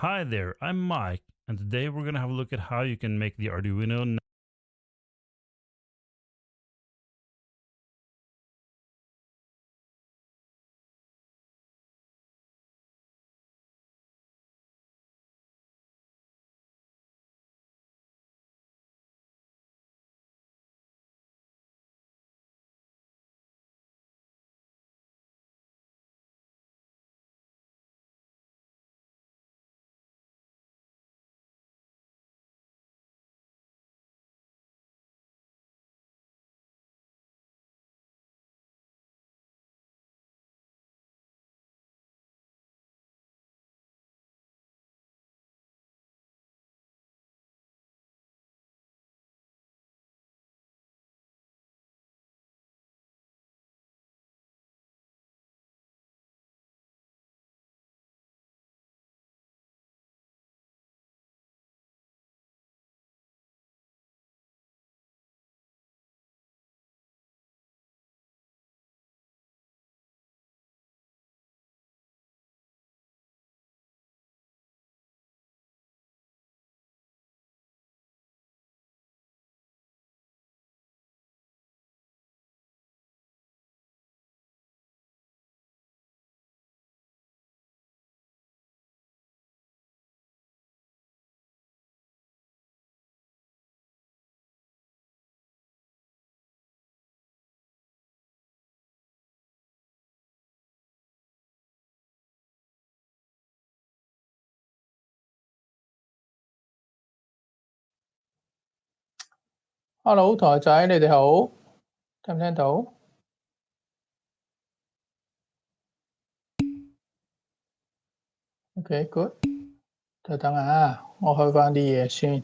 Hi there, I'm Mike, and today we're going to have a look at how you can make the Arduino. Hello，台仔，你哋好，聽唔聽到？OK，good，等下，我開翻啲嘢先。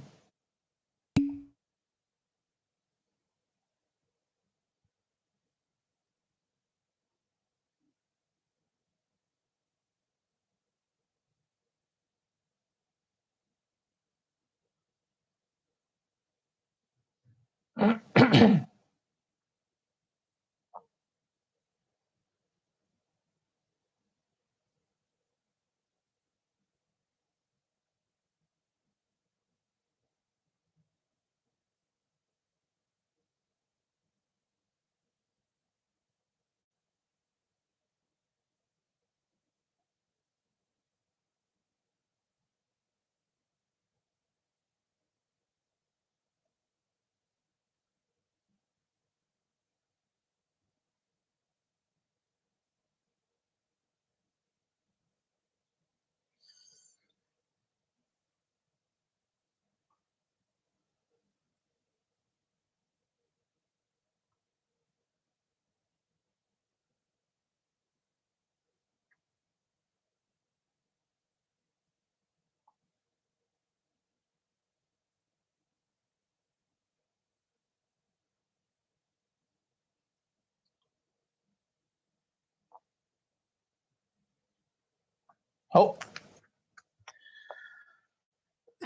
好，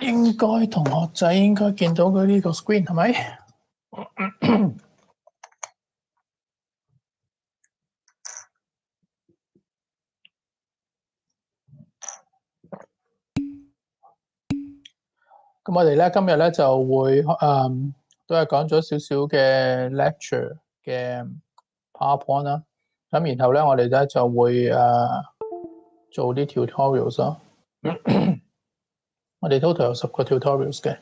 應該同學仔應該見到佢呢個 screen 係咪？咁我哋咧今日咧就會都係講咗少少嘅 lecture 嘅 PowerPoint 啦。咁然後咧我哋咧就會做啲 tutorials 咯。我哋 total 有10個 tutorials 嘅。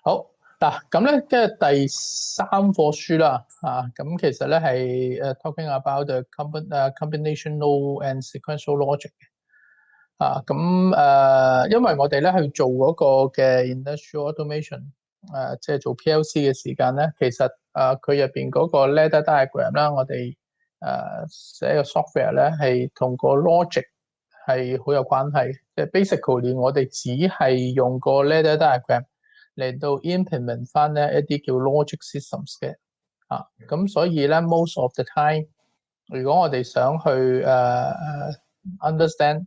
好嗱，咁咧跟住第3課書啦，咁其實咧係talking about the combinational and sequential logic 嘅，咁因為我哋咧去做嗰個嘅 industrial automation，即係做 PLC 嘅時間咧，其實佢入邊嗰個 ladder diagram 啦，我哋寫個 software 咧係同個 logic 係好有關係，即係 basically 我哋只係用個 ladder diagram 嚟到 implement 翻咧一啲叫 logic systems 嘅，咁所以咧 most of the time，如果我哋想去understand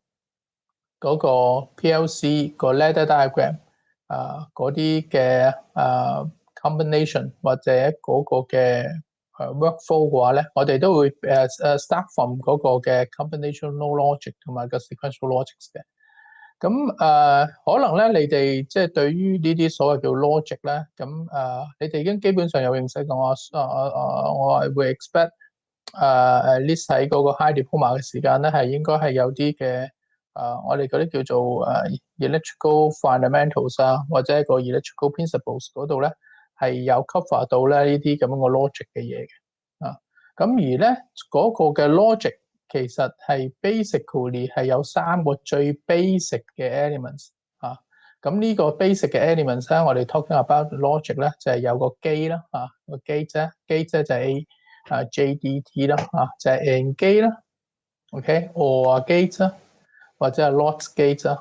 嗰個 PLC 個 ladder diagram 嗰啲嘅combination 或者嗰個嘅 workflow 嘅話咧，我哋都會start from 嗰個嘅 combinational logic 同埋個 sequential logics 嘅。咁可能咧，你哋即係對於呢啲所謂叫 logic 咧，咁你哋已經基本上有認識嘅。我會 expect at least 喺嗰個 high diploma 嘅時間咧，係應該係有啲嘅我哋嗰啲叫做electrical fundamentals 啊，或者個 electrical principles 嗰度咧係有 cover 到咧呢啲咁樣嘅 logic 嘅嘢嘅啊。咁而咧嗰個嘅 logic 其實係 basically 係有3個最 basic 嘅 elements 啊。咁呢個 basic 嘅 elements 咧，我哋 talking about logic 咧就係有個基啦個基啫就係JDT 啦就係 AND 基啦 ，OK，OR 基啫，或者係 LOT 基啫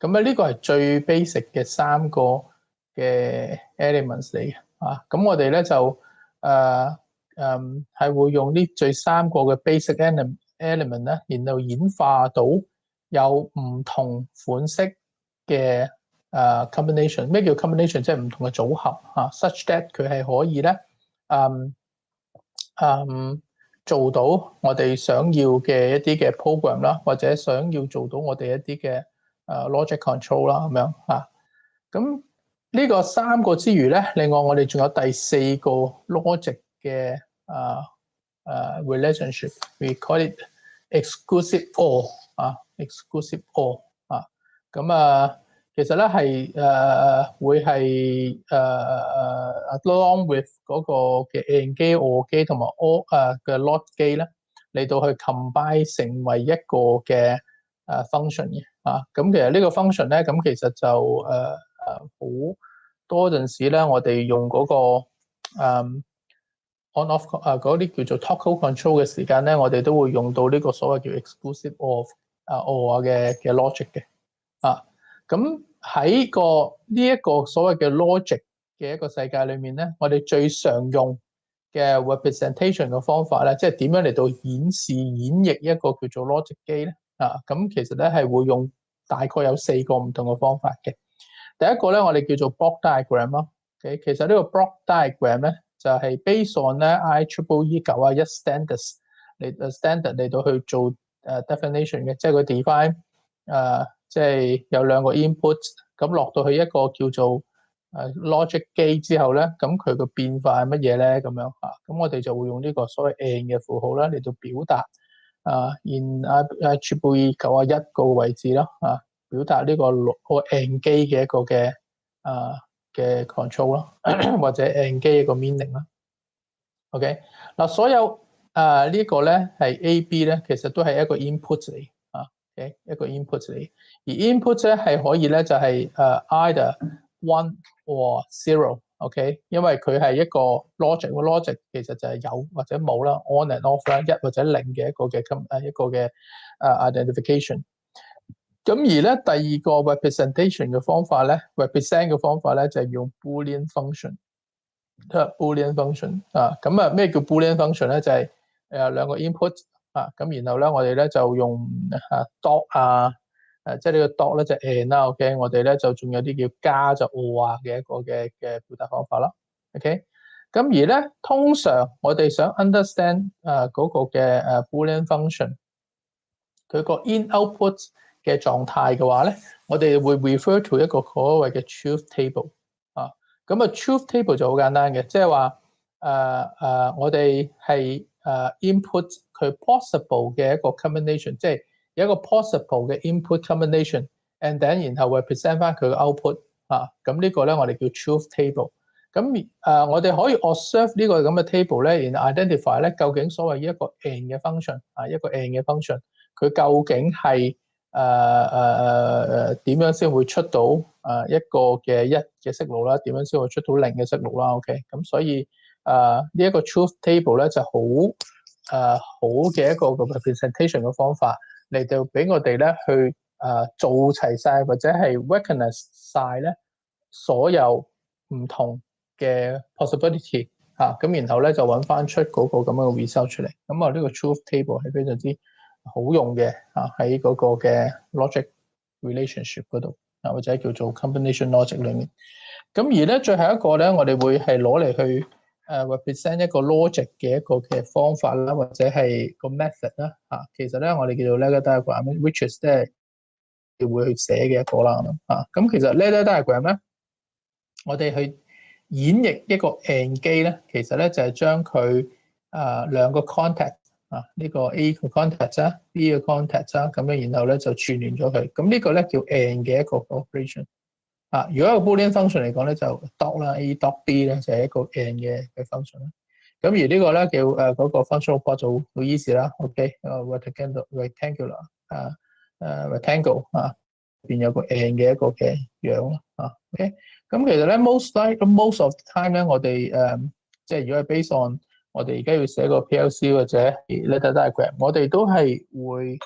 咁呢個係最 basic 嘅3個嘅 elements 嚟嘅咁我哋咧就係會用呢最3個嘅 basic element 咧，然後演化到有唔同款式嘅combination。咩叫 combination？ 即係唔同嘅組合such that 佢係可以咧做到我哋想要嘅一啲嘅 program 啦，或者想要做到我哋一啲嘅logic control 啦咁樣咁呢個3個之餘咧，另外我哋仲有第4個 logic 嘅relationship，we call it exclusive OR exclusive OR咁其實咧係會係along with 嗰個嘅 AND 基、OR 基同埋 OR 嘅 LOT 基咧嚟到去 combine 成為一個嘅function 嘅咁其實呢個 function 咧咁其實就好多陣時咧，我哋用嗰個on-off 嗰啲叫做 toggle control 嘅時間咧，我哋都會用到呢個所謂叫 exclusive OR 嘅 logic 嘅咁喺呢一個所謂嘅 logic 嘅一個世界裏面咧，我哋最常用嘅 representation 嘅方法咧，即係點樣嚟到演繹一個叫做 logic 機咧咁其實咧係會用大概有4個唔同嘅方法嘅。第一個咧，我哋叫做 block diagram 咯。其實呢個 block diagram 咧就係 based on 咧 IEEE 911 standard 嚟到去做definition 嘅，即係佢 define 即係有2個 input， 咁落到去一個叫做logic 機之後咧，咁佢個變化係乜嘢咧？咁樣咁我哋就會用呢個所謂 and 嘅符號啦嚟到表達in IEEE 911個位置啦表達呢個 AND 機嘅一個嘅control 啦，或者 AND 機一個 meaning 啦。OK 嗱，所有呢個咧係 A、B 咧，其實都係一個 input 嚟一個 input 嚟，而 input 咧係可以咧就係either 1 or 0，OK， 因為佢係一個 logic 其實就係有或者冇啦 ，on and off 啦，1或者0嘅一個嘅identification。咁而咧第2個 representation 嘅方法咧 ，represent 嘅方法咧就係用 Boolean function。Boolean function 咁咩叫 Boolean function 咧？就係2個 input 咁然後咧我哋咧就用dot 即係呢個 dot 咧就 and 啦 ，OK， 我哋咧就仲有啲叫加就 or 嘅一個嘅表達方法啦 ，OK。咁而咧通常我哋想 understand 嗰個嘅Boolean function 佢個 in output 嘅狀態嘅話咧，我哋會 refer to 一個所謂嘅 truth table 咁truth table 就好簡單嘅，即係話我哋係input 佢 possible 嘅一個 combination， 即係有一個 possible 嘅 input combination，and then 然後 represent 翻佢嘅 output 咁呢個咧我哋叫 truth table。咁我哋可以 observe 呢個咁嘅 table咧，然後 identify 咧究竟所謂一個 and 嘅 function 一個 and 嘅 function， 佢究竟係點樣先會出到一個嘅1嘅息路啦？點樣先會出到0嘅息路啦 ？OK， 咁所以呢一個 truth table 咧就好嘅一個 representation 嘅方法嚟到俾我哋咧去做齊晒或者係 recognize 晒咧所有唔同嘅 possibility 咁然後咧就揾翻出嗰個咁樣嘅 result 出嚟。咁呢個 truth table 係非常之好用嘅喺嗰個嘅 logic relationship 嗰度或者叫做 combination logic 裏面。咁而咧最後一個咧，我哋會係攞嚟去 represent 一個 logic 嘅一個嘅方法啦，或者係個 method 啦嚇。其實咧，我哋叫做 ladder diagram，which is 即係會去寫嘅一個啦嚇。咁其實 ladder diagram 咧，我哋去演繹一個 AND 機咧，其實咧就係將佢兩個 contact 呢個 A 嘅 contact 啦 ，B 嘅 contact 啦，咁樣然後咧就串聯咗佢。咁呢個咧叫 AND 嘅一個 operation。如果一個 Boolean function 嚟講咧，就 dot 啦 ，A dot B 咧就係一個 AND 嘅 function 啦。咁而呢個咧叫嗰個 functional call 就好 easy 啦。OK，rectangular rectangle 入邊有個 AND 嘅一個嘅樣啦。OK， 咁其實咧 most of the time 咧，我哋即係如果係 based on 我哋而家要寫個 PLC 或者 ladder diagram， 我哋都係會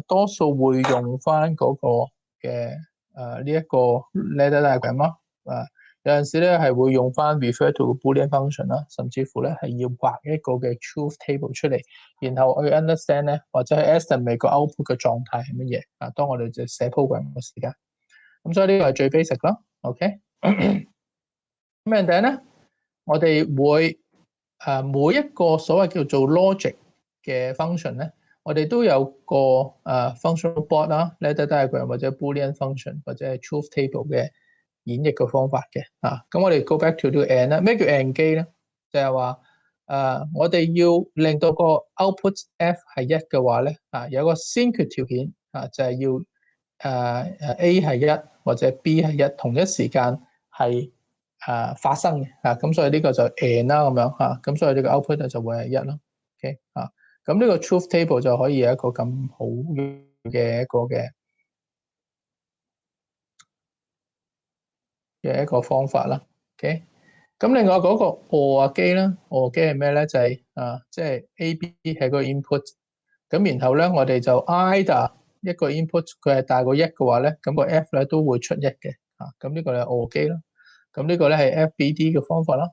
多數會用翻嗰個嘅。呢一個 ladder diagram 啦，有陣時咧係會用翻 refer to Boolean function 啦，甚至乎咧係要畫一個嘅 truth table 出嚟，然後去 understand 咧或者係 estimate 個 output 嘅狀態係乜嘢當我哋就寫 program 嘅時間，咁所以呢個係最 basic 啦。OK， 咁然後咧，我哋會每一個所謂叫做 logic 嘅 function 咧。我哋都有個functional board 啦 ，ladder diagram 或者 Boolean function 或者係 truth table 嘅演繹嘅方法嘅咁我哋 go back to 呢個 AND 啦。咩叫 AND 機咧？就係話我哋要令到個 output F 係一嘅話咧有個先決條件就係要A 係一或者 B 係一，同一時間係發生嘅咁所以呢個就 AND 啦咁樣咁所以呢個 output 就會係一啦。OK 咁呢個 truth table 就可以有一個咁好嘅一個方法啦。OK， 咁另外嗰個 OR 機咧 ，OR 機係咩咧？就係即係 A、B 係個 input， 咁然後咧我哋就 either 一個 input 佢係大過一嘅話咧，咁個 F 咧都會出一嘅咁呢個係 OR 機啦。咁呢個咧係 FBD 嘅方法啦。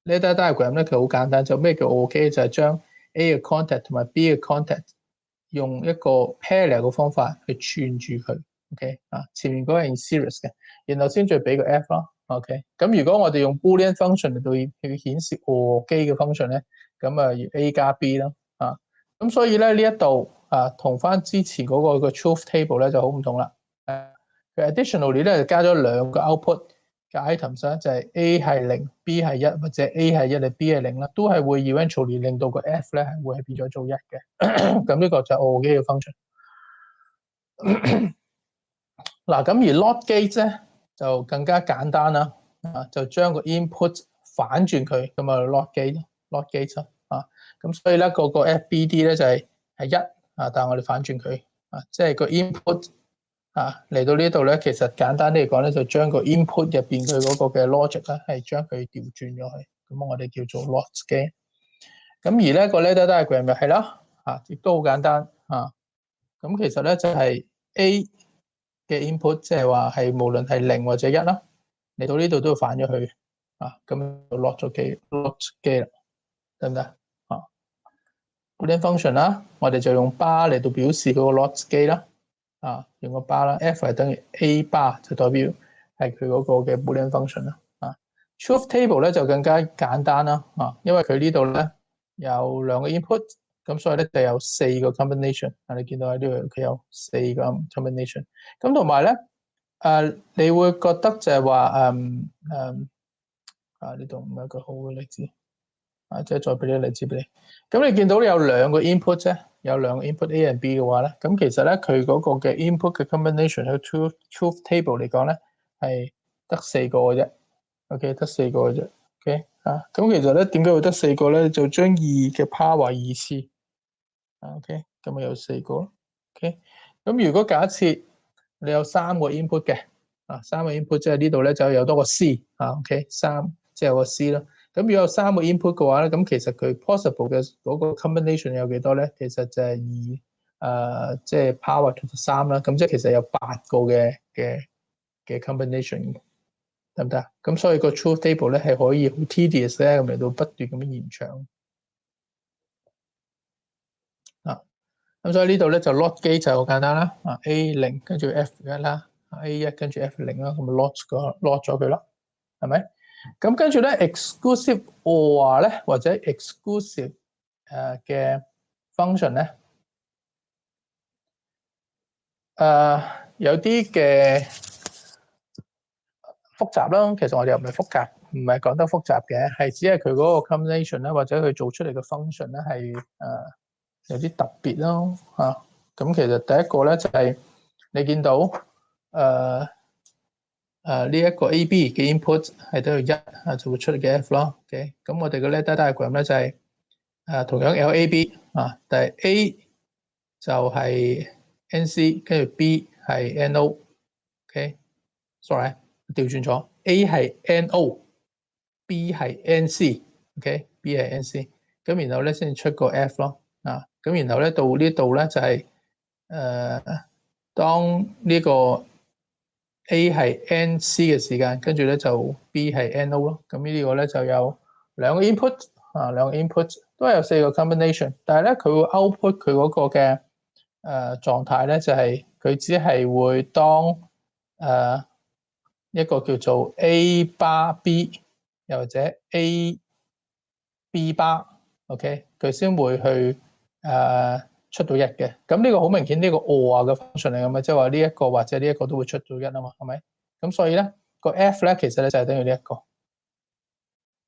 ladder diagram 咧佢好簡單，就咩叫 OR 機？就係將 A 嘅 contact 同埋 B 嘅 contact 用一個 parallel 嘅方法去串住佢 ，OK 前面嗰個係 in series 嘅，然後先再俾個 F 咯 ，OK。咁如果我哋用 Boolean function 嚟到去顯示 OR 機嘅 function 咧，咁要 A 加 B 啦，咁所以咧呢一度同翻之前嗰個 truth table 咧就好唔同啦。additionally 咧就加咗兩個 output。嘅 items 咧就係 A 係0 B 係1或者 A 係1 B 係0啦，都係會 eventually 令到個 F 咧係會係變咗做1嘅。咁呢個就係 OR 機嘅 function。嗱咁而 LOT gate 咧就更加簡單啦，就將個 input 反轉佢，咁LOT gate 咁所以咧個 FBD 咧就係1但係我哋反轉佢即係個 input。嚟到呢度咧，其實簡單啲嚟講咧，就將個 input 入邊佢嗰個嘅 logic 咧，係將佢調轉咗去，咁我哋叫做 LOT gate。咁而咧個 ladder diagram 又係啦，亦都好簡單咁其實咧就係 A 嘅 input， 即係話係無論係0或者1啦，嚟到呢度都要反咗去咁就 LOT gate 啦，得唔得Boolean function 啦，我哋就用 bar 嚟到表示嗰個 LOT gate 啦。用個 bar 啦 ，F 係等於 A bar 就代表係佢嗰個嘅 Boolean function 啦。truth table 咧就更加簡單啦。因為佢呢度咧有兩個 input， 咁所以咧就有4個 combination。你見到喺呢度佢有4個 combination。咁同埋咧你會覺得就係話呢度唔係一個好嘅例子。即係再俾啲例子俾你。咁你見到有兩個 input 啫，有兩個 input A and B 嘅話咧，咁其實咧佢嗰個嘅 input 嘅 combination 喺 truth table 嚟講咧係得4個嘅啫。OK， 得4個嘅啫。OK 咁其實咧點解會得4個咧？就將2嘅 power 2次。OK， 咁咪有4個咯。OK， 咁如果假設你有3個 input 嘅，3個 input 即係呢度咧就有多個 C OK， 3即係有個 C 啦。咁如果有3個 input 嘅話咧，咁其實佢 possible 嘅嗰個 combination 有幾多咧？其實就係2即係 power to 3啦。咁即係其實有8個嘅 combination 得唔得？咁所以個 truth table 咧係可以好 tedious 咧，咁嚟到不斷咁樣延長。咁所以呢度咧就 LOT gate 就好簡單啦。A 0跟住 F 1啦，A 1跟住 F 0啦，咁咪 LOT 咗佢啦，係咪？咁跟住咧 exclusive or 咧或者 exclusive 嘅 function 咧，有啲嘅複雜啦。其實我哋又唔係複雜，唔係講得複雜嘅，係只係佢嗰個 combination 咧，或者佢做出嚟嘅 function 咧係有啲特別咯嚇。咁其實第一個咧就係你見到呢一個 A、B 嘅 input 係都要1就會出嚟嘅 F 咯。OK， 咁我哋嘅 ladder diagram 咧就係同樣 LAB 但係 A 就係 NC， 跟住 B 係 NO。OK，sorry， 調轉咗 ，A 係 NO，B 係 NC。OK，B 係 NC， 咁然後咧先出個 F 咯。咁然後咧到呢度咧就係當呢個 A 係 NC 嘅時間，跟住咧就 B 係 NO 咯。咁呢個咧就有兩個 input 兩個 input 都係有4個 combination， 但係咧佢會 output 佢嗰個嘅狀態咧就係佢只係會當一個叫做 A bar B 又或者 A B bar OK， 佢先會去出到1嘅。咁呢個好明顯呢個 or 嘅 function 嚟㗎嘛，即係話呢一個或者呢一個都會出到1啊嘛，係咪？咁所以咧個 F 咧其實咧就係等於呢一個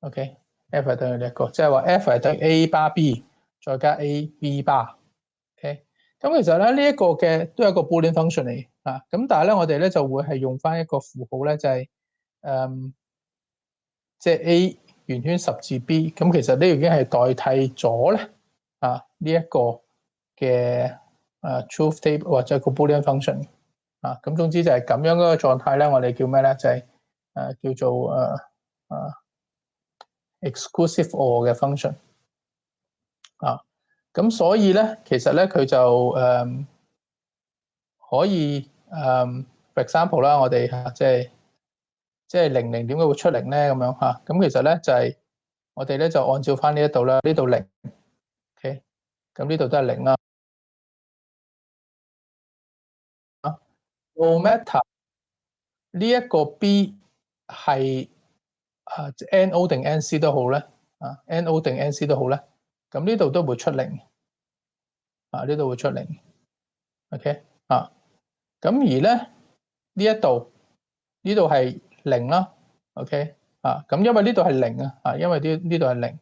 OK，F 係等於呢一個，即係話 F 係等於 A bar B 再加 A B bar OK。咁其實咧呢一個嘅都係一個 Boolean function 嚟咁但係咧我哋咧就會係用翻一個符號咧就係即係 A 圓圈10字 B， 咁其實呢已經係代替咗咧呢一個嘅truth table 或者個 Boolean function 咁總之就係咁樣嗰個狀態咧，我哋叫咩咧？就係叫做exclusive or 嘅 function 咁所以咧其實咧佢就可以for example 啦，我哋即係00點解會出0咧咁樣咁其實咧就係我哋咧就按照翻呢一度啦，呢度0 OK， 咁呢度都係0啦。No matter 呢一個 B 係NO 定 NC 都好咧NO 定 NC 都好咧，咁呢度都會出0呢度會出0 OK 咁而咧呢一度係0啦 OK 咁因為呢度係0因為呢度係0，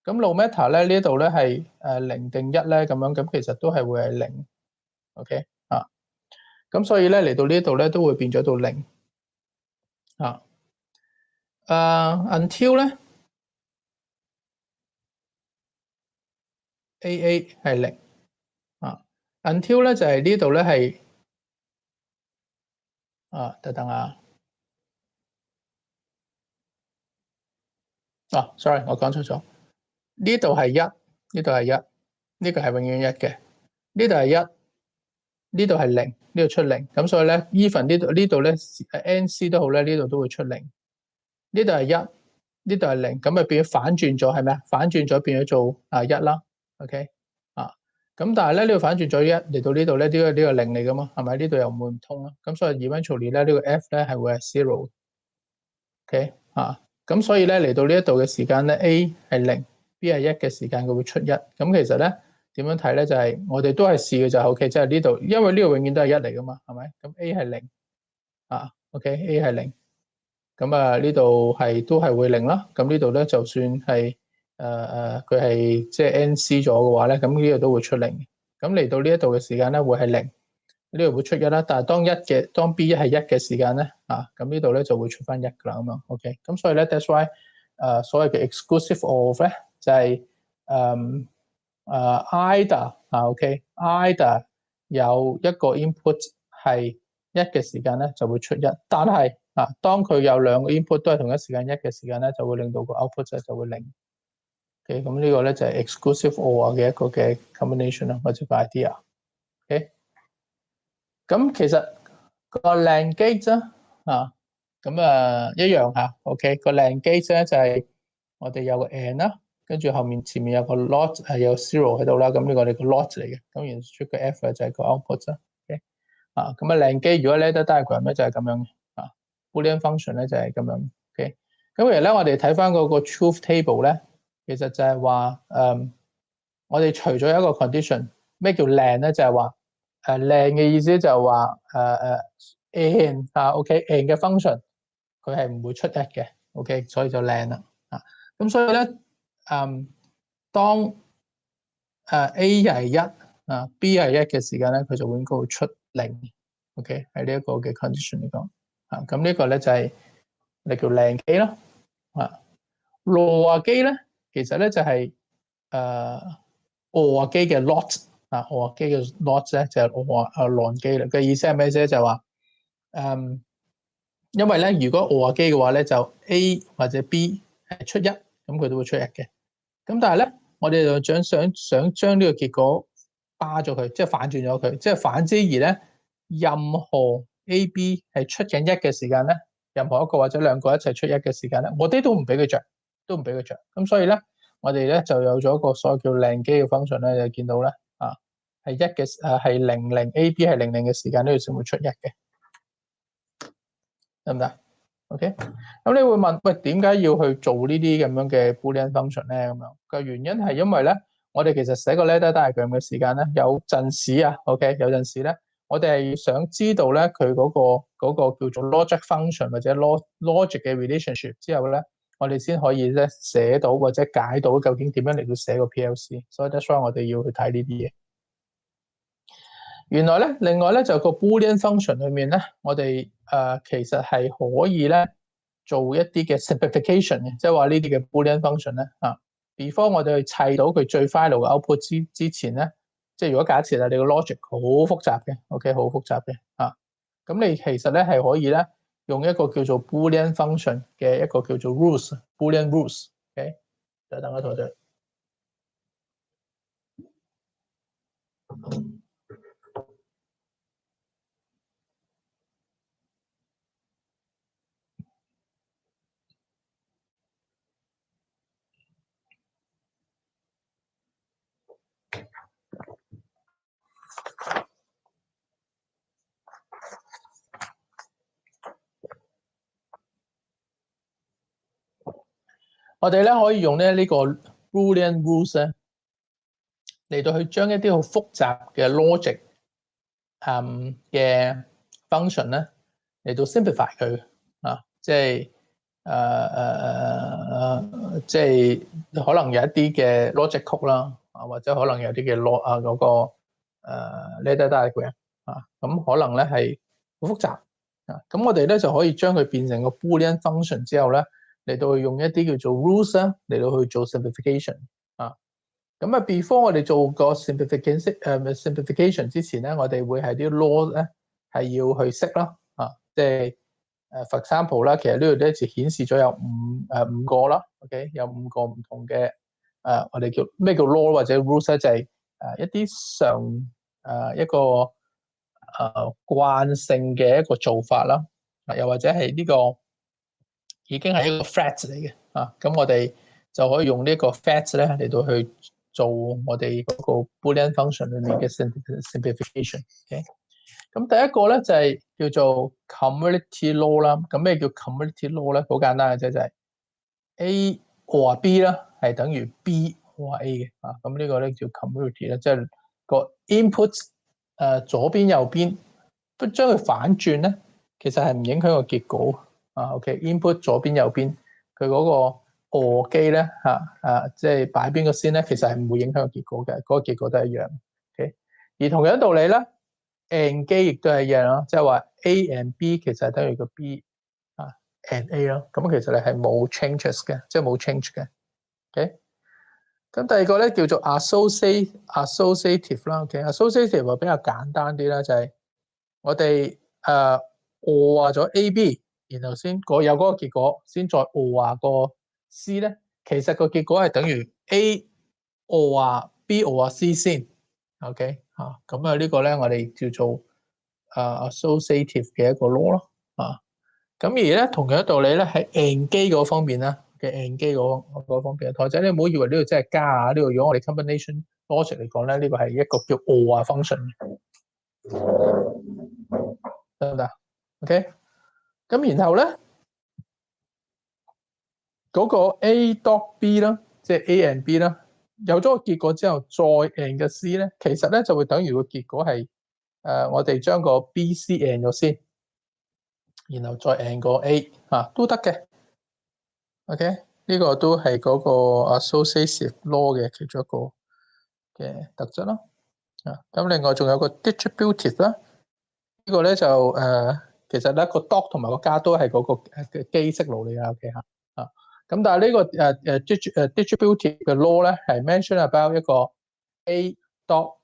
咁 no matter 咧呢度咧係0定1咧咁樣，咁其實都係會係0 OK 咁所以咧嚟到呢度咧都會變咗到0until 咧 AA 係0until 咧就係呢度咧係等sorry 我講錯咗，呢度係1，呢度係1，呢個係永遠1嘅，呢度係1，呢度係0，呢度出0，咁所以咧 even 呢度咧 NC 都好咧，呢度都會出0，呢度係1，呢度係0，咁咪變咗反轉咗係咩啊？反轉咗變咗做1啦 OK 咁但係咧呢度反轉咗1嚟到呢度咧，呢個0嚟噶嘛，係咪？呢度又唔會唔通啦，咁所以 eventually 咧呢個 F 咧係會係 0 OK 咁所以咧嚟到呢一度嘅時間咧 A 係0，B 係1嘅時間佢會出1，咁其實咧點樣睇咧就係我哋都係試嘅就係 OK，即係呢度，因為呢度永遠都係1嚟噶嘛，係咪？咁 A 係0OK A 係0，咁呢度係都係會0啦，咁呢度咧就算係佢係即係 NC 咗嘅話咧，咁呢度都會出0，咁嚟到呢一度嘅時間咧會係0，呢度會出1啦，但係當 B 係1嘅時間咧咁呢度咧就會出翻1噶啦咁樣 OK， 咁所以咧 that's why 所謂嘅 exclusive of 咧就係either OK either 有一個 input 係1嘅時間咧就會出1，但係當佢有兩個 input 都係同一時間1嘅時間咧，就會令到個 output 就會0。OK， 咁呢個咧就係 exclusive or 嘅一個嘅 combination 啦，或者個 idea。OK， 咁其實個 language 咁一樣OK， 個 language 咧就係我哋有個 and 啦，跟住後面前面有個 lot 係有 zero 喺度啦，咁呢個我哋個 lot 嚟嘅，咁然後出個 f 就係個 output 啦。OK，咁language 如果 ladder diagram 咧就係咁樣嘅，Boolean function 咧就係咁樣。OK，咁其實咧，我哋睇翻嗰個 truth table 咧，其實就係話我哋除咗一個 condition， 咩叫靚咧？就係話靚嘅意思就係話and OK and 嘅 function 佢係唔會出一嘅 OK， 所以就靚啦咁所以咧當A 係一B 係一嘅時間咧，佢就會應該會出零 OK， 喺呢一個嘅 condition 嚟講咁呢個咧就係你叫靚機咯羅亞機咧，其實咧就係俄機嘅 lot 俄機嘅 lot 咧就係浪機啦。嘅意思係咩啫？就係話因為咧，如果俄機嘅話咧，就 A 或者 B 係出一，咁佢都會出一嘅。咁但係咧，我哋就想將呢個結果巴咗佢，即係反轉咗佢，即係反之而咧，任何 A、B 係出緊一嘅時間咧，任何一個或者兩個一齊出一嘅時間咧，我哋都唔俾佢着，都唔俾佢着。咁所以咧，我哋咧就有咗一個所謂叫靚機嘅 function 咧，就見到咧係一嘅係00 A、B 係00嘅時間，呢條線會出一嘅，得唔得 ？OK， 咁你會問喂，點解要去做呢啲咁樣嘅 Boolean function 咧？咁樣嘅原因係因為咧，我哋其實寫個 ladder diagram 嘅時間咧，有陣時OK， 有陣時咧，我哋係想知道咧佢嗰個叫做 logic function 或者 logic 嘅 relationship 之後咧，我哋先可以咧寫到或者解到究竟點樣嚟到寫個 PLC。所以 that's why 我哋要去睇呢啲嘢。原來咧，另外咧就個 Boolean function 裏面咧，我哋其實係可以咧做一啲嘅 simplification 嘅，即係話呢啲嘅 Boolean function 咧before 我哋去砌到佢最 final 嘅 output 之前咧，即係如果假設你個 logic 好複雜嘅 ，OK 好複雜嘅咁你其實咧係可以咧用一個叫做 Boolean function 嘅一個叫做 rules，Boolean rules，OK， 就等我睇睇。我哋咧可以用咧呢個 Boolean rules 咧嚟到去將一啲好複雜嘅 logic 嘅 function 咧嚟到 simplify 佢即係即係可能有一啲嘅 logic code 啦或者可能有啲嘅嗰個ladder diagram 咁可能咧係好複雜咁我哋咧就可以將佢變成個 Boolean function 之後咧嚟到用一啲叫做 rules 咧嚟到去做 simplification 咁before 我哋做個 simplification 之前咧，我哋會係啲 law 咧係要去識啦即係for example 啦，其實呢度咧就顯示咗有五個啦 ，OK， 有5個唔同嘅我哋叫咩叫 law 或者 rules 咧，就係一啲一個慣性嘅一個做法啦，又或者係呢個已經係一個 fact 嚟嘅咁我哋就可以用呢個 fact 咧嚟到去做我哋嗰個 Boolean function 裏面嘅 simplification。OK， 咁第一個咧就係叫做 commutative law 啦。咁咩叫 commutative law 咧？好簡單嘅啫，就係 A 或 B 啦，係等於 B 或 A 嘅咁呢個咧叫 commutative 啦，即係個 input 左邊右邊，不將佢反轉咧，其實係唔影響個結果OK，input 左邊右邊，佢嗰個俄機咧即係擺邊個先咧，其實係唔會影響結果嘅，嗰個結果都係一樣。OK， 而同樣道理咧 ，and 機亦都係一樣咯，即係話 A and B 其實係等於個 B and A 咯，咁其實你係冇 changes 嘅，即係冇 change 嘅。OK， 咁第二個咧叫做 associative 啦。OK，associative 就比較簡單啲啦，就係我哋話咗 A、B。然後先有嗰個結果，先再話個 C 咧，其實個結果係等於 A 話 B 話 C 先 ，OK 咁呢個咧我哋叫做associative 嘅一個 law 咯咁而咧同樣道理咧喺 and 機嗰方面咧嘅 and 機嗰方面，台仔你唔好以為呢度真係加呢個如果我哋 combination logic 嚟講咧，呢個係一個叫 or function 得唔得 ？OK。咁然後咧，嗰個 A dot B 啦，即係 A and B 啦，有咗個結果之後再 and 嘅 C 咧，其實咧就會等於個結果係我哋將個 B、C and 咗先，然後再 and 個 A 都得嘅。OK， 呢個都係嗰個 associative law 嘅其中一個嘅特質啦。咁另外仲有個 distributive 啦，呢個咧就其實咧個 dot 同埋個加都係嗰個嘅基式路嚟㗎。OK 咁但係呢個distributive 嘅 law 咧係 mention about 一個 A dot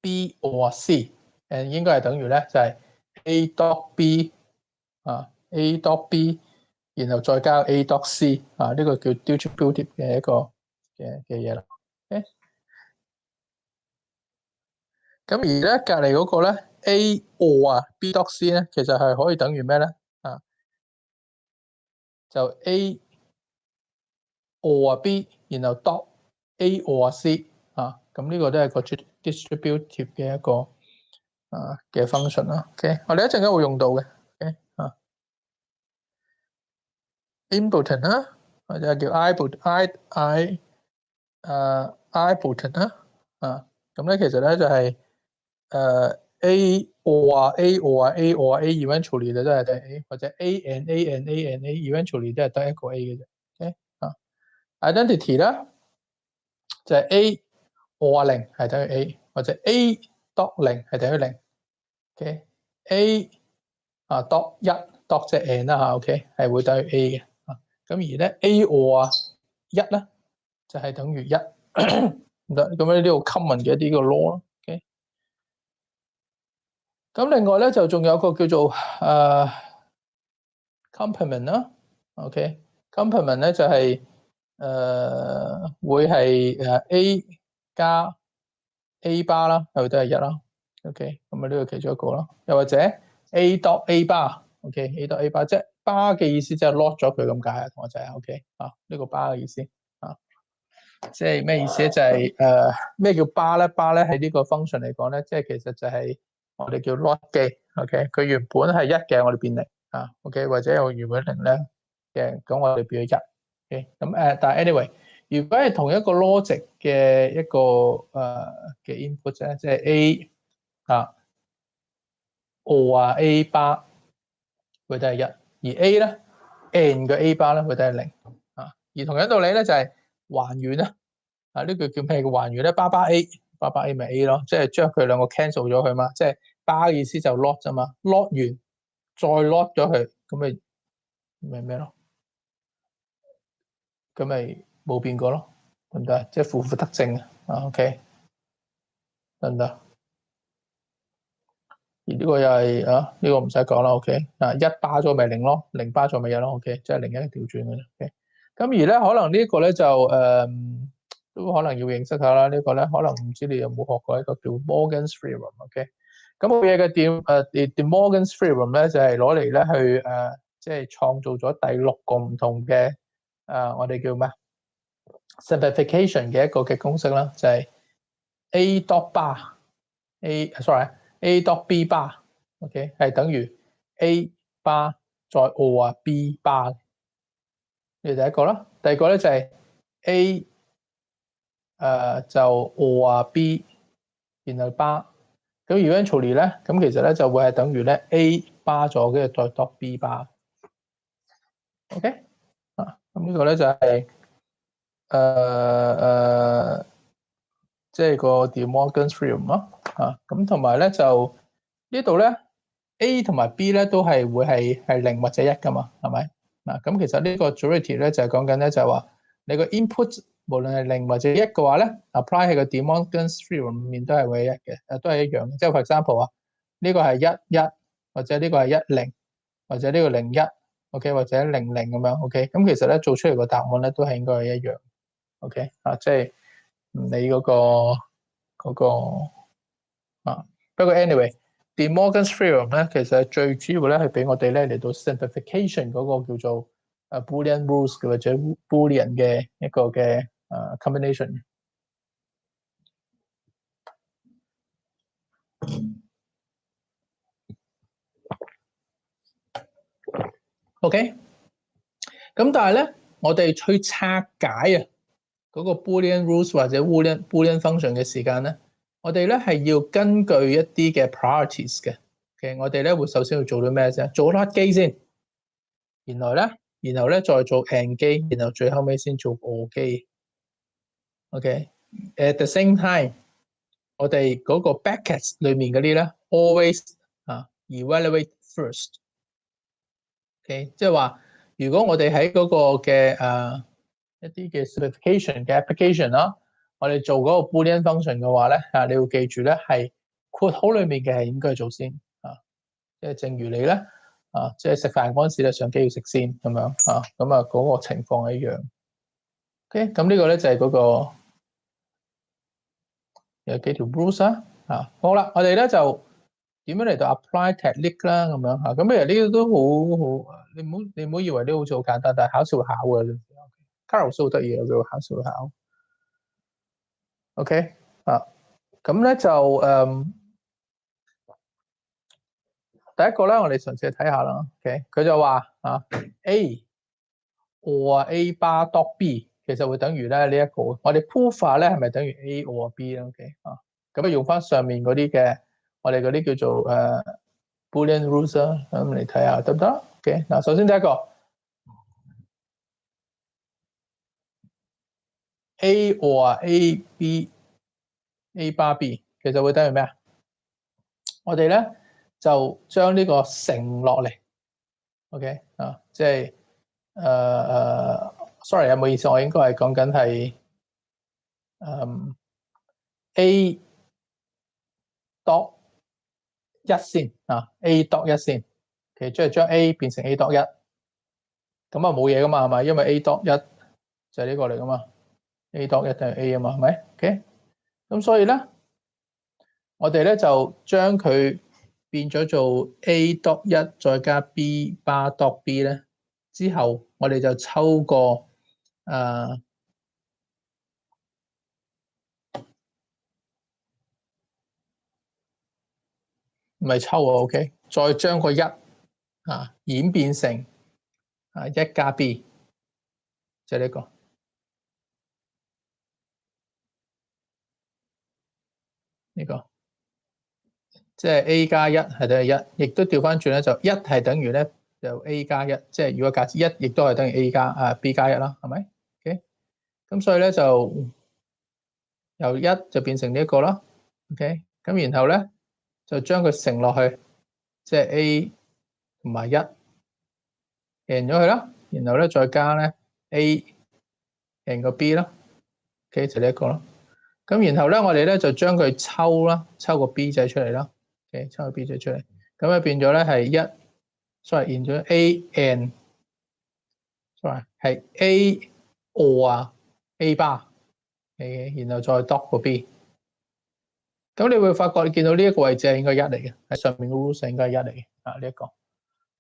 B or C， 應該係等於咧就係 A dot B A dot B， 然後再加 A dot C 呢個叫 distributive 嘅一個嘅嘢啦。咁而咧隔離嗰個咧 A or B dot C 咧，其實係可以等於咩咧？就 A or B， 然後 dot A or C 咁呢個都係個 distributive 嘅一個嘅 function 啦。OK， 我哋一陣間會用到嘅。OK impotent 啦，或者叫 impotent 啦。咁咧其實咧就係A or A or A or A eventually 就都係得 A， 或者 A and A and A and A eventually 都係得一個 A 嘅啫。OK identity 啦，就係 A or 0係等於 A， 或者 A dot 0係等於0。OK A dot 1 dot 即係 n 啦OK 係會等於 A 嘅。咁而咧 A or 1咧就係等於1。唔得，咁呢度 common 嘅一啲個 law 咯。OK， 咁另外咧就仲有個叫做complement 啦。OK， complement 咧就係會係A 加 A bar 啦，係會都係1啦。OK， 咁呢個其中一個啦。又或者 A dot A bar，OK，A dot A bar 即係 bar 嘅意思即係 lock 咗佢咁解啊，同學仔 OK 呢個 bar 嘅意思即係咩意思咧？就係咩叫 bar 咧 ？bar 咧喺呢個 function 嚟講咧，即係其實就係我哋叫 lock 機。OK， 佢原本係1嘅，我哋變0OK， 或者我原本0咧嘅，咁我哋變咗1。OK， 咁但係 anyway， 如果係同一個 logic 嘅一個嘅 input 咧，即係 A or A bar 會都係1，而 A 咧 and 嘅 A bar 咧會都係0而同樣道理咧就係還原啦。呢句叫咩嘅還原咧？巴巴 A 咪 A 咯，即係將佢兩個 cancel 咗佢嘛。即係巴嘅意思就 lock 啫嘛 ，lock 完再 lock 咗佢，咁咪咩咯？咁咪冇變過咯，得唔得？即係負負得正OK， 得唔得？而呢個又係呢個唔使講啦 OK， 1巴咗咪0咯，0巴咗咪1咯 OK， 即係另一個調轉嘅啫。OK， 咁而咧可能呢一個咧就都可能要認識下啦。呢個咧可能唔知你有冇學過一個叫 Morgan's Theorem。OK， 咁好嘢嘅De Morgan's Theorem 咧就係攞嚟咧去即係創造咗第6個唔同嘅我哋叫咩 simplification 嘅一個嘅公式啦，就係 A dot bar A dot B bar。OK 係等於 A bar 再 or B bar。呢第一個啦，第二個咧就係 A就 or B 然後 bar， 咁 eventually 咧咁其實咧就會係等於咧 A bar 咗跟住再 dot B bar。OK 咁呢個咧就係即係個 De Morgan's Theorem 咯咁同埋咧就呢度咧 A 同埋 B 咧都係會係0或者1噶嘛，係咪咁其實呢個 duality 咧就係講緊咧就係話你個 input 無論係0或者1嘅話咧 apply 喺個 De Morgan's Theorem 面都係會係1嘅，都係一樣嘅。即係 for example 呢個係1 1，或者呢個係1 0，或者呢個0 1 OK， 或者0 0咁樣 OK， 咁其實咧做出嚟個答案咧都係應該係一樣 OK 即係唔理嗰個不過 anyway。De Morgan's Theorem 咧，其實最主要咧係俾我哋咧嚟到 simplification 嗰個叫做Boolean rules 或者 Boolean 嘅一個嘅combination。OK，咁但係咧我哋去拆解啊嗰個 Boolean rules 或者 Boolean function 嘅時間咧，我哋咧係要根據一啲嘅 priorities 嘅。其實我哋咧會首先要做到咩啫？做 not 機先，然後咧再做 and 機，然後最後尾先做 or 機。OK，at the same time，我哋嗰個 brackets 裏面嗰啲咧 always evaluate first。OK， 即係話如果我哋喺嗰個嘅一啲嘅 specification 嘅 application 啦，我哋做嗰個 Boolean function 嘅話咧，你要記住咧係括號裏面嘅係應該做先即係正如你咧即係食飯嗰陣時咧上機要食先咁樣咁嗰個情況係一樣。OK， 咁呢個咧就係嗰個有幾條 rules 好啦，我哋咧就點樣嚟到 apply technique 啦咁樣咁其實呢個都好，你唔好以為呢好似好簡單，但係考試會考嘅。Carol 好得意嘅，佢會考試會考。OK 咁咧就第一個咧，我哋嘗試睇下啦。OK， 佢就話A or A bar dot B 其實會等於咧呢一個，我哋 proof 法咧係咪等於 A or B 咧 ？OK 咁用翻上面嗰啲嘅，我哋嗰啲叫做Boolean rules 啦，咁嚟睇下得唔得 ？OK 嗱，首先第一個 A or A B A bar B 其實會等於咩啊？我哋咧就將呢個乘落嚟 ，OK 即係sorry 唔好意思，我應該係講緊係A dot 一先A dot 一先，其實即係將 A 變成 A dot 一，咁冇嘢噶嘛係咪？因為 A dot 一就係呢個嚟噶嘛 ，A dot 一等於 A 啊嘛，係咪 ？OK， 咁所以咧，我哋咧就將佢變咗做 A dot 一再加 B bar dot B 咧，之後我哋就抽個唔係抽OK， 再將個一演變成一加 B， 就係呢個。呢個即係 A 加一係等於一，亦都調翻轉咧，就一係等於咧就 A 加一，即係如果假設一亦都係等於 A 加B 加一啦，係咪 ？OK， 咁所以咧就由一就變成呢一個啦。OK， 咁然後咧就將佢乘落去，即係 A 同埋一，贏咗佢啦。然後咧再加咧 A 贏個 B 啦。OK， 就呢一個啦。咁然後咧，我哋咧就將佢抽啦，抽個 B 仔出嚟啦。OK， 抽個 B 仔出嚟，咁咧變咗咧係一 ，sorry， 變咗 A and，sorry 係 A or A bar， 然後再 dot 個 B。咁你會發覺你見到呢一個位置係應該一嚟嘅，喺上面嘅 rules 應該係一嚟嘅呢一個。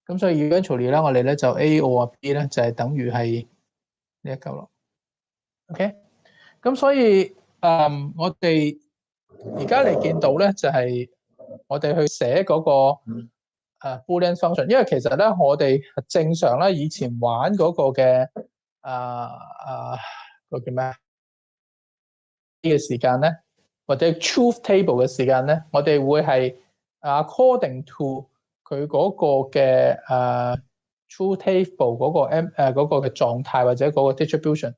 咁所以 eventually 咧，我哋咧就 A or B 咧就係等於係呢一嚿咯。OK， 咁所以我哋而家你見到咧就係我哋去寫嗰個Boolean function， 因為其實咧我哋正常咧以前玩嗰個嘅個叫咩嘅時間咧，或者 truth table 嘅時間咧，我哋會係 according to 佢嗰個嘅truth table 嗰個嘅狀態或者嗰個 distribution。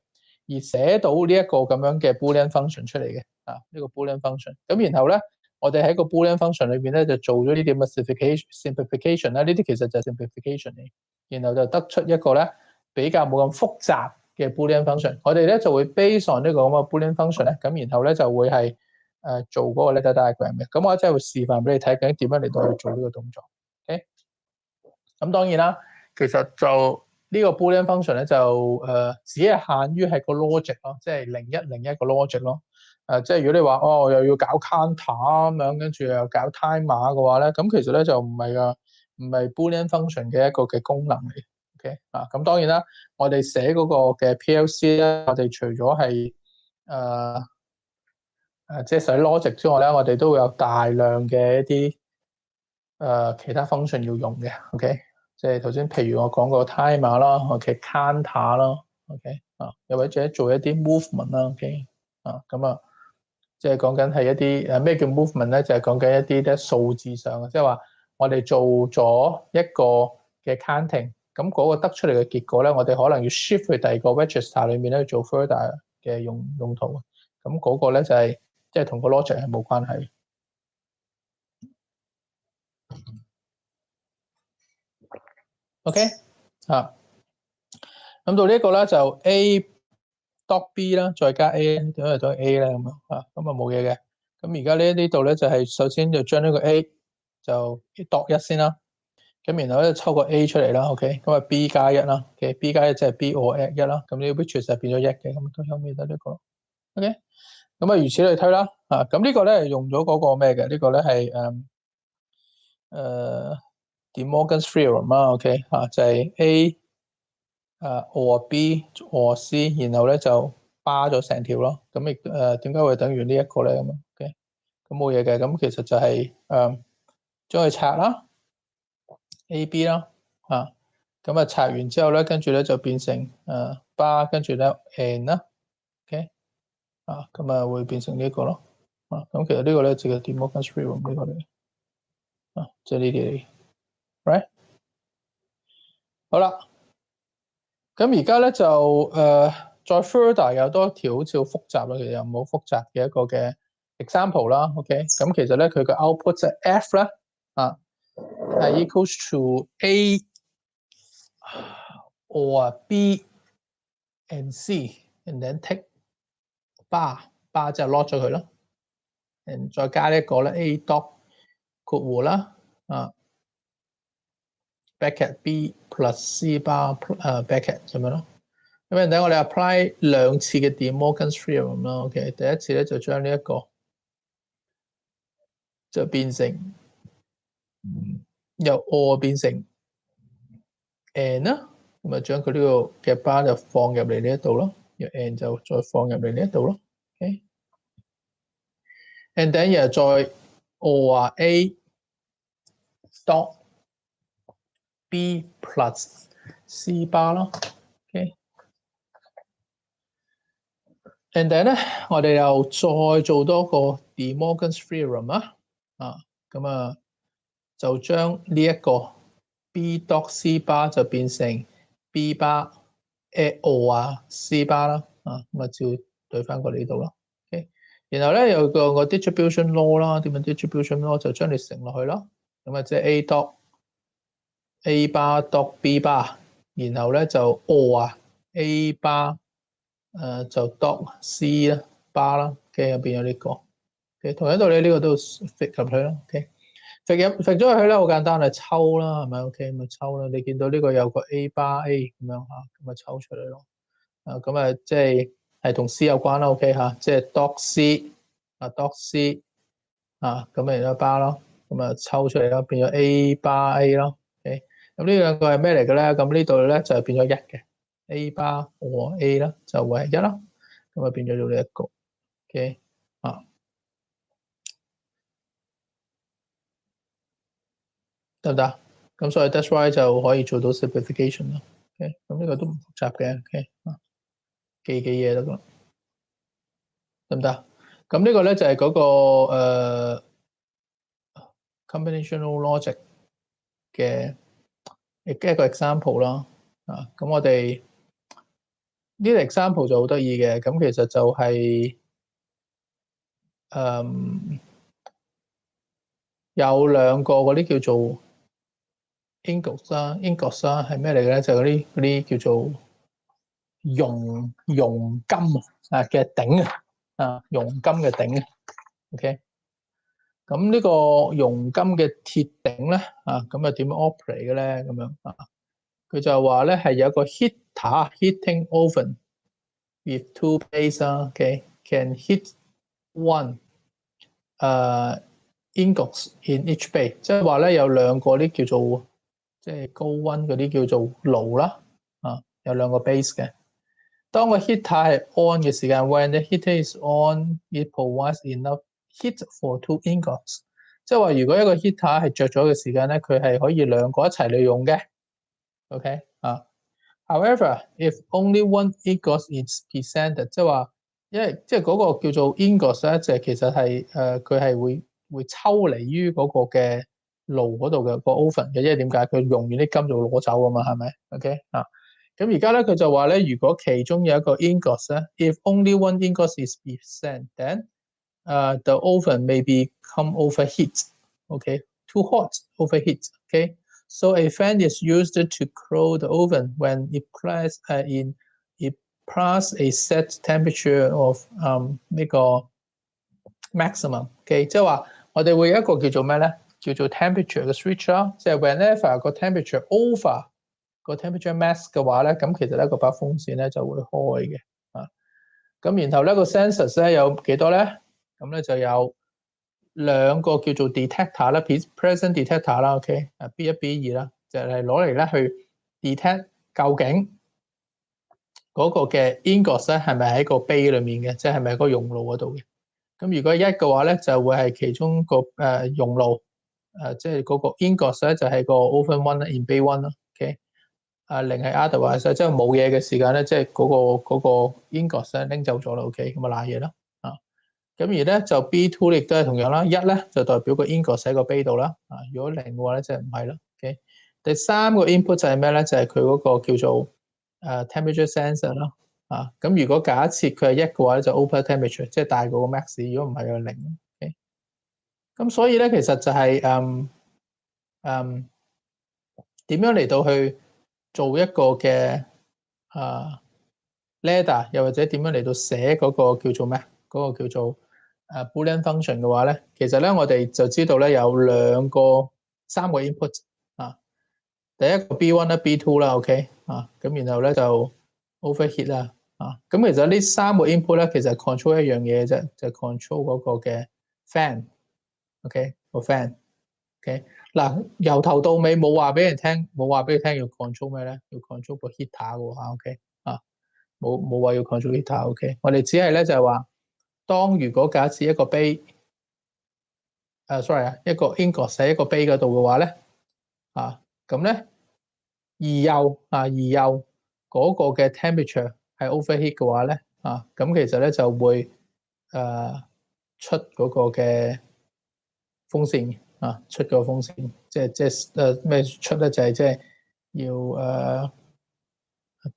而寫到呢一個咁樣嘅 Boolean function 出嚟嘅呢個 Boolean function。咁然後咧，我哋喺個 Boolean function 裏邊咧就做咗呢啲嘅 simplification 啦。呢啲其實就係 simplification 嚟，然後就得出一個咧比較冇咁複雜嘅 Boolean function。我哋咧就會 base on 呢個咁嘅 Boolean function 咧，咁然後咧就會係做嗰個 letter diagram 嘅。咁我真係會示範俾你睇，究竟點樣嚟到去做呢個動作。OK， 咁當然啦，其實就呢個 Boolean function 咧就只係限於係個 logic 咯，即係0101個 logic 咯。即係如果你話又要搞 counter 咁樣，跟住又搞 timer 嘅話咧，咁其實咧就唔係 Boolean function 嘅一個嘅功能嚟。OK 咁當然啦，我哋寫嗰個嘅 PLC 咧，我哋除咗係即係寫 logic 之外咧，我哋都會有大量嘅一啲其他 function 要用嘅。OK。即係頭先，譬如我講個 timer 啦，OK，counter 啦 OK 又或者做一啲 movement 啦 OK 咁即係講緊係一啲咩叫 movement 咧？就係講緊一啲咧數字上嘅，即係話我哋做咗一個嘅 counting，咁嗰個得出嚟嘅結果咧，我哋可能要 shift 去第二個 register 裏面咧去做 further 嘅用途，咁嗰個咧就係即係同個 logic 係冇關係。OK 咁到呢一個咧就 A dot B 啦，再加 A 點解就 A 咧咁冇嘢嘅。咁而家呢度咧就係首先就將呢個 A 就 dot 1先啦，咁然後咧抽個 A 出嚟啦 ，OK， 咁B 加1啦 ，OK，B 加1即係 B or at 1啦，咁呢個 which 就變咗1嘅，咁後面得呢個 ，OK， 咁如此類推啦，咁呢個咧用咗嗰個咩嘅？呢個咧係De Morgan's theorem 啦 ，OK，就係 A or B or C， 然後咧就巴咗成條咯，咁亦點解會等於呢一個咧咁 ？OK， 咁冇嘢嘅，咁其實就係將佢拆啦 ，AB 啦，咁拆完之後咧，跟住咧就變成巴，跟住咧 and 啦 ，OK， 咁會變成呢個咯，咁其實呢個咧就係 De Morgan's theorem 呢個嚟，即係呢啲嚟 ，right？ 好啦。咁而家咧就再 further 有多條好似好複雜啦，其實又唔好複雜嘅一個嘅 example 啦 ，OK， 咁其實咧佢嘅 output 就係 F 咧係 equals to A or B and C and then take bar 就 lock 咗佢啦，再加呢一個咧 A dot 括弧啦bracket B plus C bar bracket 咁樣咯。咁等我哋 apply 兩次嘅 De Morgan's theorem 啦 ，OK， 第一次咧就將呢一個就變成由 or 變成 and 啦，咁將佢呢個嘅 bar 就放入嚟呢一度咯，由 and 就再放入嚟呢一度咯 ，OK，and then 又再 or A dot B plus C bar 咯 ，OK。And then 咧，我哋又再做多個 De Morgan's theorem 啦，咁就將呢一個 B dot C bar 就變成 B bar or C bar 啦，咁照對翻過嚟呢度啦。OK， 然後咧有個 distribution law 啦，點樣 distribution law 就將你乘落去咯，咁即係 A dot A bar dot B bar， 然後咧就 or A bar。就 dot C 啦 bar 啦 ，OK 變咗呢個 ，OK 同一道理呢個都 fit 入去啦 ，OK，fit 咗入去咧好簡單係抽啦，係咪 ？OK 咪抽啦，你見到呢個有個 A bar A 咁樣咁抽出嚟咯，咁即係同 C 有關啦 ，OK 即係 dot C dot C 咁然後 bar 咯，咁抽出嚟啦，變咗 A bar A 咯 ，OK， 咁呢兩個係咩嚟嘅咧？咁呢度咧就係變咗1嘅。A bar 和 A 啦，就會係1啦，咁變咗做呢一個 ，OK 得唔得？咁所以 that's why 就可以做到 simplification 啦 ，OK， 咁呢個都唔複雜嘅 ，OK 記嘢得㗎，得唔得？咁呢個咧就係嗰個combinational logic 嘅一個 example 啦，咁我哋呢個 example 就好得意嘅，咁其實就係有兩個嗰啲叫做 ingots 啦 係咩嚟嘅咧？就嗰啲叫做熔金嘅頂熔金嘅頂 OK， 咁呢個熔金嘅鐵頂咧咁點樣 operate 嘅咧？咁樣佢就話咧係有一個 heating oven with 2 bays OK can heat 1ingots in each bay， 即係話咧有兩個啲叫做即係高溫嗰啲叫做爐啦，有兩個 base 嘅。當個 heater 係 on 嘅時間 ，when the heater is on，it provides enough heat for 2 ingots。即係話如果一個 heater 係着咗嘅時間咧，佢係可以兩個一齊利用嘅。OK However, if only one ingot is presented，即係話，因為即係嗰個叫做 ingot 咧，就其實係佢係會抽離於嗰個嘅爐嗰度嘅個 oven 嘅，因為點解佢用完啲金就攞走啊嘛，係咪 ？OK 啊，咁而家咧佢就話咧，如果其中有一個 ingot 咧 ，if only one ingot is present，then the oven may become overheat. Okay, too hot, overheat. Okay, so a fan is used to cool the oven when it plus a set temperature of 呢個 maximum。OK， 即係話我哋會有一個叫做咩咧？叫做 temperature 嘅 switch 啦，即係 whenever 個 temperature over 個 temperature max 嘅話咧，咁其實咧個把風扇咧就會開嘅啊。咁然後咧個 sensors 咧有幾多咧？咁咧就有兩個叫做 detector 啦 ，present detector 啦 ，OK， B1 B2 啦，就係攞嚟咧去 detect 究竟嗰個嘅 ingot 咧係咪喺個杯裏面嘅，即係咪喺個熔爐嗰度嘅。咁如果一嘅話咧，就會係其中個熔爐即係嗰個 ingot 咧就係個 oven one in bay one 啦 ，OK。零係 otherwise， 即係冇嘢嘅時間咧，即係嗰個 ingot 咧拎走咗啦 ，OK， 咁啊賴嘢啦。咁而咧就 B2 亦都係同樣啦，一咧就代表個 ingot 喺個杯度啦，如果零嘅話咧即係唔係啦。OK， 第三個 input 就係咩咧？就係佢嗰個叫做temperature sensor 啦。咁如果假設佢係一嘅話咧，就 over temperature， 即係大過個 max， 如果唔係就零。OK， 咁所以咧其實就係點樣嚟到去做一個嘅ladder， 又或者點樣嚟到寫嗰個叫做咩？嗰個叫做Boolean function 嘅話咧，其實咧我哋就知道咧有三個 input 第一個 B1 啦 ，B2 啦 ，OK 咁然後咧就 overheat 啦咁其實呢三個 input 咧其實 control 一樣嘢啫，就係 control 嗰個嘅 fan，OK 個 fan，OK 嗱由頭到尾冇話俾你聽，冇話俾你聽要 control 咩咧？要 control 個 heater 嘅，OK 冇話要 control heater，OK 我哋只係咧就係話。當如果假設一個杯一個 ingot 喺一個杯嗰度嘅話咧，咁咧二右嗰個嘅 temperature 係 overheat 嘅話咧，咁其實咧就會出嗰個嘅風扇出個風扇，即咩出咧就係即係要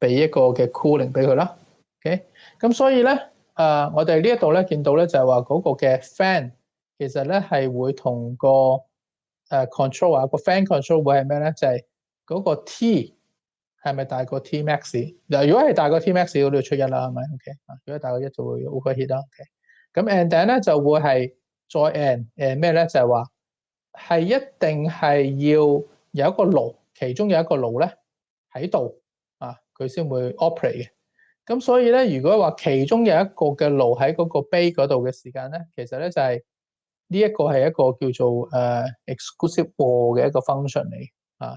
俾一個嘅 cooling 俾佢啦。OK， 咁所以咧。我哋呢一度咧見到咧就係話嗰個嘅 fan 其實咧係會同個control 個 fan control 會係咩咧？就係嗰個 T 係咪大過 T max？ 嗱，如果係大過 T max， 嗰度出一啦，係咪 ？OK， 如果大過一就會 overheat 啦。OK， 咁 and then 咧就會係再 and 咩咧？就係話係一定係要有一個爐，其中有一個爐咧喺度佢先會 operate 嘅。咁所以咧，如果話其中有一個嘅爐喺嗰個杯嗰度嘅時間咧，其實咧就係呢一個係一個叫做exclusive or 嘅一個 function 嚟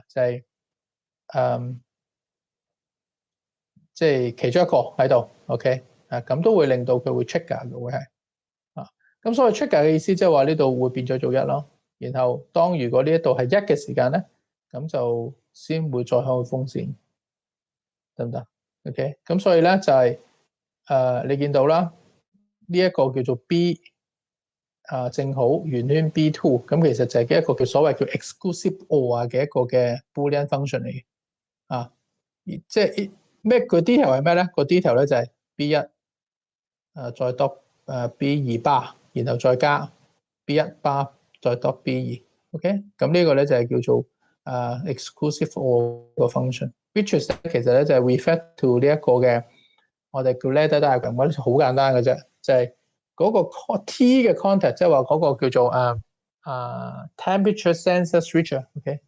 就係即係其中一個喺度 ，OK 咁都會令到佢會 trigger 嘅會係咁所以 trigger 嘅意思即係話呢度會變咗做一咯。然後當如果呢一度係一嘅時間咧，咁就先會再開風扇，得唔得？ OK， 咁所以咧就係你見到啦，呢一個叫做 B 正好圓圈 B2， 咁其實就係一個叫所謂叫 exclusive or 嘅一個嘅 Boolean function 嚟嘅即係咩個 detail 係咩咧？個 detail 咧就係 B1 再 dot B2 bar， 然後再加 B1 bar 再 dot B2，OK， 咁呢個咧就係叫做exclusive or 個 function。Which is 其實咧就係 refer to 呢一個嘅我哋叫 ladder diagram， 嗰啲好簡單嘅啫，就係嗰個 T 嘅 contact， 即係話嗰個叫做temperature sensor switcher，OK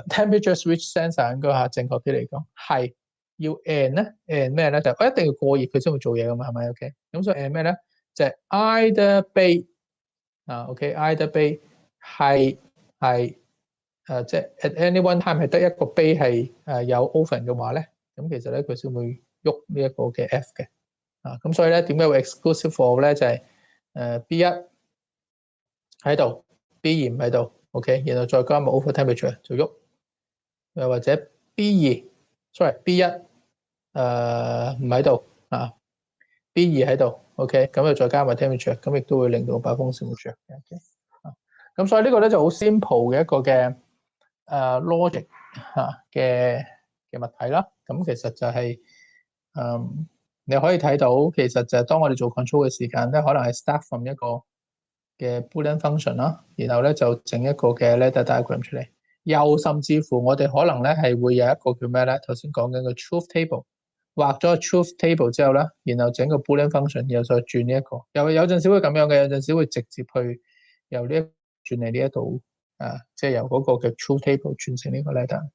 temperature switch sensor 應該正確啲嚟講係要 and 咧 and 咩咧？就一定要過熱佢先會做嘢噶嘛，係咪 ？OK， 咁所以 and 咩咧？就係 either bay OK either bay 係即係 at any one time 係得一個杯係有 oven 嘅話咧，咁其實咧佢先會喐呢一個嘅 F 嘅咁所以咧點解會 exclusive for 咧？就係B1喺度 ，B2唔喺度 ，OK， 然後再加埋 over temperature 就喐，又或者 B2 B1 唔喺度啊 B2 喺度 OK 咁就再加埋 temperature 咁亦都會令到把風扇會着嘅 OK 咁所以呢個咧就好 simple 嘅一個嘅logic 嘅物體啦咁其實就係你可以睇到其實就係當我哋做 control 嘅時間咧可能係 start from 一個嘅 Boolean function 啦然後咧就整一個嘅 ladder diagram 出嚟又甚至乎我哋可能咧係會有一個叫咩咧頭先講緊個 truth table 畫咗個 truth table 之後咧然後整個 Boolean function 然後再轉呢一個有陣時會咁樣嘅有陣時會直接去由呢一轉嚟呢一度即係由嗰個嘅 truth table 轉成呢個 ladder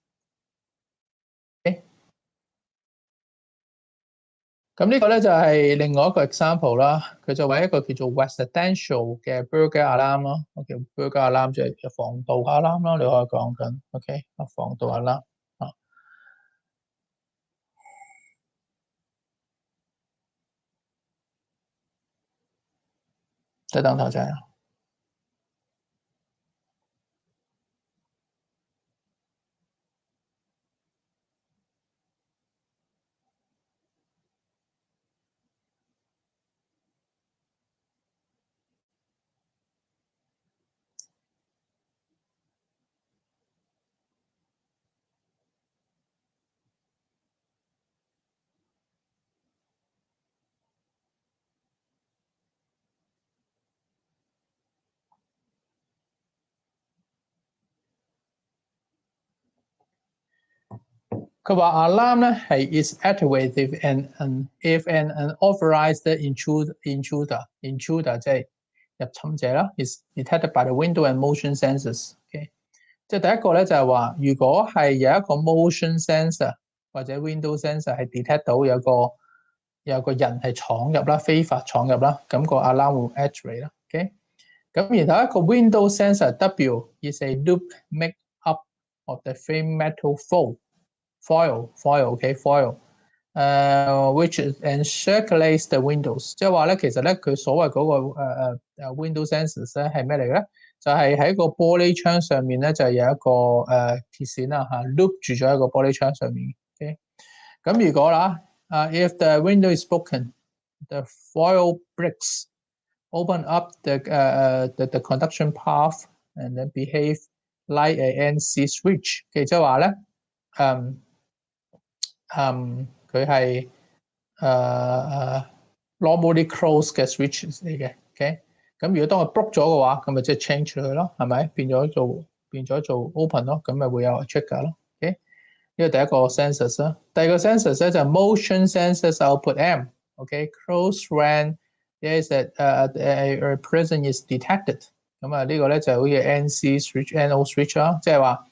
咁呢個咧就係另外一個 example 啦，佢就話一個叫做 residential 嘅 burglar alarm 咯，OK burglar alarm 就係防盜 alarm 咯，你可以講緊 ，OK 防盜 alarm 再等頭先。佢話 alarm 咧係 is activated if an unauthorized intruder 即係入侵者啦 is detected by the window and motion sensors。OK， 即係第一個咧就係話，如果係有一個 motion sensor 或者 window sensor 係 detect 到有個人係闖入啦，非法闖入啦，咁個 alarm 會 activate 啦。OK， 咁然後一個 window sensor W is a loop make up of the frame metal foil OK foil。which encirculates the windows， 即係話咧，其實咧佢所謂嗰個window sensors 咧係咩嚟嘅咧？就係喺個玻璃窗上面咧就有一個鐵線啦loop 住咗喺個玻璃窗上面。OK， 咁如果啦if the window is broken, the foil bricks open up the conduction path and then behave like a NC switch。即係話咧，佢係normally close 嘅 switches 嚟嘅 ，OK。咁如果當佢 broke 咗嘅話，咁咪即係 change 佢咯，係咪？變咗做 open 咯，咁咪會有 trigger 咯 ，OK。呢個第一個 sensors 啦，第二個 sensors 咧就係 motion sensors output M，OK，close when there is a person is detected。咁啊呢個咧就好似 NC switch、NO switch 啦，即係話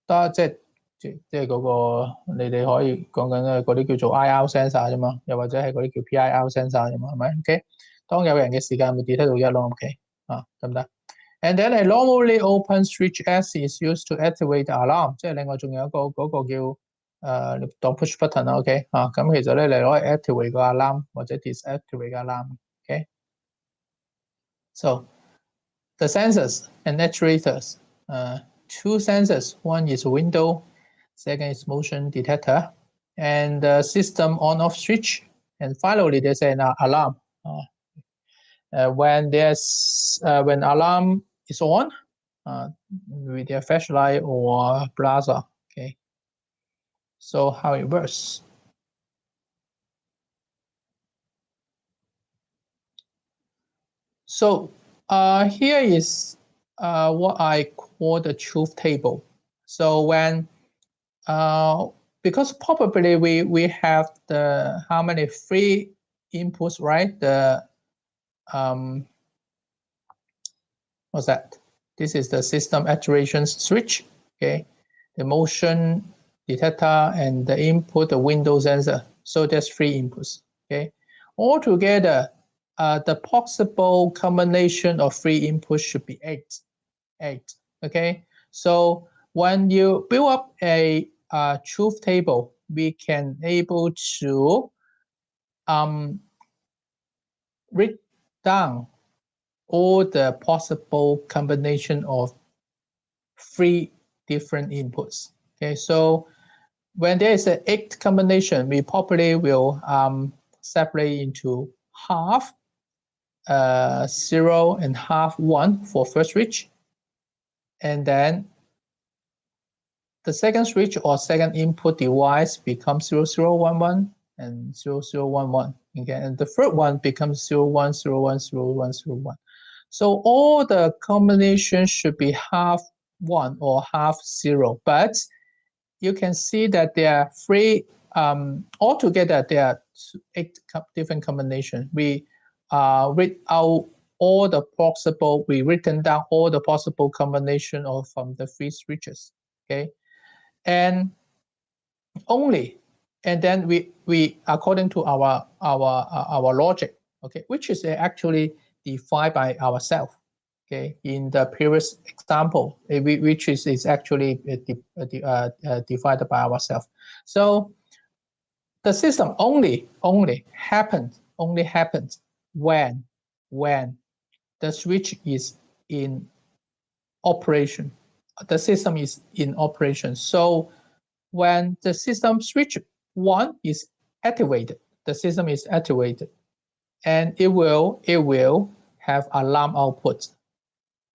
得即係嗰個你哋可以講緊嘅嗰啲叫做 IR sensor 啫嘛，又或者係嗰啲叫 PIR sensor 啫嘛，係咪 ？OK， 當有人嘅時間咪 detect 到1咯 ，OK 得唔得 ？And then a normally open switch S is used to activate the alarm， 即係另外仲有一個嗰個叫當 push button 啦 ，OK 咁其實咧你攞嚟 activate 個 alarm 或者 disactivate 個 alarm，OK。So the sensors and actuators，two sensors，one is window。Second is motion detector and the system on-off switch. And finally, there's an alarm. When alarm is on, with a flashlight or plaza. Okay. So how it works? So here is what I call the truth table. So when because probably we have the how many free inputs, right? The what's that? This is the system actuation switch, okay? The motion detector and the input, the window sensor. So there's 3 inputs, okay? Altogether, the possible combination of 3 inputs should be 8, okay? So when you build up a truth table, we can able to read down all the possible combination of 3 different inputs. Okay, so when there is an 8 combination, we probably will separate into half 0 and half 1 for first switch. And then the second switch or second input device becomes 0011 and 0011. Okay, and the third one becomes 0101, 0101. So all the combinations should be half 1 or half 0, but you can see that there are 3 altogether. There are 8 different combinations. We read out all the possible. We written down all the possible combination of from the 3 switches. Okay, and only, and then we according to our logic. Okay, which is actually defined by ourselves. Okay, in the previous example, which is actually defined by ourselves. So the system only happens when the switch is in operation. The system is in operation. So when the system switch 1 is activated, the system is activated, and it will have alarm output.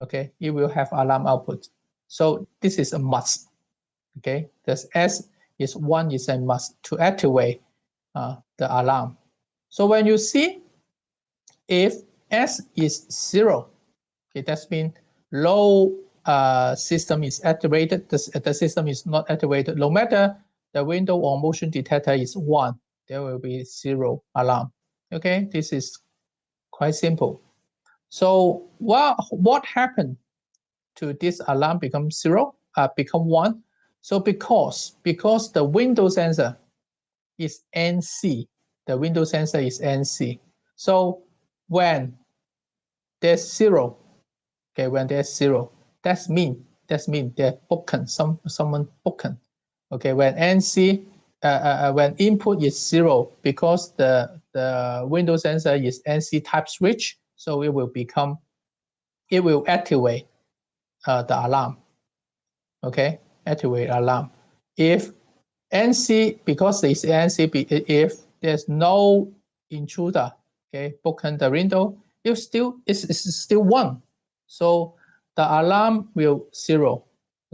Okay, it will have alarm output. So this is a must. Okay, this S is 1 is a must to activate the alarm. So when you see if S is 0, okay, that means low system is activated. The system is not activated. No matter the window or motion detector is 1, there will be 0 alarm. Okay, this is quite simple. So what happened to this alarm become 0, become 1? So because the window sensor is NC, the window sensor is NC. So when there's 0, okay, when there's 0, that's mean they're broken. Someone broken. Okay, when NC, when input is 0, because the window sensor is NC type switch, so it will activate the alarm. Okay, activate alarm. If NC, because it's NC, if there's no intruder, okay, broken the window, it's still 1. So the alarm will 0.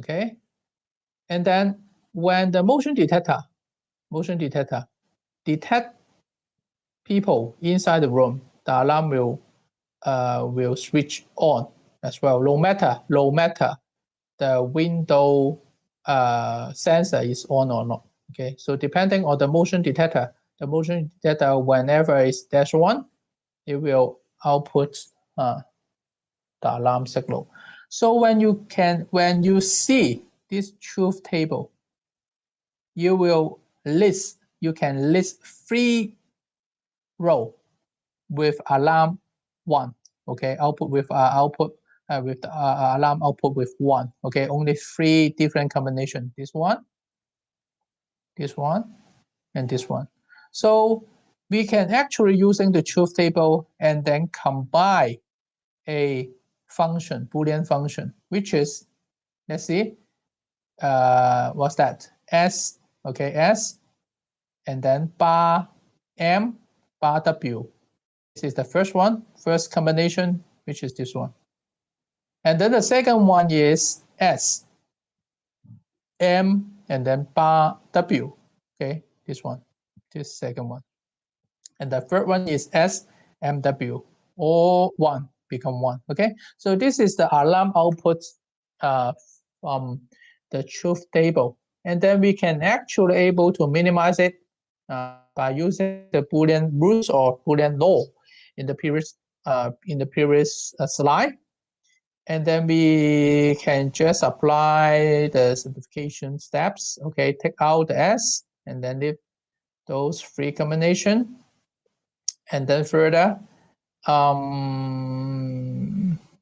Okay, and then when the motion detector detect people inside the room, the alarm will switch on as well. No matter the window sensor is on or not. Okay, so depending on the motion detector, whenever it's -1, it will output the alarm signal. So when you see this truth table, you can list 3 rows with alarm 1. Okay, output with the alarm output with 1. Okay, only 3 different combinations. This one, and this one. So we can actually using the truth table and then combine a function, Boolean function, which is, let's see, what's that? S, okay, S, and then bar M, bar W. This is the first one, first combination, which is this one. And then the second one is S, M, and then bar W. Okay, this one, this second one. And the third one is S, M, W. All 1 become 1. Okay, so this is the alarm output from the truth table. And then we can actually able to minimize it by using the Boolean rules or Boolean law in the previous slide. And then we can just apply the simplification steps. Okay, take out the S and then leave those 3 combinations. And then further,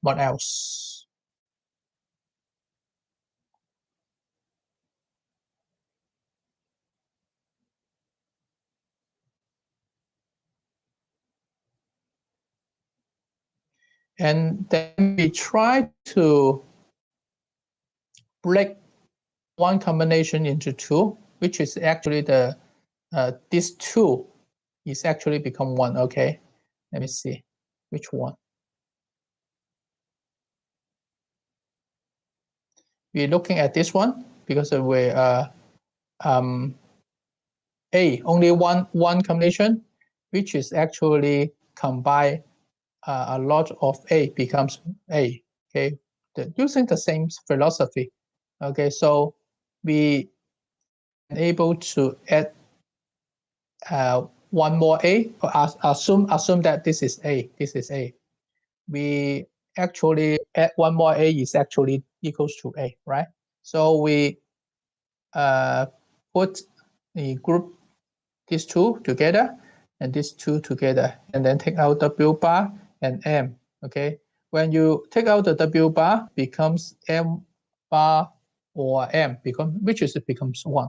what else? And then we try to break 1 combination into 2. which is actually the this 2 is actually become 1. Okay, let me see which one. We're looking at this one because we A, only one combination, which is actually combine a lot of A becomes A. Okay, using the same philosophy. Okay, so we able to add one more A. Assume that this is A. This is A. We actually add one more A is actually equals to A, right? So we put the group these two together and these two together, and then take out W bar and M. Okay, when you take out the W bar, becomes M bar or M, which is it becomes 1.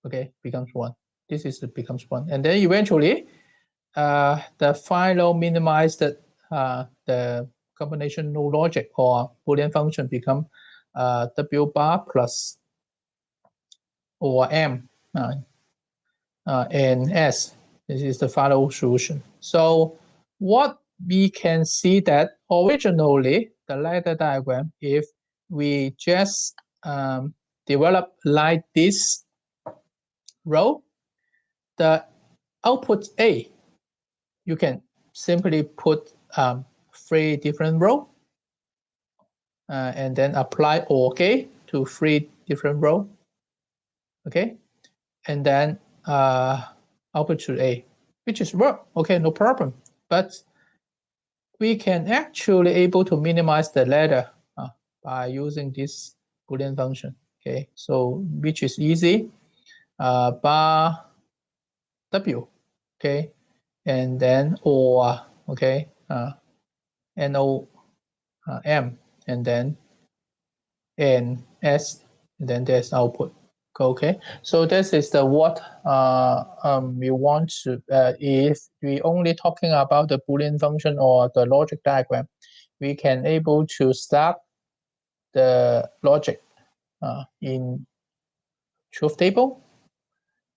Okay, becomes 1. This is it becomes 1, and then eventually the final minimized the combinational logic or Boolean function become W bar plus or M and S. This is the final solution. So what we can see that originally the ladder diagram, if we just develop like this row, the output A, you can simply put 3 different rows and then apply OR to 3 different rows. Okay, and then output to A, which is work. Okay, no problem. But we can actually able to minimize the ladder by using this Boolean function. Okay, so which is easy. Bar W, okay, and then or okay, NO M, and then N S, and then there's output. Okay, so this is the what we want to. If we only talking about the Boolean function or the logic diagram, we can able to start the logic in truth table,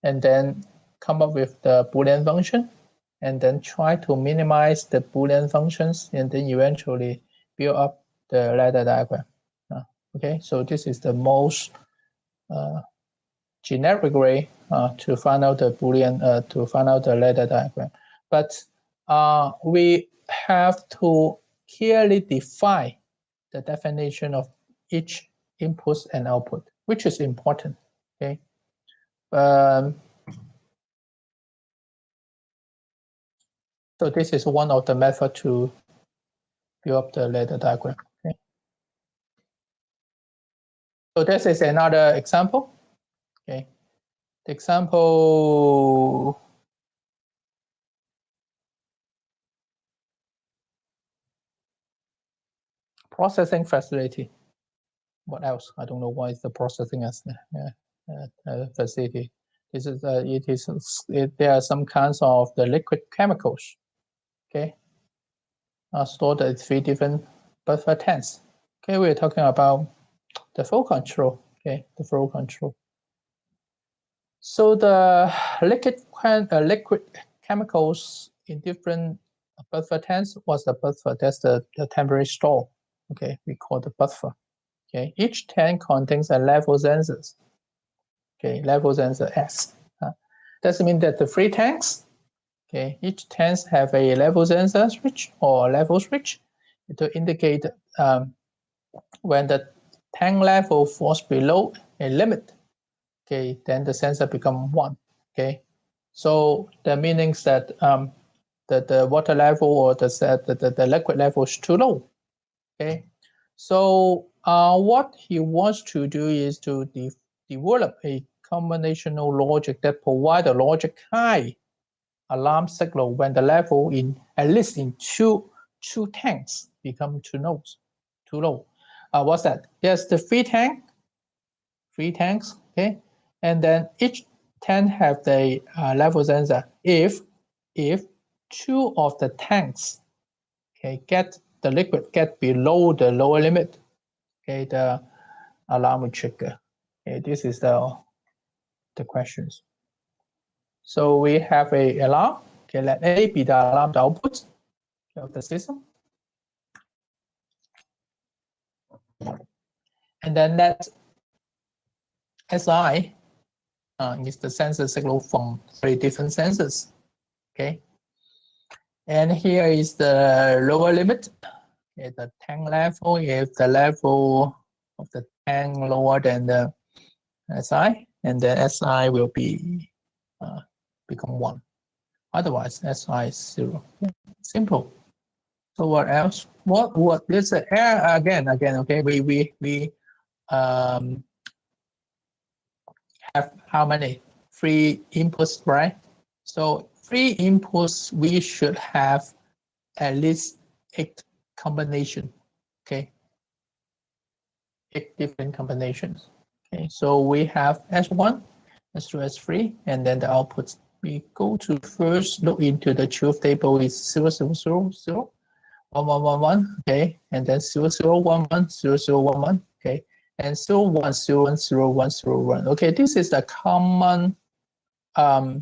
and then come up with the Boolean function, and then try to minimize the Boolean functions, and then eventually build up the ladder diagram. Okay, so this is the most generic way to find out the Boolean, to find out the ladder diagram. But we have to clearly define the definition of each input and output, which is important. Okay. So this is one of the method to build up the ladder diagram. Okay. So this is another example. Okay. The example processing facility. What else? I don't know why it's the processing as facility. This is there are some kinds of the liquid chemicals. Okay, stored in 3 different buffer tanks. Okay, we're talking about the flow control. Okay, the flow control. So the liquid chemicals in different buffer tanks. What's the buffer? That's the temporary store. Okay, we call the buffer. Okay, each tank contains a level sensors. Okay, level sensor S. Does it mean that the 3 tanks, okay, each tanks have a level sensor switch or level switch to indicate when the tank level falls below a limit, okay, then the sensor become 1. Okay, so that means that the water level or the liquid level is too low. Okay, so what he wants to do is to develop a combinational logic that provide a logic high alarm signal when the level in at least in two tanks become too low. What's that? There's the 3 tanks, okay, and then each tank have the level sensor. If 2 of the tanks, okay, get the liquid get below the lower limit, okay, the alarm will trigger. Okay, this is the the questions. So we have a alarm. Okay, let A be the alarm output of the system. And then let SI is the sensor signal from 3 different sensors. Okay. And here is the lower limit. Okay, the tank level, if the level of the tank lower than the SI, and then SI will be become 1. Otherwise, SI is 0. Simple. So what else? What this again? Okay, we have how many? 3 inputs, right? So 3 inputs, we should have at least 8 combination. Okay, 8 different combinations. Okay, so we have S1, S2, S3, and then the outputs. We go to first look into the truth table is 0, 0, 0, 0, 1, 1, 1, 1, okay, and then 0, 0, 1, 1, 0, 0, 1, 1, okay, and 0, 1, 0, 1, 0, 1, 0, 1. Okay, this is the common how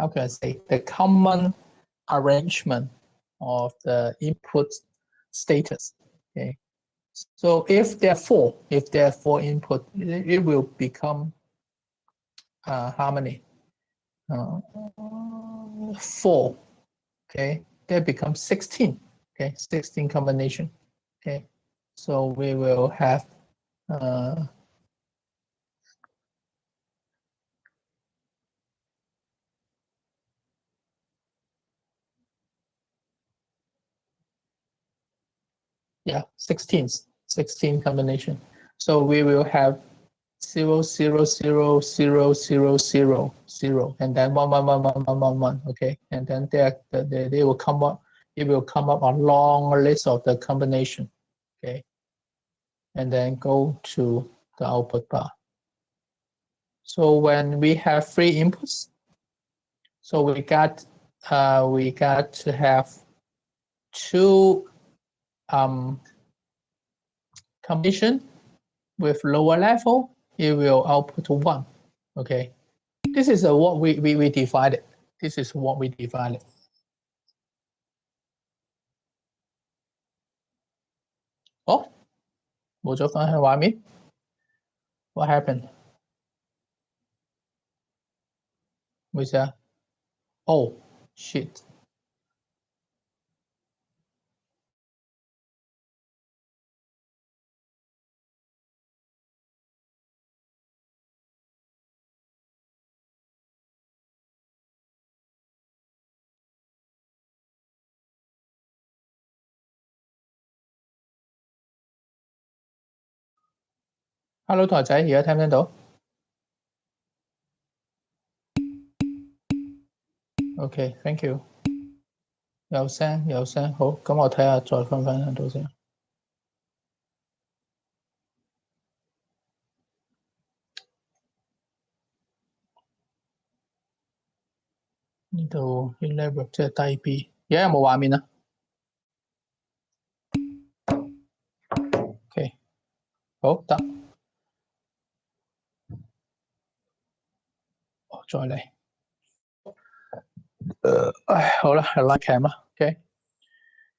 can I say, the common arrangement of the input status. Okay, so if there are 4 input, it will become how many? 4. Okay, that becomes 16. Okay, 16 combination. Okay, so we will have yeah, 16 combination. So we will have 0, 0, 0, 0, 0, 0, 0, and then 1, 1, 1, 1, 1, 1, 1. Okay, and then they will come up. It will come up a long list of the combination. Okay, and then go to the output bar. So when we have 3 inputs, so we got to have 2 combination with lower level. It will output 1. Okay, this is what we divided. This is what we divided. Oh, 冇咗分享畫面。What happened? 唔好意思啊。Oh, shit. Hello， 台仔，而家聽唔聽到 ？OK, thank you。有聲，好，咁我睇下再分享到先。呢度 level 即係低 B， 而家有冇畫面啊 ？OK， 好得。再嚟。好啦，係 live cam 啊 ，OK。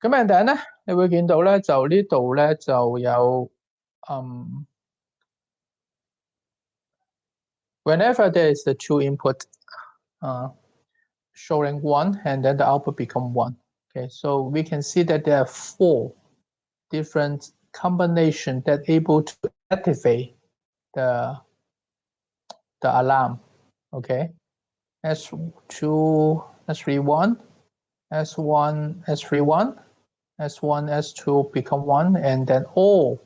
咁 and then 咧，你會見到咧，就呢度咧就有whenever there is the 2 input showing 1 and then the output become 1. Okay, so we can see that there are 4 different combinations that able to activate the alarm. Okay, S2, S31, S1, S31, S1, S2 become 1, and then all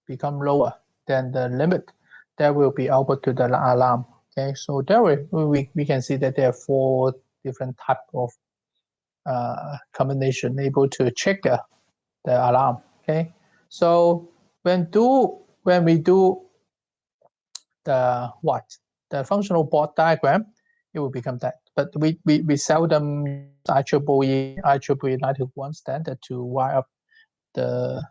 become lower than the limit that will be output to the alarm. Okay, so there we can see that there are 4 different type of combination able to trigger the alarm. Okay, so when we do the functional board diagram, it will become that. But we seldom use IEEE 921 standard to wire up the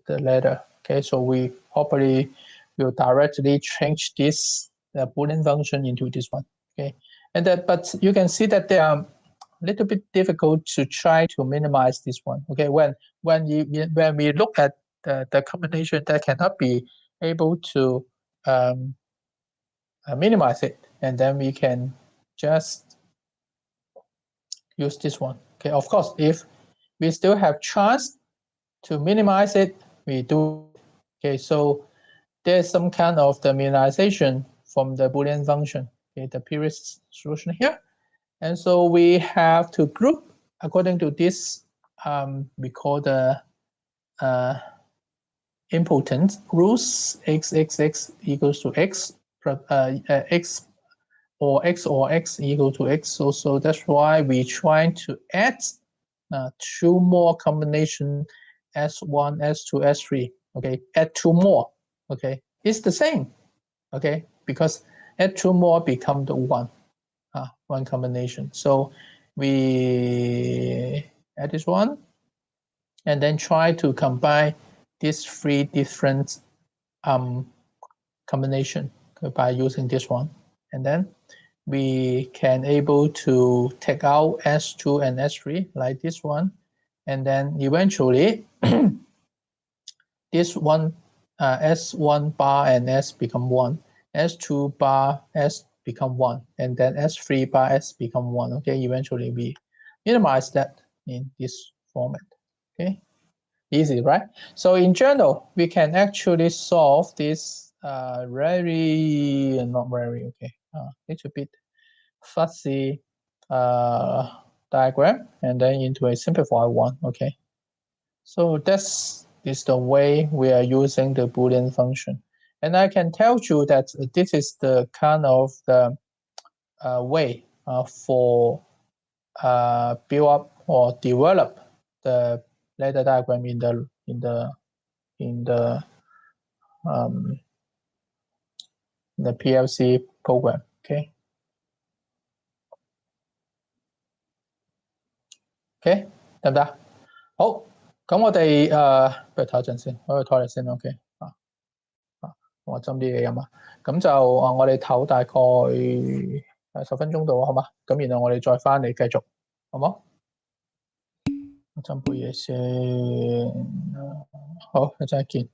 ladder. Okay, so we probably will directly change this Boolean function into this one. Okay, and that, but you can see that they are a little bit difficult to try to minimize this one. Okay, when we look at the combination that cannot be able to minimize it, and then we can just use this one. Okay, of course, if we still have chance to minimize it, we do. Okay, so there's some kind of the minimization from the Boolean function, okay, the previous solution here. And so we have to group according to this, we call the important rules, x equals to x, x or x equal to x. So that's why we try to add two more combination S1, S2, S3. Okay, add two more. Okay, it's the same. Okay, because add two more become the one combination. So we add this one and then try to combine these three different combination by using this one, and then we can able to take out S2 and S3 like this one, and then eventually this one S1 bar and S become 1, S2 bar S become 1, and then S3 bar S become 1. Okay, eventually we minimize that in this format. Okay, easy, right? So in general, we can actually solve this not very, okay, little bit fuzzy diagram and then into a simplified one. Okay, so this is the way we are using the Boolean function, and I can tell you that this is the kind of the way for build up or develop the ladder diagram in the PLC program. Okay. OK，得唔得？好，咁我哋不如唞一陣先，我去唞嚟先 OK 我斟啲嘢飲啊。咁就我哋唞大概10分鐘度好嘛？咁然後我哋再翻嚟繼續，好冇？我斟杯嘢先。好，一陣見。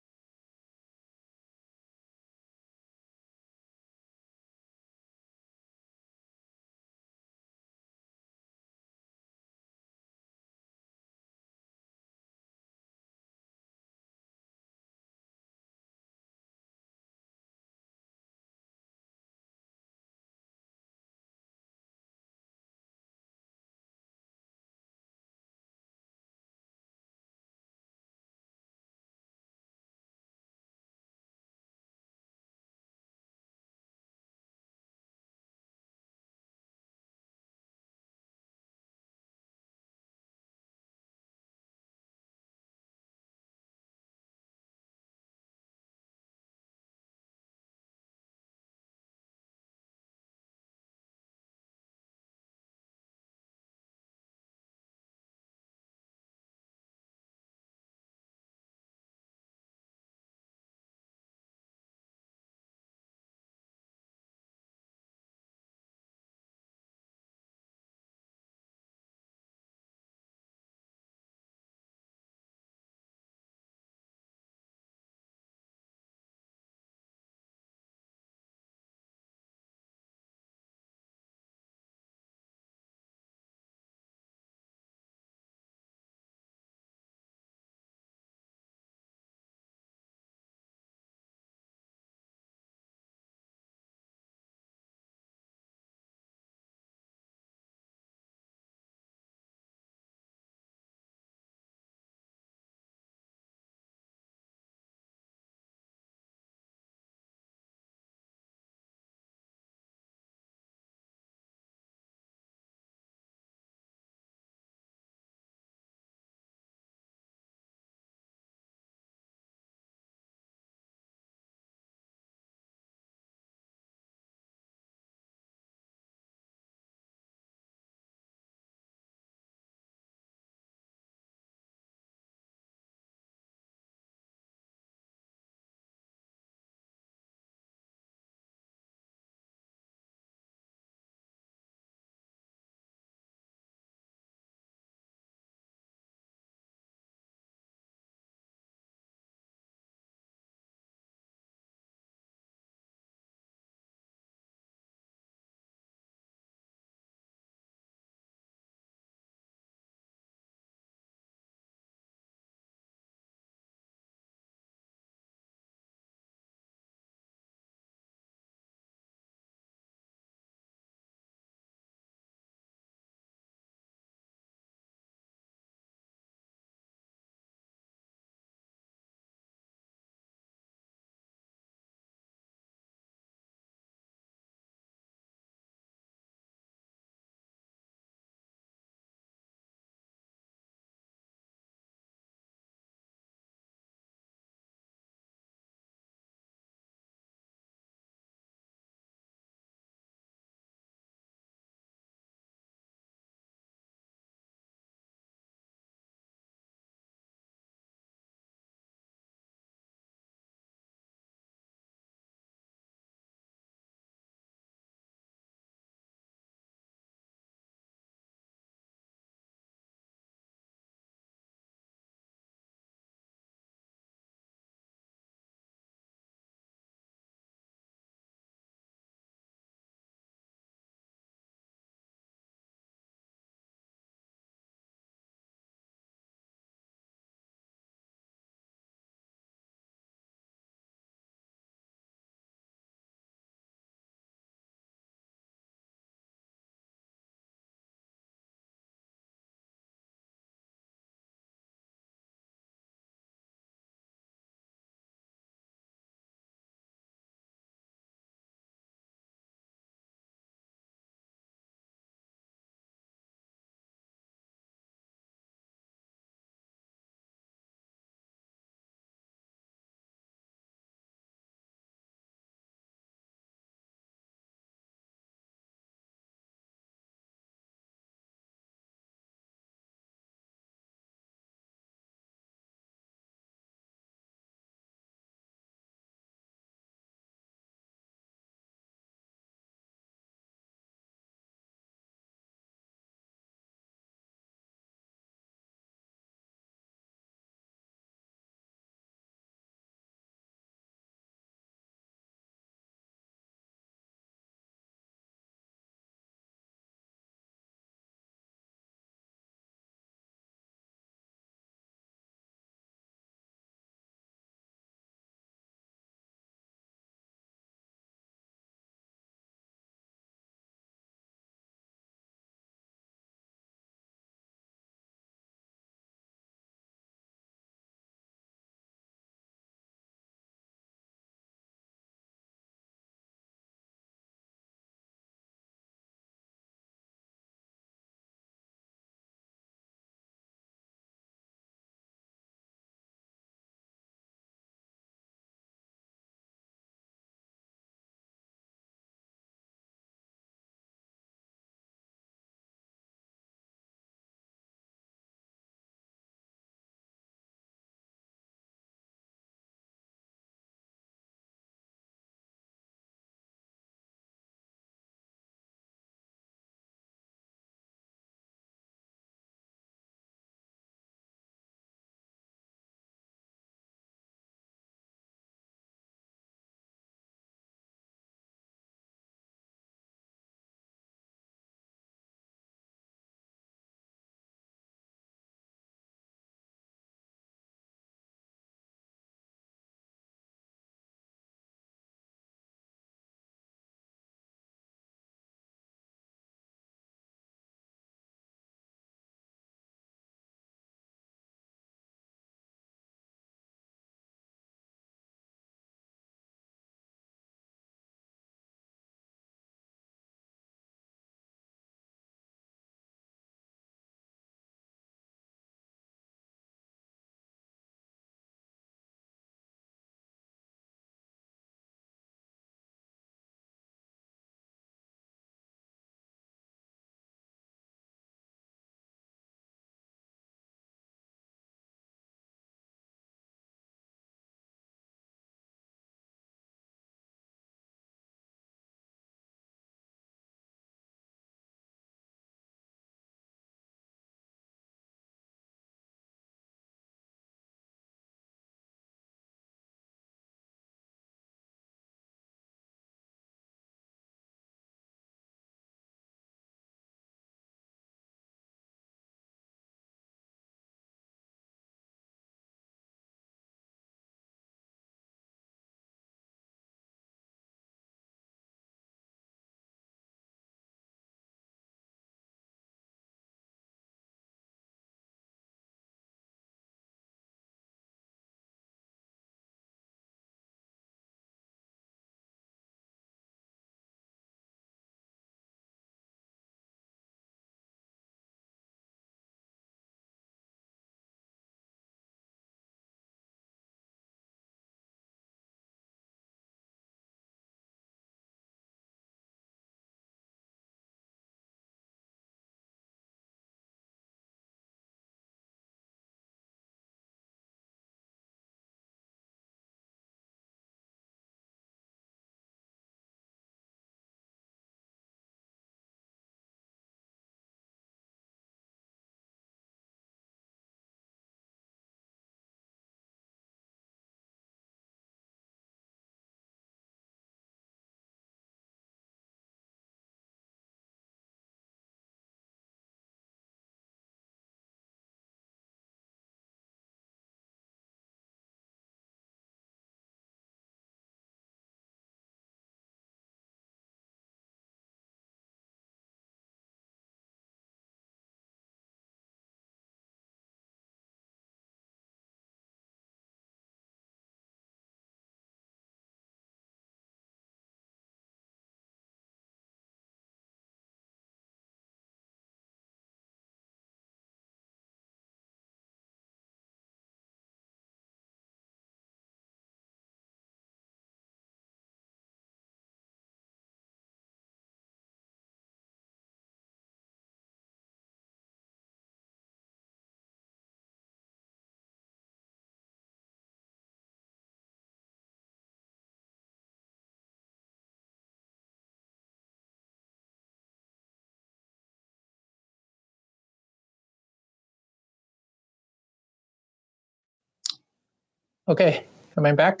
OK，coming back。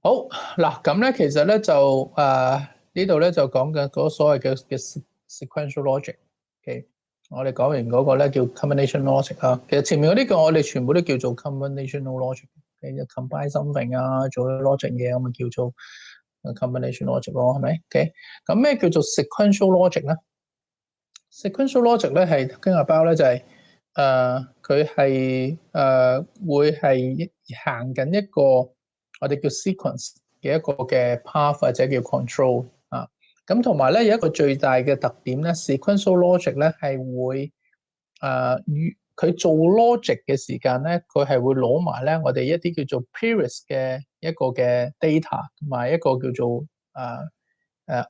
好嗱，咁咧其實咧就呢度咧就講緊嗰所謂嘅 sequential logic。OK，我哋講完嗰個咧叫 combination logic 啊。其實前面嗰啲我哋全部都叫做 combinational logic。OK，combine something 啊，做 logic 嘢咁咪叫做 combination logic 咯，係咪 ？OK，咁咩叫做 sequential logic 咧？sequential logic 咧係傾下包咧就係佢係會係行緊一個我哋叫 sequence 嘅一個嘅 path 或者叫 control 啊。咁同埋咧有一個最大嘅特點咧 ，sequential logic 咧係會佢做 logic 嘅時間咧，佢係會攞埋咧我哋一啲叫做 previous 嘅一個嘅 data 同埋一個叫做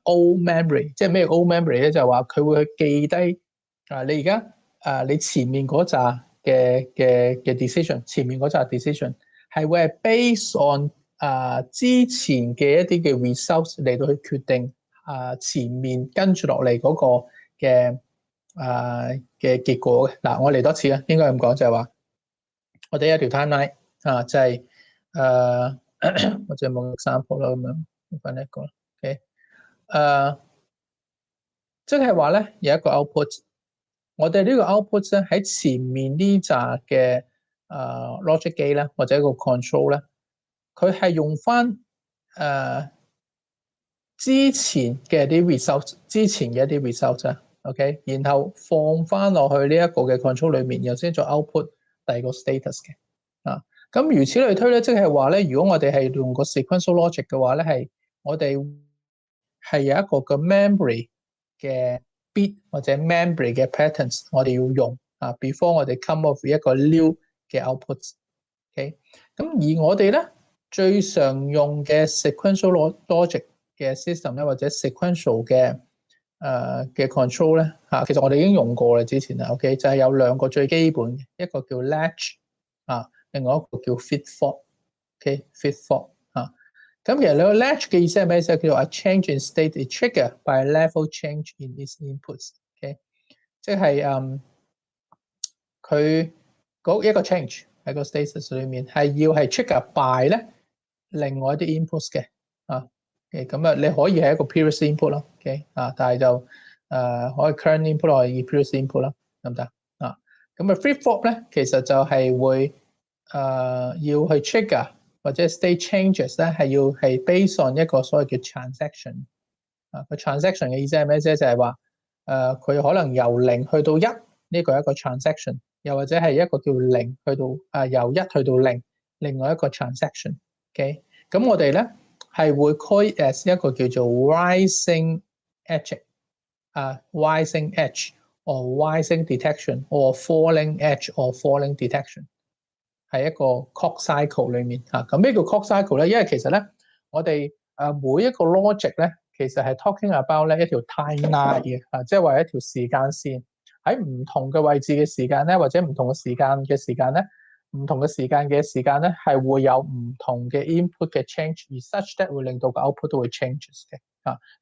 old memory， 即係咩 old memory 咧？就係話佢會去記低你而家你前面嗰扎嘅 decision， 前面嗰扎 decision 係會係 based on 之前嘅一啲嘅 results 嚟到去決定前面跟住落嚟嗰個嘅嘅結果嘅。嗱，我嚟多次啊，應該咁講就係話，我哋有條 timeline 就係或者冇 example 啦咁樣，揾一個 OK。即係話咧有一個 output， 我哋呢個 output 咧喺前面呢扎嘅logic gate 咧或者一個 control 咧，佢係用翻之前嘅啲 result， 之前嘅一啲 result 啊 ，OK， 然後放翻落去呢一個嘅 control 裏面，然後先再 output 第二個 status 嘅咁如此類推咧，即係話咧，如果我哋係用個 sequential logic 嘅話咧，係我哋係有一個嘅 memory 嘅 bit 或者 memory 嘅 patterns， 我哋要用before 我哋 come up with 一個 new 嘅 outputs。OK， 咁而我哋咧最常用嘅 sequential logic 嘅 system 咧，或者 sequential 嘅嘅 control 咧其實我哋已經用過啦，之前啦 ，OK， 就係有兩個最基本嘅，一個叫 latch 另外一個叫 feed forward。OK，feed forward 咁其實兩個 latch 嘅意思係咩意思？叫做 a change in state is triggered by a level change in its inputs。OK， 即係佢嗰一個 change 喺個 status 裏面係要係 trigger by 咧另外一啲 inputs 嘅咁你可以係一個 previous input 咯，OK 但係就可以 current input 可以 previous input 啦，得唔得咁feed forward 咧其實就係會要去 trigger 或者 state changes 咧係要係 based on 一個所謂叫 transaction 個 transaction 嘅意思係咩啫？就係話佢可能由0去到1呢個係一個 transaction， 又或者係一個叫0去到由1去到0另外一個 transaction。OK， 咁我哋咧係會 call as 一個叫做 rising edge，rising edge or rising detection or falling edge or falling detection， 係一個 clock cycle 裏面咁咩叫 clock cycle 咧？因為其實咧我哋每一個 logic 咧其實係 talking about 咧一條 timeline 嘅即係話一條時間線喺唔同嘅位置嘅時間咧，或者唔同嘅時間嘅時間咧，唔同嘅時間嘅時間咧係會有唔同嘅 input 嘅 change， 而 such that 會令到個 output 都會 changes 嘅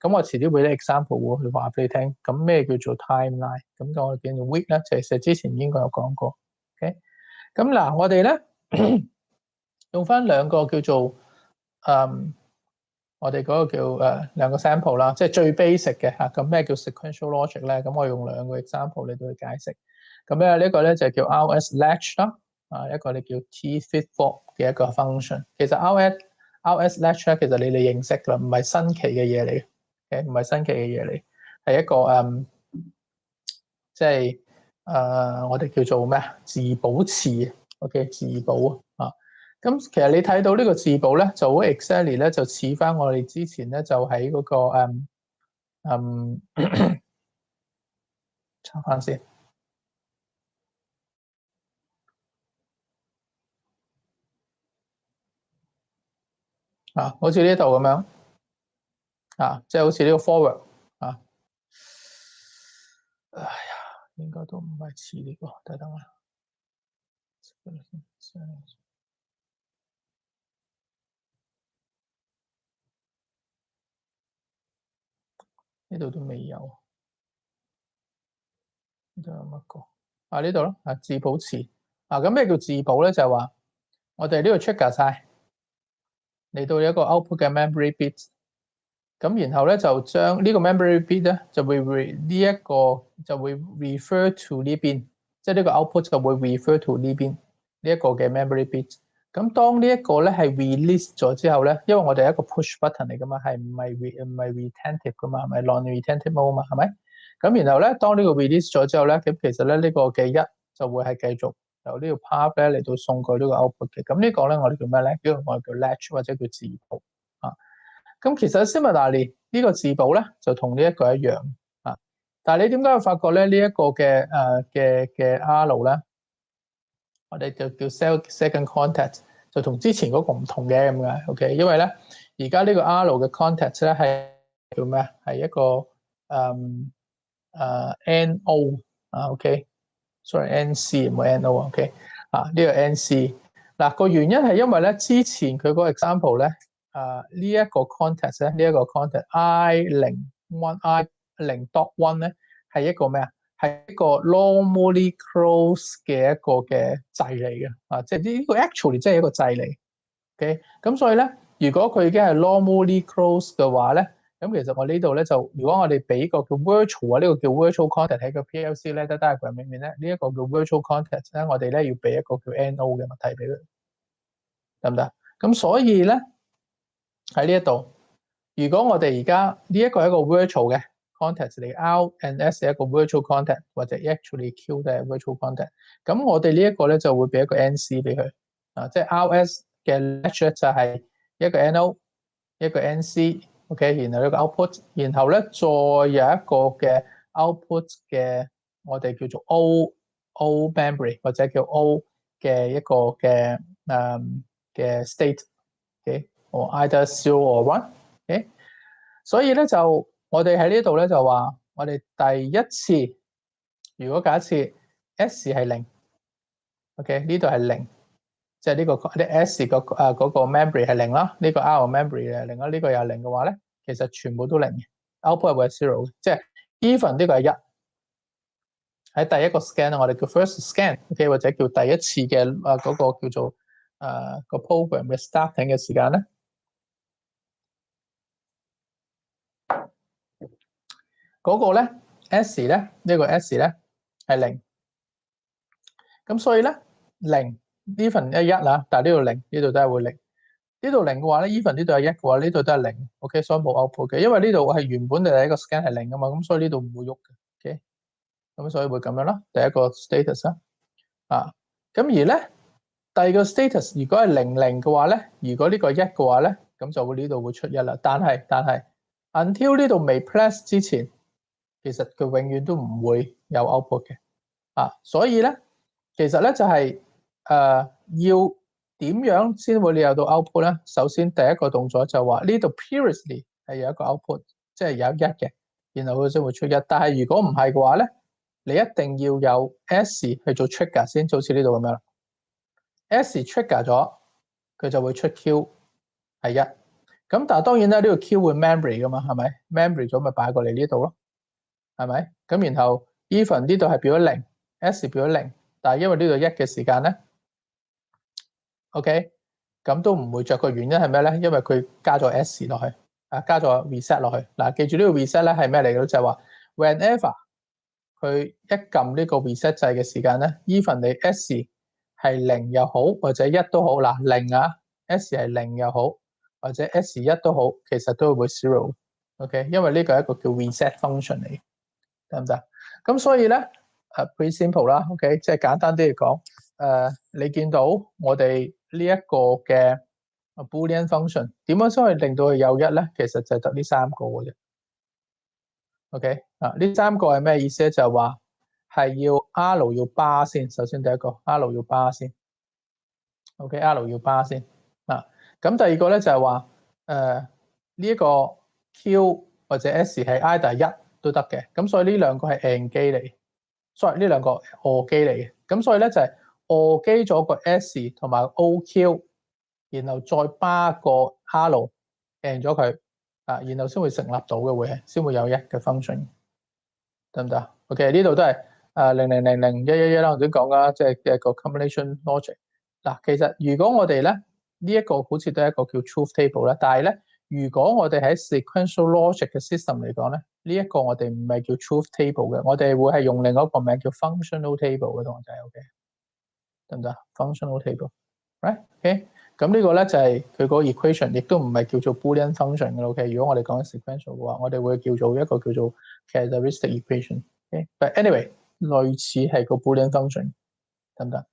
咁我遲啲會啲 example 會去話俾你聽。咁咩叫做 timeline？ 咁我哋叫做 week 咧，其實之前應該有講過。OK， 咁嗱，我哋咧用翻兩個叫做我哋嗰個叫兩個 sample 啦，即係最 basic 嘅咁咩叫 sequential logic 咧？咁我用兩個 example 嚟到去解釋。咁咧呢個咧就叫 RS latch 啦，一個你叫 T feed forward 嘅一個 function。其實 RS latch 咧，其實你哋認識啦，唔係新奇嘅嘢嚟嘅，唔係新奇嘅嘢嚟，係一個即係我哋叫做咩自保詞 ，OK 自保咁其實你睇到呢個字簿咧，就好 exactly 咧，就似翻我哋之前咧就喺嗰個查翻先好似呢度咁樣即係好似呢個 forward 哎呀，應該都唔係似呢個，等等啊，呢度都未有，呢度有乜個呢度咯字寶詞咁咩叫字寶咧？就係話我哋呢度 trigger 晒嚟到一個 output 嘅 memory bit， 咁然後咧就將呢個 memory bit 咧就會呢一個就會 refer to 呢邊，即係呢個 output 就會 refer to 呢邊呢一個嘅 memory bit。咁當呢一個咧係 release 咗之後咧，因為我哋係一個 push button 嚟噶嘛，係唔係 retentive 噶嘛，係咪 non-retentive mode 嘛，係咪？咁然後咧，當呢個 release 咗之後咧，咁其實咧呢個嘅一就會係繼續由呢個 path 咧嚟到送過呢個 output 嘅。咁呢個咧我哋叫咩咧？呢個我哋叫 latch 或者叫字簿啊。咁其實 similarly 呢個字簿咧就同呢一個一樣啊。但係你點解會發覺咧呢一個嘅嘅 R 咧，我哋就叫 second context 就同之前嗰個唔同嘅咁解 ？OK， 因為咧而家呢個 R 嘅 context 咧係叫咩？係一個NO 啊 ，OK，sorry NC 唔係 NO 啊 ，OK 啊呢個 NC 嗱個原因係因為咧之前佢嗰個 example 咧呢一個 context 咧呢一個 context I0 咧係一個咩啊？係一個 normally close 嘅一個嘅掣嚟嘅啊，即係呢個 actually 即係一個掣嚟 ，OK， 咁所以咧如果佢已經係 normally close 嘅話咧。咁其實我呢度咧就，如果我哋俾個叫 virtual 啊，呢個叫 virtual context 喺個 PLC 咧 diagram 裏面咧，呢一個叫 virtual context 咧，我哋咧要俾一個叫 NO 嘅物體俾佢，得唔得？咁所以咧喺呢一度，如果我哋而家呢一個係一個 virtual 嘅 context 嚟 ，R and S 係一個 virtual context， 或者 actually Q 都係 virtual context， 咁我哋呢一個咧就會俾一個 NC 俾佢，啊，即係 RS 嘅 latch 就係一個 NO， 一個 NC。OK， 然後一個 output， 然後咧再有一個嘅 output 嘅我哋叫做 O memory 或者叫 O 嘅一個嘅嘅 state，OK， or either 0 or 1，OK， 所以咧就我哋喺呢度咧就話我哋第一次如果假設 S 係零 ，OK 呢度係零。即係呢個啲 S 個嗰個 memory 係零啦，呢個 R memory 係零啦，呢個又係零嘅話咧，其實全部都零嘅 ，output 會係 zero 嘅，即係 even 呢個係一。喺第一個 scan 我哋叫 first scan，OK， 或者叫第一次嘅嗰個叫做個 program 嘅 starting 嘅時間咧，嗰個咧 S 咧呢個 S 咧係零，咁所以咧零。even 一啦，但係呢度零，呢度都係會零。呢度零嘅話咧 ，even 呢度係一嘅話，呢度都係零。OK， 所以冇 output 嘅，因為呢度係原本第一個 scan 係零噶嘛，咁所以呢度唔會喐嘅。OK， 咁所以會咁樣啦。第一個 status 啦，咁而咧第二個 status 如果係零嘅話咧，如果呢個一嘅話咧，咁就會呢度會出一啦。但係 until 呢度未 press 之前，其實佢永遠都唔會有 output 嘅。所以咧其實咧就係要點樣先會有到 output 咧？首先第一個動作就話呢度 previously 係有一個 output， 即係有一嘅，然後佢先會出一。但係如果唔係嘅話咧，你一定要有 S 去做 trigger 先，就好似呢度咁樣啦。S trigger 咗，佢就會出 Q 係一。咁但係當然咧，呢個 Q 會 memory 噶嘛，係咪 memory 咗咪擺過嚟呢度咯？係咪？咁然後 even 呢度係變咗零 ，S 變咗零，但係因為呢度一嘅時間咧。OK， 咁都唔會着，個原因係咩咧？因為佢加咗 S 落去，加咗 reset 落去。嗱，記住呢個 reset 咧係咩嚟嘅？就係話 whenever 佢一撳呢個 reset 掣嘅時間咧 ，even 你 S 係零又好，或者一都好，嗱零，S 係零又好，或者 S 一都好，其實都會 zero。OK， 因為呢個係一個叫 reset function 嚟，得唔得？咁所以咧，pretty simple 啦。OK， 即係簡單啲嚟講。你見到我哋呢一個嘅 Boolean function 點樣先可以令到佢有一咧？其實就係得呢三個嘅啫。OK，呢三個係咩意思咧？就係話係要 R 要巴先，首先第一個 R 要巴先。OK，R 要巴先。咁第二個咧就係話呢一個 Q 或者 S 係 either 一都得嘅。咁所以呢兩個係 AND 機嚟 ，sorry 呢兩個 OR 機嚟嘅。咁所以咧就係OR 機咗個 S 同埋 OQ， 然後再巴個 R AND 咗佢，然後先會成立到嘅，會係先會有一嘅 function， 得唔得 ？OK， 呢度都係00001111啦，我哋講啦，即係一個 combination logic。嗱，其實如果我哋咧呢一個好似都係一個叫 truth table 啦，但係咧如果我哋喺 sequential logic 嘅 system 嚟講咧，呢一個我哋唔係叫 truth table 嘅，我哋會係用另外一個名叫 functional table 嘅，同學仔 OK 得唔得？functional table，right？OK，咁呢個咧就係佢個 equation，亦都唔係叫做 Boolean function 嘅 OK。如果我哋講緊 sequential 嘅話，我哋會叫做一個叫做 characteristic equation。OK，but anyway，類似係個 Boolean function，得唔得？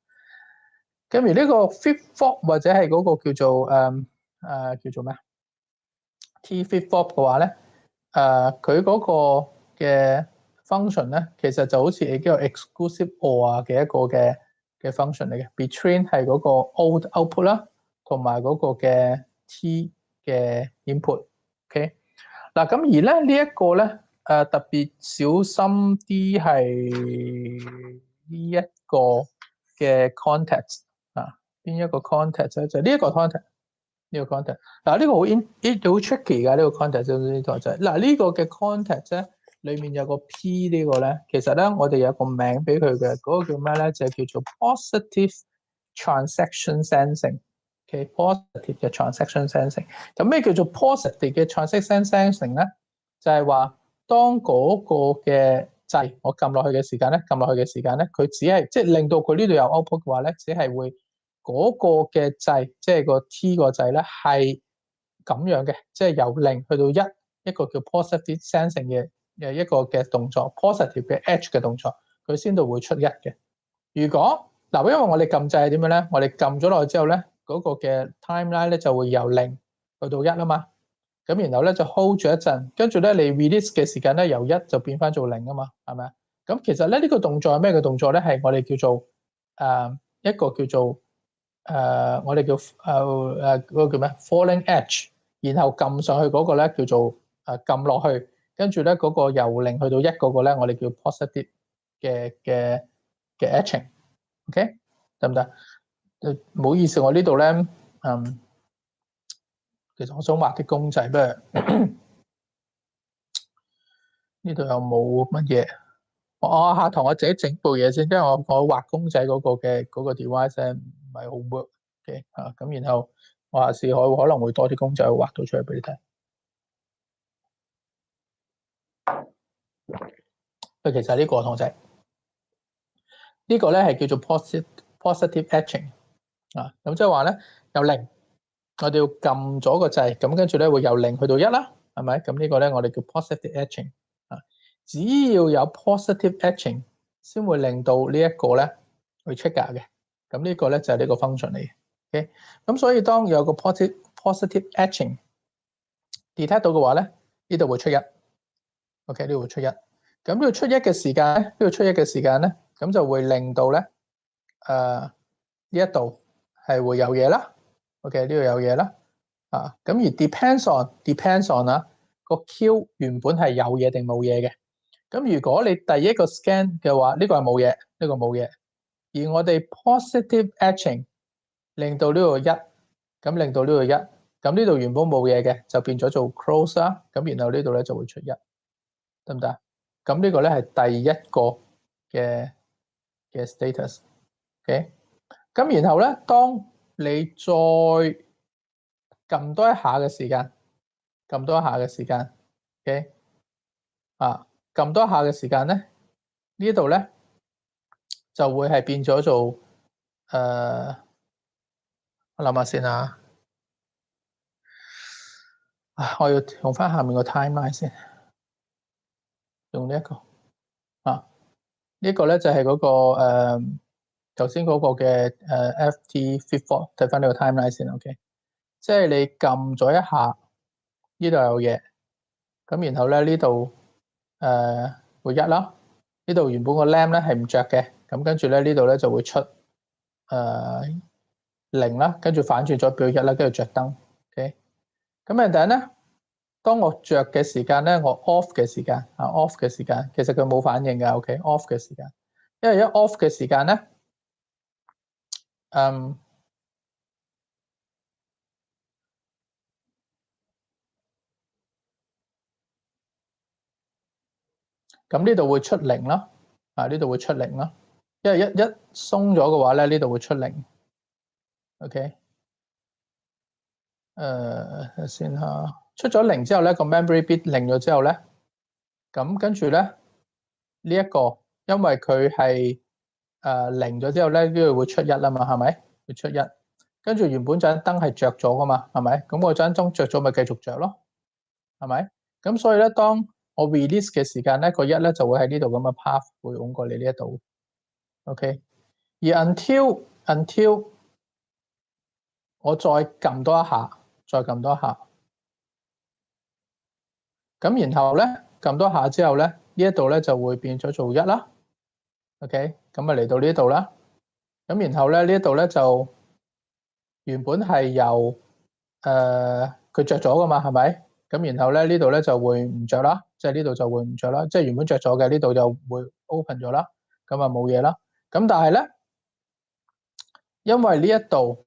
咁而呢個 flip-flop 或者係嗰個叫做叫做咩 T flip-flop 嘅話咧，佢嗰個嘅 function 咧，其實就好似你叫 exclusive or 嘅一個嘅 function 嚟嘅 ，between 係嗰個 old output 啦，同埋嗰個嘅 T 嘅 input。OK， 嗱咁而咧呢一個咧特別小心啲係呢一個嘅 context。邊一個 context 咧？就呢一個 context，呢個 context。嗱，呢個好 tricky 㗎，呢個 context 呢個就係嗱呢個嘅 context 咧，裡面有個 P 呢個咧，其實咧我哋有個名俾佢嘅，嗰個叫咩咧？就係叫做 positive transaction sensing。OK，positive 嘅 transaction sensing。咁咩叫做 positive 嘅 transaction sensing 咧？就係話當嗰個嘅掣我撳落去嘅時間咧，佢只係即係令到佢呢度有 output 嘅話咧，只係會嗰個嘅掣，即係個 T 個掣咧係咁樣嘅，即係由0去到1，一個叫 positive sensing 嘅一個嘅動作 ，positive 嘅 edge 嘅動作，佢先到會出1嘅。如果嗱，因為我哋撳掣係點樣咧？我哋撳咗落去之後咧，嗰個嘅 timeline 咧就會由0去到1啊嘛。咁然後咧就 hold 住一陣，跟住咧你 release 嘅時間咧由1就變翻做0啊嘛，係咪啊？咁其實咧呢個動作係咩嘅動作咧？係我哋叫做一個叫做我哋叫嗰個叫咩 falling edge， 然後撳上去嗰個咧叫做撳落去，跟住咧嗰個由0去到1嗰個咧我哋叫 positive 嘅 etching。OK， 得唔得？唔好意思，我呢度咧其實我想畫啲公仔，不過呢度又冇乜嘢。我下堂我自己整部嘢先，因為我畫公仔嗰個嘅嗰個 device 唔係好 work 嘅咁然後我下次可能會多啲公仔畫到出嚟俾你睇。其實呢個同仔呢個咧係叫做 positive etching 咁即係話咧由0，我哋要撳咗個掣，咁跟住咧會由0去到1啦，係咪？咁呢個咧我哋叫 positive etching 只要有 positive etching 先會令到呢一個咧去 trigger 嘅。咁呢個咧就係呢個 function 嚟嘅。OK， 咁所以當有個 positive etching detect 到嘅話咧，呢度會出1。OK， 呢度會出1。咁呢度出1嘅時間咧，咁就會令到咧呢一度係會有嘢啦。OK， 呢度有嘢啦。咁而 depends on 個 Q 原本係有嘢定冇嘢嘅。咁如果你第一個 scan 嘅話，呢個係冇嘢，呢個冇嘢。而我哋 positive etching 令到呢度1，咁令到呢度1，咁呢度原本冇嘢嘅就變咗做 close 啦。咁然後呢度咧就會出1，得唔得？咁呢個咧係第一個嘅 status。OK， 咁然後咧，當你再撳多一下嘅時間，OK， 撳多一下嘅時間咧，呢度咧就會係變咗做我諗下先啊，我要用翻下面個 timeline 先，用呢一個呢個咧就係嗰個頭先嗰個嘅FT flip-flop， 睇翻呢個 timeline 先 ，OK， 即係你撳咗一下，呢度有嘢，咁然後咧呢度會1啦，呢度原本個 lamp 咧係唔着嘅，咁跟住咧呢度咧就會出0啦，跟住反轉咗變咗1啦，跟住着燈 ，OK， 咁然後咧，當我着嘅時間咧，我 off 嘅時間其實佢冇反應嘅 ，OK， off 嘅時間，因為一 off 嘅時間咧，咁呢度會出0啦，呢度會出0啦，因為一鬆咗嘅話咧，呢度會出0。OK， 睇先嚇，出咗零之後咧，個 memory bit 零咗之後咧，咁跟住咧呢一個，因為佢係零咗之後咧，呢個會出一啦嘛，係咪？會出一，跟住原本盞燈係着咗噶嘛，係咪？咁個盞燈着咗咪繼續着咯，係咪？咁所以咧，當我 release 嘅時間咧，個一咧就會喺呢度咁嘅 path 會往過嚟呢一度 ，OK。而 until 我再撳多一下，再撳多一下，咁然後咧撳多下之後咧，呢一度咧就會變咗做一啦。OK， 咁咪嚟到呢度啦。咁然後咧呢一度咧就原本係由佢着咗噶嘛，係咪？咁然後咧呢度咧就會唔着啦，即係呢度就會唔着啦，即係原本着咗嘅呢度就會 open 咗啦，咁啊冇嘢啦。咁但係咧，因為呢一度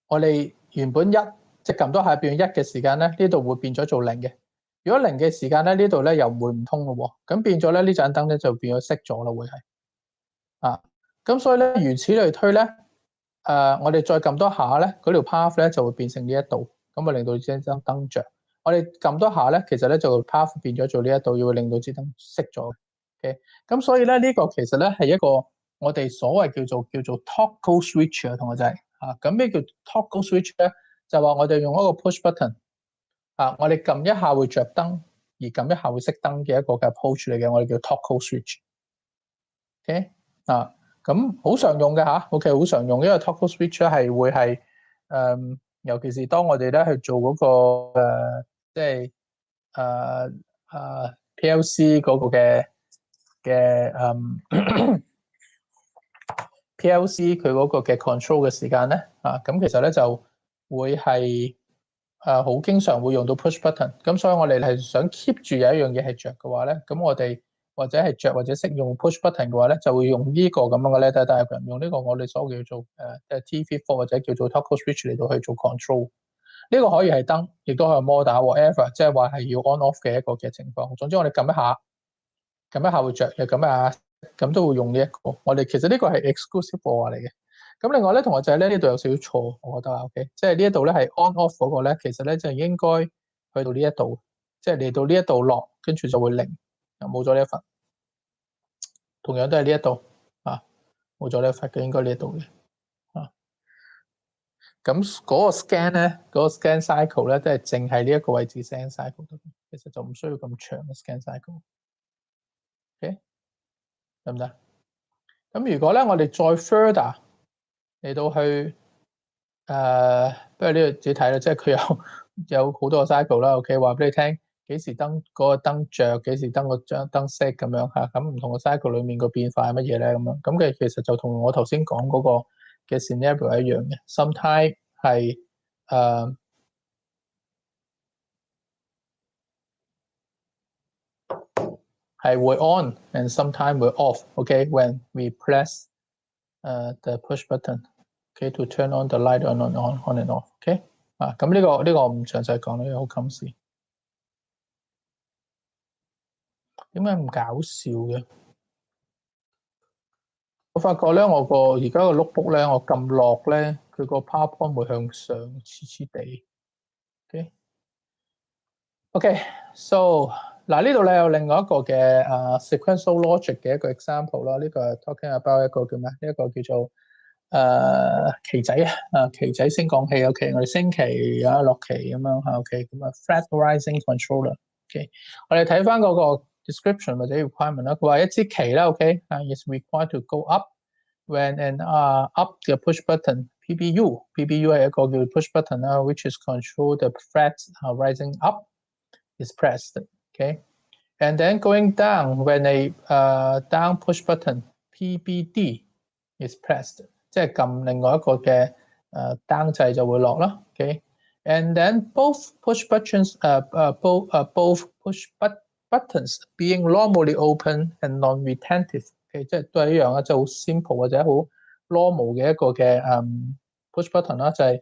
我哋原本一即係撳多下變咗一嘅時間咧，呢度會變咗做零嘅。如果零嘅時間咧，呢度咧又會唔通咯喎，咁變咗咧呢盞燈咧就變咗熄咗啦，會係啊。咁所以咧，如此類推咧，我哋再撳多下咧，嗰條 path 咧就會變成呢一度，咁啊令到支燈燈着。我哋撳多下咧，其實咧就 path 變咗做呢一度，要會令到支燈熄咗。OK， 咁所以咧呢個其實咧係一個我哋所謂叫做 toggle switch 啊，同學仔啊。咁咩叫 toggle switch 咧？就話我哋用一個 push button 啊，我哋撳一下會着燈，而撳一下會熄燈嘅一個嘅 approach 嚟嘅，我哋叫 toggle switch。OK 啊。咁好常用嘅嚇 ，OK 好常用，因為 toggle switch 咧係會係尤其是當我哋咧去做嗰個即係PLC 嗰個嘅PLC 佢嗰個嘅 control 嘅時間咧咁其實咧就會係好經常會用到 push button。咁所以我哋係想 keep 住有一樣嘢係着嘅話咧，咁我哋或者係着或者識用 push button 嘅話咧，就會用呢個咁樣嘅 ladder diagram，用呢個我哋所謂叫做TV4 或者叫做 toggle switch 嚟到去做 control。呢個可以係燈，亦都可以摩打 whatever， 即係話係要 on off 嘅一個嘅情況。總之我哋撳一下會着，又撳一下，咁都會用呢一個。我哋其實呢個係 exclusive for 嚟嘅。咁另外咧，同學仔咧呢度有少少錯，我覺得 OK， 即係呢一度咧係 on off 嗰個咧，其實咧就應該去到呢一度，即係嚟到呢一度落，跟住就會零，又冇咗呢一忽。同樣都係呢一度啊，冇咗呢一忽嘅，應該呢一度嘅啊。咁嗰個 scan 咧，嗰個 scan cycle 咧，都係淨係呢一個位置 scan cycle 得，其實就唔需要咁長嘅 scan cycle。OK， 得唔得？咁如果咧，我哋再 further 嚟到去不如呢度自己睇啦，即係佢有好多個 cycle 啦。OK， 話俾你聽幾時燈嗰個燈着，幾時燈個燈熄咁樣嚇。咁唔同個 cycle 裡面個變化係乜嘢咧？咁樣咁嘅其實就同我頭先講嗰個嘅 scenario 係一樣嘅。Sometime 係係會 on and sometime 會 off。OK，when we press the push button。OK to turn on the light on and off。OK。咁呢個我唔詳細講啦，因為好禁事。點解咁搞笑嘅？我發覺咧，我而家個 notebook 咧，我撳落咧，佢個 PowerPoint 會向上黐黐地。OK，so 嗱呢度咧有另外一個嘅sequential logic 嘅一個 example 啦。呢個係 talking about 一個叫咩？呢一個叫做旗仔旗仔升降器。OK， 我哋升旗落旗咁樣嚇。OK， 咁啊 flat rising controller。OK， 我哋睇翻嗰個 description 或者 requirement 啦。佢話一支旗啦。OK， is required to go up when an up the push button PBU 係一個叫 push button 啦 ，which is control the flat rising up is pressed. Okay, and then going down when a down push button PBD is pressed， 即係撳另外一個嘅down 掣就會落啦。Okay, and then both push buttons both push buttons being normally open and non-retentive。Okay， 即係都係一樣啦，即係好 simple 或者好 normal 嘅一個嘅push button 啦，就係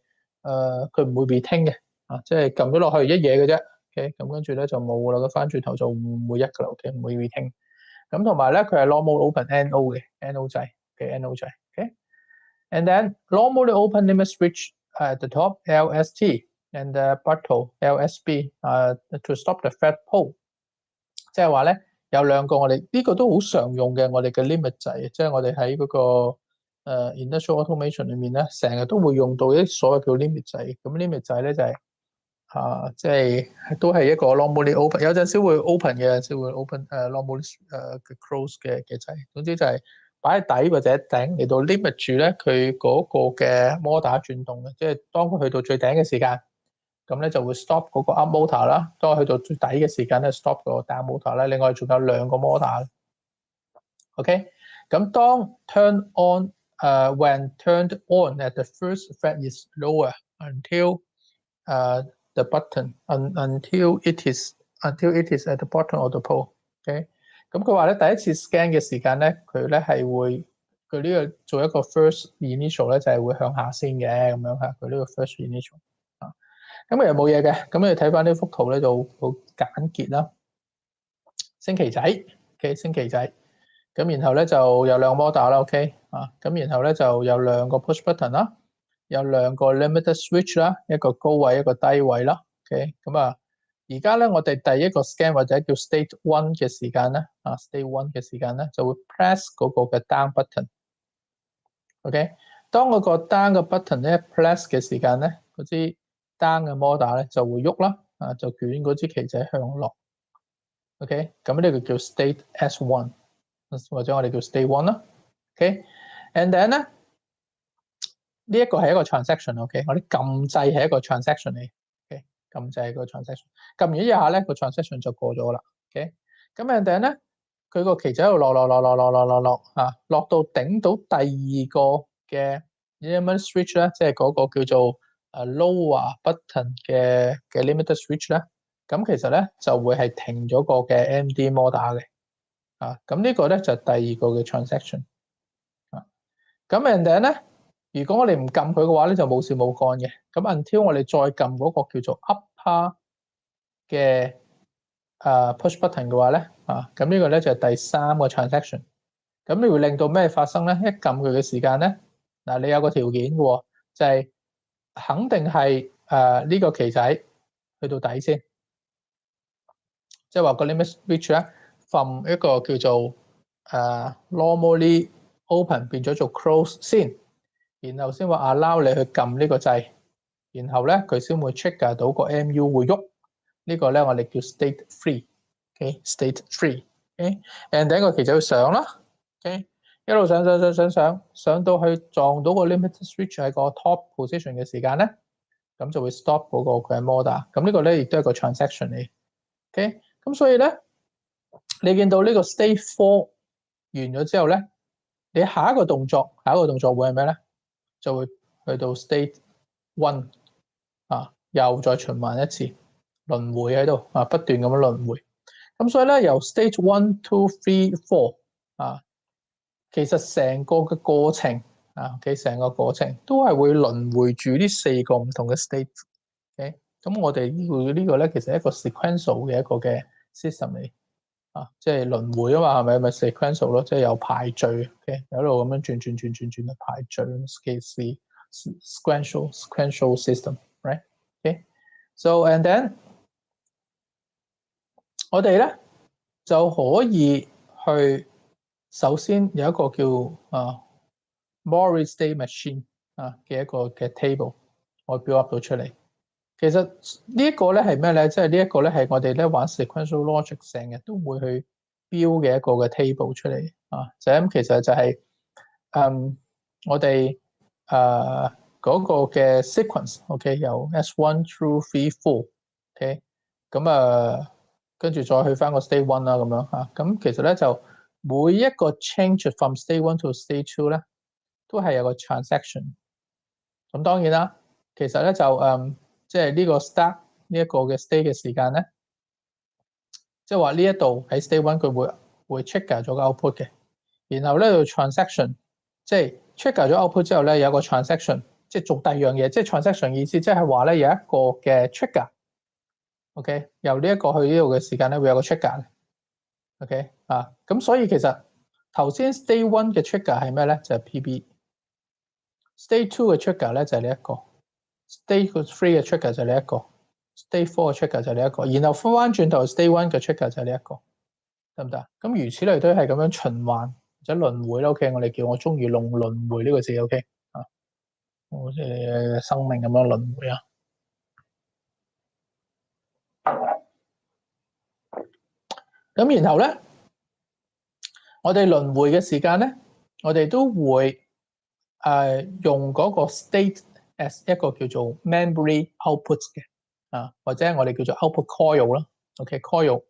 佢唔會 retain 嘅即係撳咗落去一嘢嘅啫。OK， 咁跟住咧就冇啦，佢翻轉頭就唔會一噶啦。OK， 唔會 retain。咁同埋咧，佢係 normal open NO 嘅 NO 掣嘅 NO 掣。OK， And then normally open limit switch at the top LST and the bottom LSB to stop the fat pull。即係話咧有兩個我哋呢個都好常用嘅我哋嘅 limit 掣，即係我哋喺嗰個industrial automation 裏面咧，成日都會用到一啲所謂叫 limit 掣。咁 limit 掣咧就係即係都係一個 normally open， 有陣時會 open 嘅，有陣時會 open normally close 嘅掣。總之就係擺喺底或者頂嚟到 limit 住咧佢嗰個嘅摩打轉動嘅，即係當佢去到最頂嘅時間。咁咧就會 stop 嗰個 up motor 啦，當去到最底嘅時間咧 stop 個 down motor 啦。另外仲有兩個 motor。OK， 咁當 turn on、when turned on at the first fret is lower until the button until it is at the bottom of the pole。OK， 咁佢話咧第一次 scan 嘅時間咧，佢咧係會佢呢個做一個 first initial 咧就係會向下先嘅咁樣嚇，佢呢個 first initial。咁其實冇嘢嘅，咁你睇翻呢幅圖咧就好簡潔啦。星期仔 ，OK， 星期仔，咁然後咧就有兩個摩打啦 ，OK， 咁然後咧就有兩個 push button 啦，有兩個 limiter switch 啦，一個高位一個低位啦 ，OK， 咁而家咧我哋第一個 scan 或者叫 state 1嘅時間咧，state 1嘅時間咧就會 press 嗰個嘅 down button，OK， 當嗰個 down 嘅 button 咧 press 嘅時間咧，嗰支單嘅摩打咧就會喐啦，就捲嗰支旗仔向落。OK， 咁呢個叫 state S1， 或者我哋叫 state 1啦。OK，and then 咧呢一個係一個 transaction。OK， 我哋撳掣係一個 transaction 嚟。OK， 撳掣係個 transaction， 撳完一下咧個 transaction 就過咗啦。OK， 咁 and then 咧佢個旗仔喺度落到頂到第二個嘅 limit switch 咧，即係嗰個叫做lower button 嘅 limiter switch 咧，咁其實咧就會係停咗個嘅 MD 摩打嘅，咁呢個咧就係第二個嘅 transaction，咁 and then 咧，如果我哋唔撳佢嘅話咧就冇事冇幹嘅，咁 until 我哋再撳嗰個叫做 upper 嘅push button 嘅話咧，咁呢個咧就係第三個 transaction，咁你會令到咩發生咧？一撳佢嘅時間咧，嗱你有個條件嘅喎，就係肯定係呢個旗仔去到底先，即係話個 limit switch 咧 from 一個叫做normally open 變咗做 close 先，然後先話 allow 你去撳呢個掣，然後咧佢先會 trigger 到個 MU 會喐，呢個咧我哋叫 state 3，OK state 3，OK，and then 個旗仔會上啦 ，OK。一路上到去撞到個 limit switch 喺個 top position 嘅時間咧，咁就會 stop 嗰個嘅 motor。咁呢個咧亦都係個 transaction 嚟。OK， 咁所以咧，你見到呢個 state 4完咗之後咧，你下一個動作會係咩咧？就會去到 state 1又再循環一次，輪迴喺度不斷咁樣輪迴。咁所以咧，由 state 1、2、3、4其實成個嘅過程成個過程都係會輪迴住呢4個唔同嘅 state。OK， 咁我哋呢個咧其實係一個 sequential 嘅一個嘅 system 嚟即係輪迴啊嘛，係咪 sequential 咯？即係有排序，OK， 有一路咁樣轉排序，sequential system，right？OK，so and then 我哋咧就可以去。首先有一個叫Morris state machine 嘅一個嘅 table， 我 build up 到出嚟。其實呢一個咧係咩咧？即係呢一個咧係我哋咧玩 sequential logic 成日都會去 build 嘅一個嘅 table 出嚟就咁其實就係我哋嗰個嘅 sequence，OK， 由 S1 through 3、4，OK， 咁跟住再去翻個 state 1啦咁樣咁其實咧就每一個 change from state 1 to state 2咧，都係有個 transaction。咁當然啦，其實咧就即係呢個 start 呢一個嘅 state 嘅時間咧，即係話呢一度喺 state 1佢會 trigger 咗個 output 嘅，然後咧就 transaction， 即係 trigger 咗 output 之後咧有個 transaction， 即係做第二樣嘢，即係 transaction 意思即係話咧有一個嘅 trigger，OK， 由呢一個去呢度嘅時間咧會有個 trigger。OK 咁所以其實頭先 state 1嘅 trigger 係咩咧？就係 PB。，state 2嘅 trigger 咧就係呢一個 ，state 3嘅 trigger 就係呢一個 ，state 4嘅 trigger 就係呢一個，然後翻轉頭 state 1嘅 trigger 就係呢一個，得唔得？咁如此類推係咁樣循環或者輪迴啦。OK， 我哋叫我中意用輪迴呢個字 OK 啊，好似生命咁樣輪迴啊。咁然後咧，我哋輪迴嘅時間咧，我哋都會用嗰個 state as 一個叫做 memory output 嘅或者我哋叫做 output coil 啦。OK coil，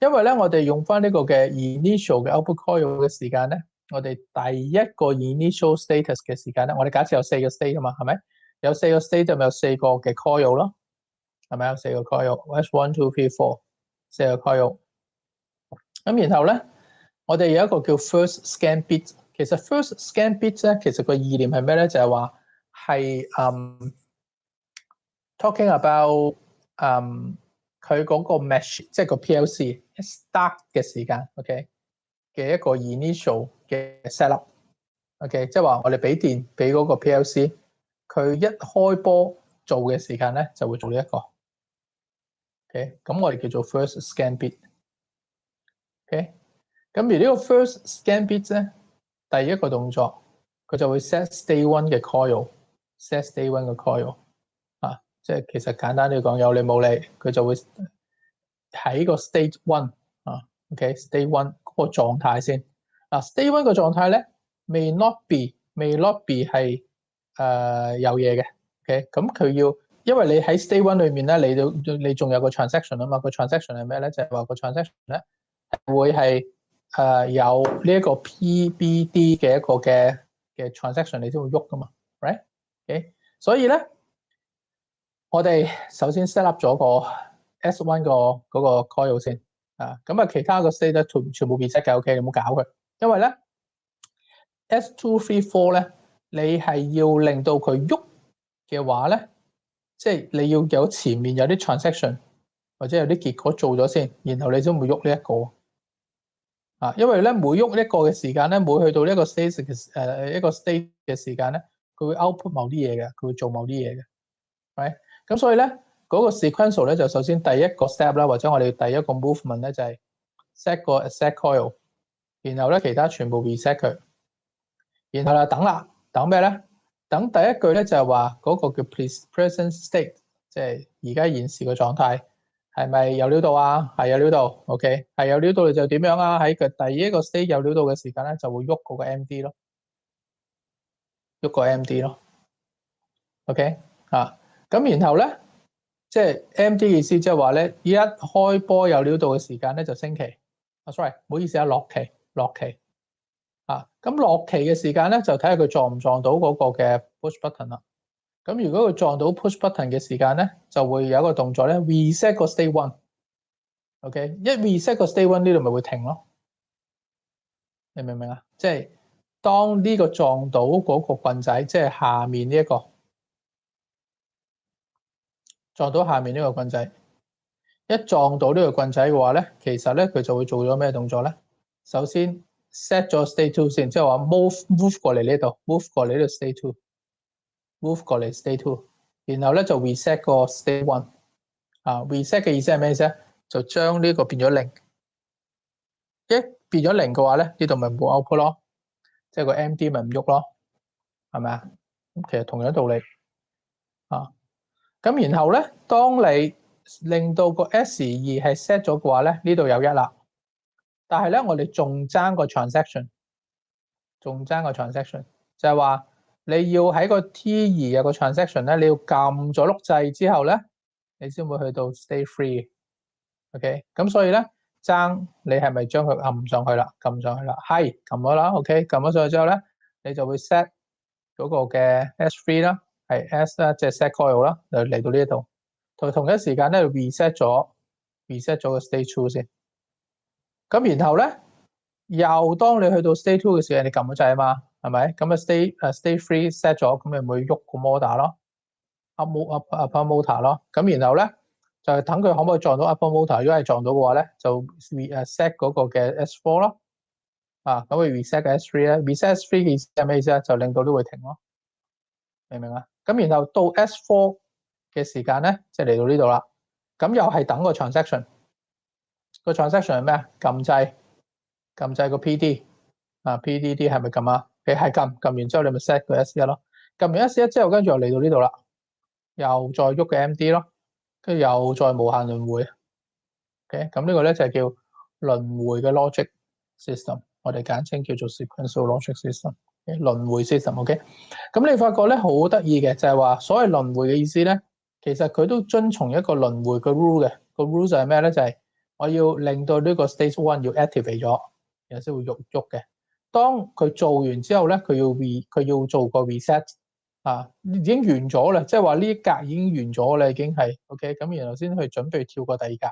因為咧我哋用翻呢個嘅 initial 嘅 output coil 嘅時間咧，我哋第一個 initial status 嘅時間咧，我哋假設有4個 state 啊嘛，係咪？有4個 state 就咪有4個嘅 coil 咯，係咪有4個 coil？1 2 3 4 4個 coil。咁然後咧，我哋有一個叫 first scan bit。其實 first scan bit 咧，其實個意念係咩咧？就係話係talking about 佢嗰個 mesh， 即係個 PLC 一 start 嘅時間 ，OK 嘅一個 initial 嘅 setup，OK， 即係話我哋俾電俾嗰個 PLC， 佢一開波做嘅時間咧就會做呢一個 ，OK， 咁我哋叫做 first scan bit，OK， 咁而呢個 first scan bit 咧，第一個動作佢就會 set state 1嘅 coil，set state 1嘅 coil。即係其實簡單啲講，有理冇理，佢就會喺個 state 1 OK state 1嗰個狀態先。state 1個狀態咧，may not be 係有嘢嘅。OK， 咁佢要，因為你喺 state 1裏面咧，你仲有個 transaction 啊嘛，個 transaction 係咩咧？就係話個 transaction 咧會係有呢一個 PBD 嘅一個嘅 transaction， 你先會喐噶嘛 ，right？OK， 所以咧。我哋首先 set up 咗個 S1 嗰個 coil 先咁其他個 state 咧全部 reset 嘅 OK， 你唔好搞佢，因為咧 S2 3 4咧，你係要令到佢喐嘅話咧，即係你要有前面有啲 transaction 或者有啲結果做咗先，然後你先會喐呢一個因為咧每喐一個嘅時間咧，每去到呢一個 state 嘅一個 state 嘅時間咧，佢會 output 某啲嘢嘅，佢會做某啲嘢嘅 ，right？咁所以咧，嗰個 sequential 咧就首先第一個 step 啦，或者我哋第一個 movement 咧就係 set 個 set coil， 然後咧其他全部 reset 佢，然後等咩咧？等第一句咧就係話嗰個叫 present state， 即係而家現時嘅狀態係咪有料到啊？係有料到 ，OK， 係有料到你就點樣啊？喺佢第一個 state 有料到嘅時間咧就會喐嗰個 MD 咯，喐個 MD 咯 ，OK 咁然後咧，即係 MD 意思即係話咧，一開波有料到嘅時間咧就升期。sorry， 唔好意思落期咁落期嘅時間咧就睇下佢撞唔撞到嗰個嘅 push button 啦。咁如果佢撞到 push button 嘅時間咧，就會有一個動作咧 reset 個 state 1。OK， 一 reset 個 state 1呢度咪會停咯。你明唔明啊？即係當呢個撞到嗰個棍仔，即係下面呢一個。撞到下面呢個棍仔，一撞到呢個棍仔嘅話咧，其實咧佢就會做咗咩動作咧？首先 set 咗 state 2先，即係話 move 過嚟呢度 ，move 過嚟呢度 state 2，move 過嚟 state 2，然後咧就 reset 個 state 1。reset 嘅意思係咩意思咧？就將呢個變咗0，一變咗0嘅話咧，呢度咪冇 output 咯，即係個 MD 咪唔喐咯，係咪啊？咁其實同樣道理咁然後咧，當你令到個 S2係 set 咗嘅話咧，呢度有1啦。但係咧，我哋仲爭個 transaction， 就係話你要喺個 T2有個 transaction 咧，你要撳咗碌掣之後咧，你先會去到 state 3。OK， 咁所以咧爭你係咪將佢撳上去啦？撳上去啦，係撳咗啦。OK， 撳咗上去之後咧，你就會 set 嗰個嘅 S3 啦。係 S 啦，即係 set coil 啦，就嚟到呢一度，同一時間咧 reset 咗個 state 2先。咁然後咧，又當你去到 state 2嘅時候，你撳咗掣啊嘛，係咪？咁啊 state 3 set 咗，咁你咪喐個 motor 咯 ，upper motor 咯。咁然後咧就係等佢可唔可以撞到 upper motor， 如果係撞到嘅話咧，就 set 嗰個嘅 S4 咯。咁佢 reset 嘅 S3 咧 ，reset S3 嘅意思係咩意思啊？就令到呢會停咯。明唔明啊？咁然後到 S4 嘅時間咧，即係嚟到呢度啦。咁又係等個 transaction，個 transaction 係咩啊？撳掣個 PD 啊 ，PDD 係咪撳啊？你係撳完之後，你咪 set 個 S1 咯。撳完 S1 之後，跟住又嚟到呢度啦，又再喐個 MD 咯，跟住又再無限輪迴。OK， 咁呢個咧就係叫輪迴嘅 logic system， 我哋簡稱叫做 sequential logic system， 輪迴 system。OK， 咁你發覺咧好得意嘅就係話，所謂輪迴嘅意思咧，其實佢都遵從一個輪迴嘅 rule 嘅。個 rule 就係咩咧？就係我要令到呢個 stage one 要 activate 咗，然後先會喐嘅。當佢做完之後咧，佢要做個 reset 啊，已經完咗啦，即係話呢一格已經完咗啦，已經係 OK， 咁然後先去準備跳過第二格。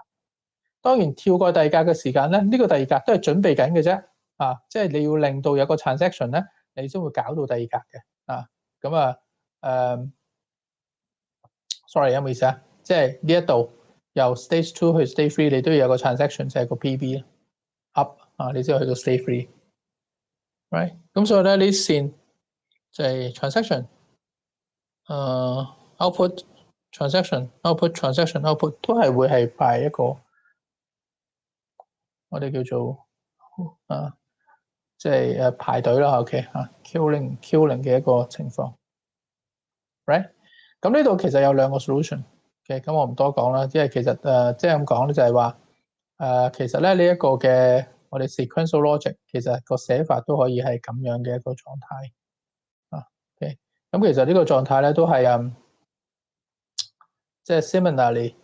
當然跳過第二格嘅時間咧，呢個第二格都係準備緊嘅啫，啊，即係你要令到有個 transaction 咧，你先會搞到第二格嘅，啊，咁啊sorry， 有冇意思啊？即係呢一度由 stage 2去 stage 3，你都要有個 transaction，就係個 PB up 啊，你先去到 stage 3，right？ 咁所以咧呢啲線就係 transaction， output transaction output transaction output 都係會係排一個我哋叫做即係排隊啦 ，OK 嚇 ，queuing 嘅一個情況 ，right？ 咁呢度其實有兩個 solution，OK， 咁我唔多講啦，即係其實即係咁講咧，就係話其實咧呢一個嘅我哋 sequential logic 其實個寫法都可以係咁樣嘅一個狀態啊 ，OK， 咁其實呢個狀態咧都係即係 similarly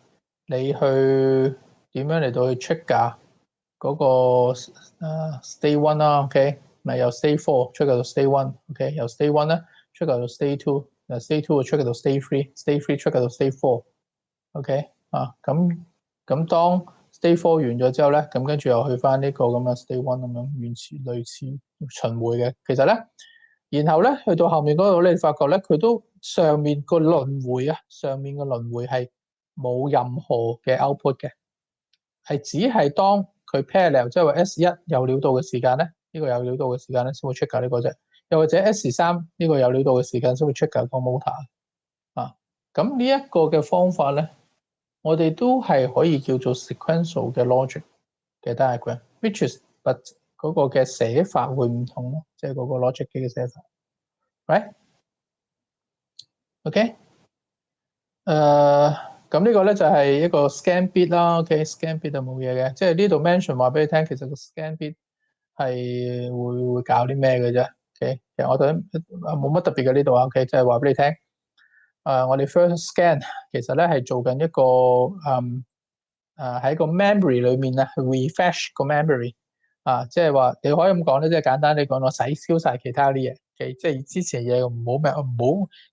你去點樣嚟到去 trigger 嗰個stage one 啦 ，OK， 咪由 stage four trigger 到 stage one，OK， 由 stage one 咧 trigger 到 stage two， 由 stage two trigger 到 stage three，stage three trigger 到 stage four，OK 啊，咁當 stage four 完咗之後咧，咁跟住又去翻呢個咁嘅 stage one 咁樣，類似循環嘅。其實咧，然後咧去到後面嗰度咧，你發覺咧佢都上面個輪迴啊，上面個輪迴係冇任何嘅 output 嘅，係只係當佢 parallel， 即係話 S1 有料到嘅時間咧，呢個有料到嘅時間咧先會 trigger 呢個啫。又或者 S3 呢個有料到嘅時間先會 trigger 個 motor 啊。咁呢一個嘅方法咧，我哋都係可以叫做 sequential 嘅 logic 嘅 diagram，which is but 嗰個嘅寫法會唔同咯，即係嗰個 logic 嘅寫法 ，right？ OK， 咁呢個咧就係一個 scan bit 啦 ，OK，scan bit 就冇嘢嘅，即係呢度 mention 話俾你聽，其實個 scan bit 係會搞啲咩嘅啫 ，OK， 其實我覺得冇乜特別嘅呢度啊 ，OK， 即係話俾你聽，我哋 first scan 其實咧係做緊一個喺個 memory 裏面咧 refresh 個 memory 即係話你可以咁講咧，即係簡單啲講，我洗消晒其他啲嘢。即係之前嘢唔好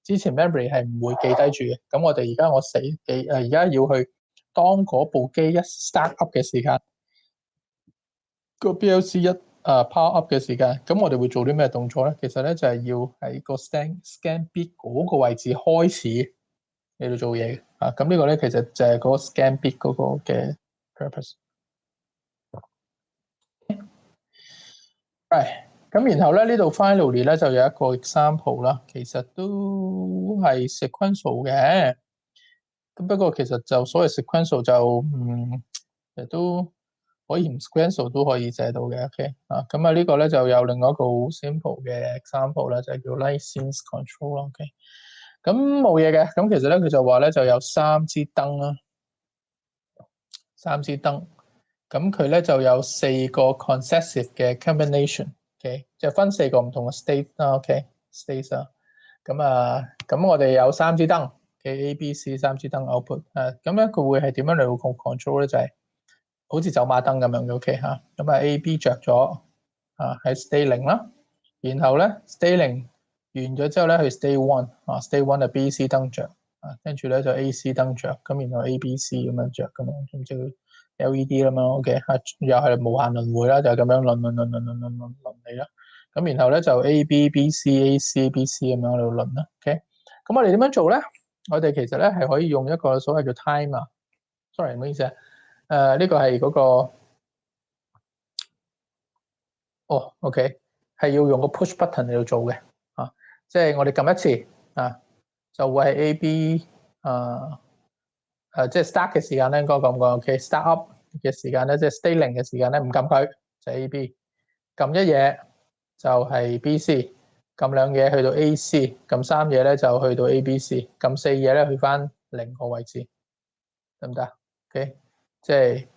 之前 memory 係唔會記低住嘅。咁我哋而家而家要去當嗰部機一 start up 嘅時間，個 BLC 一power up 嘅時間，咁我哋會做啲咩動作咧？其實咧就係要喺個 scan bit 嗰個位置開始嚟到做嘢嘅。咁呢個咧其實就係嗰個 scan bit 嗰個嘅 purpose。咁然後咧呢度 finally 咧就有一個 example 啦，其實都係 sequential 嘅，咁不過其實就所謂 sequential 就其實都可以唔 sequential 都可以寫到嘅 ，OK 咁呢個咧就有另外一個好 simple 嘅 example 啦，就係叫 license control 啦 ，OK， 咁冇嘢嘅，咁其實咧佢就話咧就有三支燈啦，咁佢咧就有四個 consecutive 嘅 combination。OK， 就分四個唔同嘅 state 啦。OK，state 啦。咁我哋有三支燈嘅 A、B、C 三支燈 output。咁咧佢會係點樣嚟到 control 咧？就係好似走馬燈咁樣嘅。OK 嚇。咁A、B 着咗喺 state 0啦。然後咧 state 0完咗之後咧去 state 1state 1就 B、C 燈着跟住咧就 A、C 燈着，咁然後 A、B、C 咁樣着咁樣，咁即係 LED 啦嘛。OK 又係無限輪迴啦，就係咁樣輪嚟啦。咁然後咧就 A、B、B、C、A、C、B、C 咁樣喺度輪啦。OK， 咁我哋點樣做咧？我哋其實咧係可以用一個所謂叫 timer。sorry， 唔好意思呢個係嗰個OK 係要用個 push button 嚟到做嘅即係我哋撳一次就會係 AB 即係 start 嘅時間咧，應該咁講 ，OK，start up 嘅時間咧，即係 stay 零嘅時間咧，唔撳佢就 AB， 撳一嘢就係 BC， 撳兩嘢去到 AC， 撳三嘢咧就去到 ABC， 撳四嘢咧去翻零個位置，得唔得 ？OK， 即係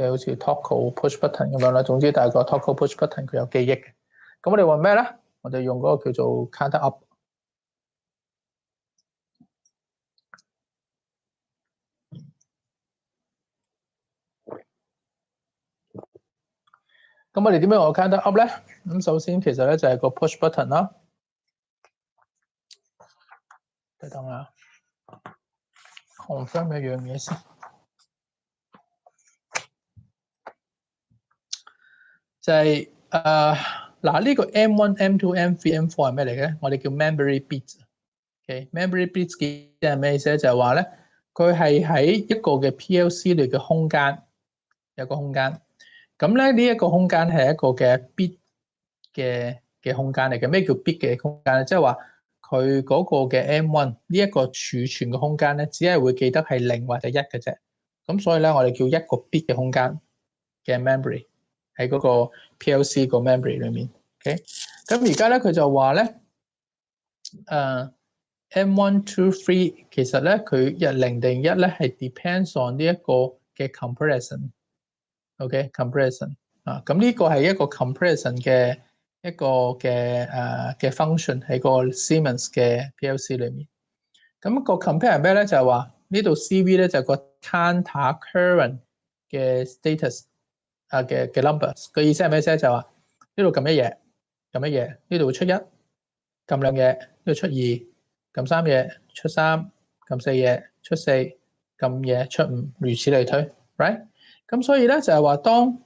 好似 toggle push button 咁樣啦。總之，大個 toggle push button 佢有記憶嘅。咁我哋話咩咧？我哋用嗰個叫做 counter up。咁我哋點樣用 counter up 咧？咁首先其實咧就係個 push button 啦。等啊 ，confirm 一樣嘢先。就係嗱呢個 M1、M2、M3、M4 係咩嚟嘅？我哋叫 memory bit。OK，memory bit 嘅係咩意思咧？就係話咧，佢係喺一個嘅 PLC 裏嘅空間，有個空間。咁咧呢一個空間係一個嘅 bit 嘅空間嚟嘅。咩叫 bit 嘅空間咧？即係話佢嗰個嘅 M1 呢一個儲存嘅空間咧，只係會記得係零或者一嘅啫。咁所以咧，我哋叫一個 bit 嘅空間嘅 memory。喺嗰個 PLC 個 memory 裏面 ，OK， 咁而家咧佢就話咧，M1、2、3其實咧佢0定1咧係 depends on 呢一個嘅 comparison，OK，comparison 啊，咁呢個係一個 comparison 嘅一個嘅嘅 function 喺個 Siemens 嘅 PLC 裏面。咁個 compare 係咩咧？就係話呢度 CV 咧就係個 counter current 嘅 status。嘅 numbers 個意思係咩啫？就話呢度撳一嘢，撳一嘢，呢度會出一，撳兩嘢，呢度出二，撳三嘢出三，撳四嘢出四，撳嘢出五，如此類推 ，right？ 咁所以咧就係話當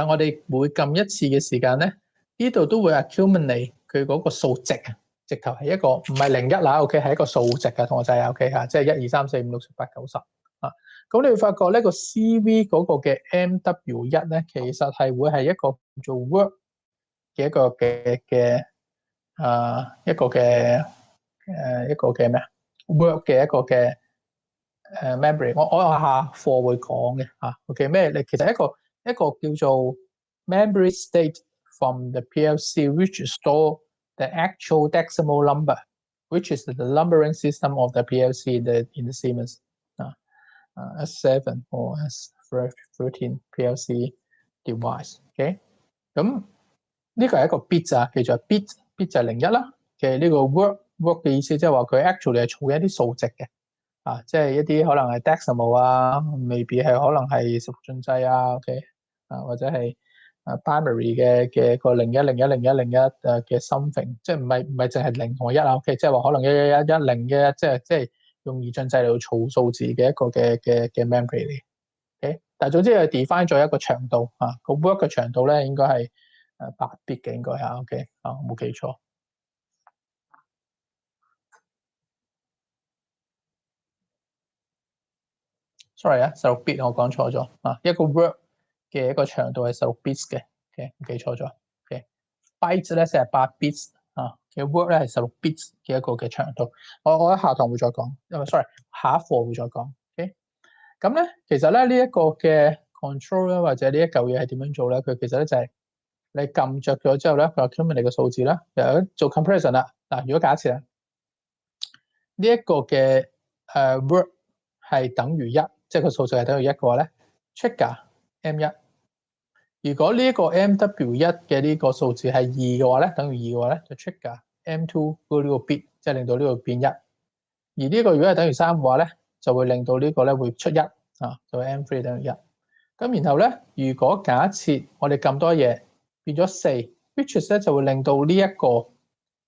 我哋每撳一次嘅時間咧，呢度都會 accumulate 佢嗰個數值啊，直頭係一個唔係01啦 ，OK 係一個數值嘅同學仔 OK 嚇，即係1、2、3、4、5、6、7、8、9、10。咁你會發覺呢個 CV 嗰個嘅 MW1咧，其實係會係一個做 work 嘅一個嘅一個嘅咩啊 work 嘅一個嘅memory。我下課會講嘅嚇。OK 咩？你其實一個叫做 memory state from the PLC which store the actual decimal number, which is the numbering system of the PLC in the Siemens。S7 or S13 PLC device，OK， 咁呢個係一個 bit 啊，叫做 bit 就係01啦嘅呢個 work 嘅意思，即係話佢 actually 係儲一啲數值嘅，即係一啲可能係 decimal 啊，未必係可能係十進制啊 ，OK， 或者係primary 嘅個01、01、01、01嘅 something， 即係唔係淨係0同1啊 ，OK， 即係話可能11110嘅，即係。用二進制嚟到儲數字嘅一個嘅 memory 嚟 ，OK， 但係總之係 define 咗一個長度個 work 嘅長度咧應該係8 bit 嘅應該嚇 ，OK 我冇記錯。sorry 16 bit 我講錯咗一個 work 嘅一個長度係16 bits 嘅 ，OK 記錯咗 ，OK，bytes 咧先係8 bits 嘅 work 咧係16 bits 嘅一個嘅長度。我喺下堂會再講，因為 sorry 下一課會再講 ，OK。咁咧，其實咧呢一個嘅 control 咧，或者呢一嚿嘢係點樣做咧？佢其實咧就係你撳着咗之後咧，佢 accumulate 你個數字啦，又做 comparison 啦。嗱，如果假設啊，呢一個嘅work 係等於1，即係個數字係等於1嘅話咧 ，trigger M1。如果呢一個 MW1 嘅呢個數字係2嘅話咧，等於2嘅話咧，就 trigger M2 嗰呢個 bit，即係令到呢個變1。而呢個如果係等於3嘅話咧，就會令到呢個咧會出1就 M3 等於1。咁然後咧，如果假設我哋撳多嘢變咗4 ，which is 咧就會令到呢一個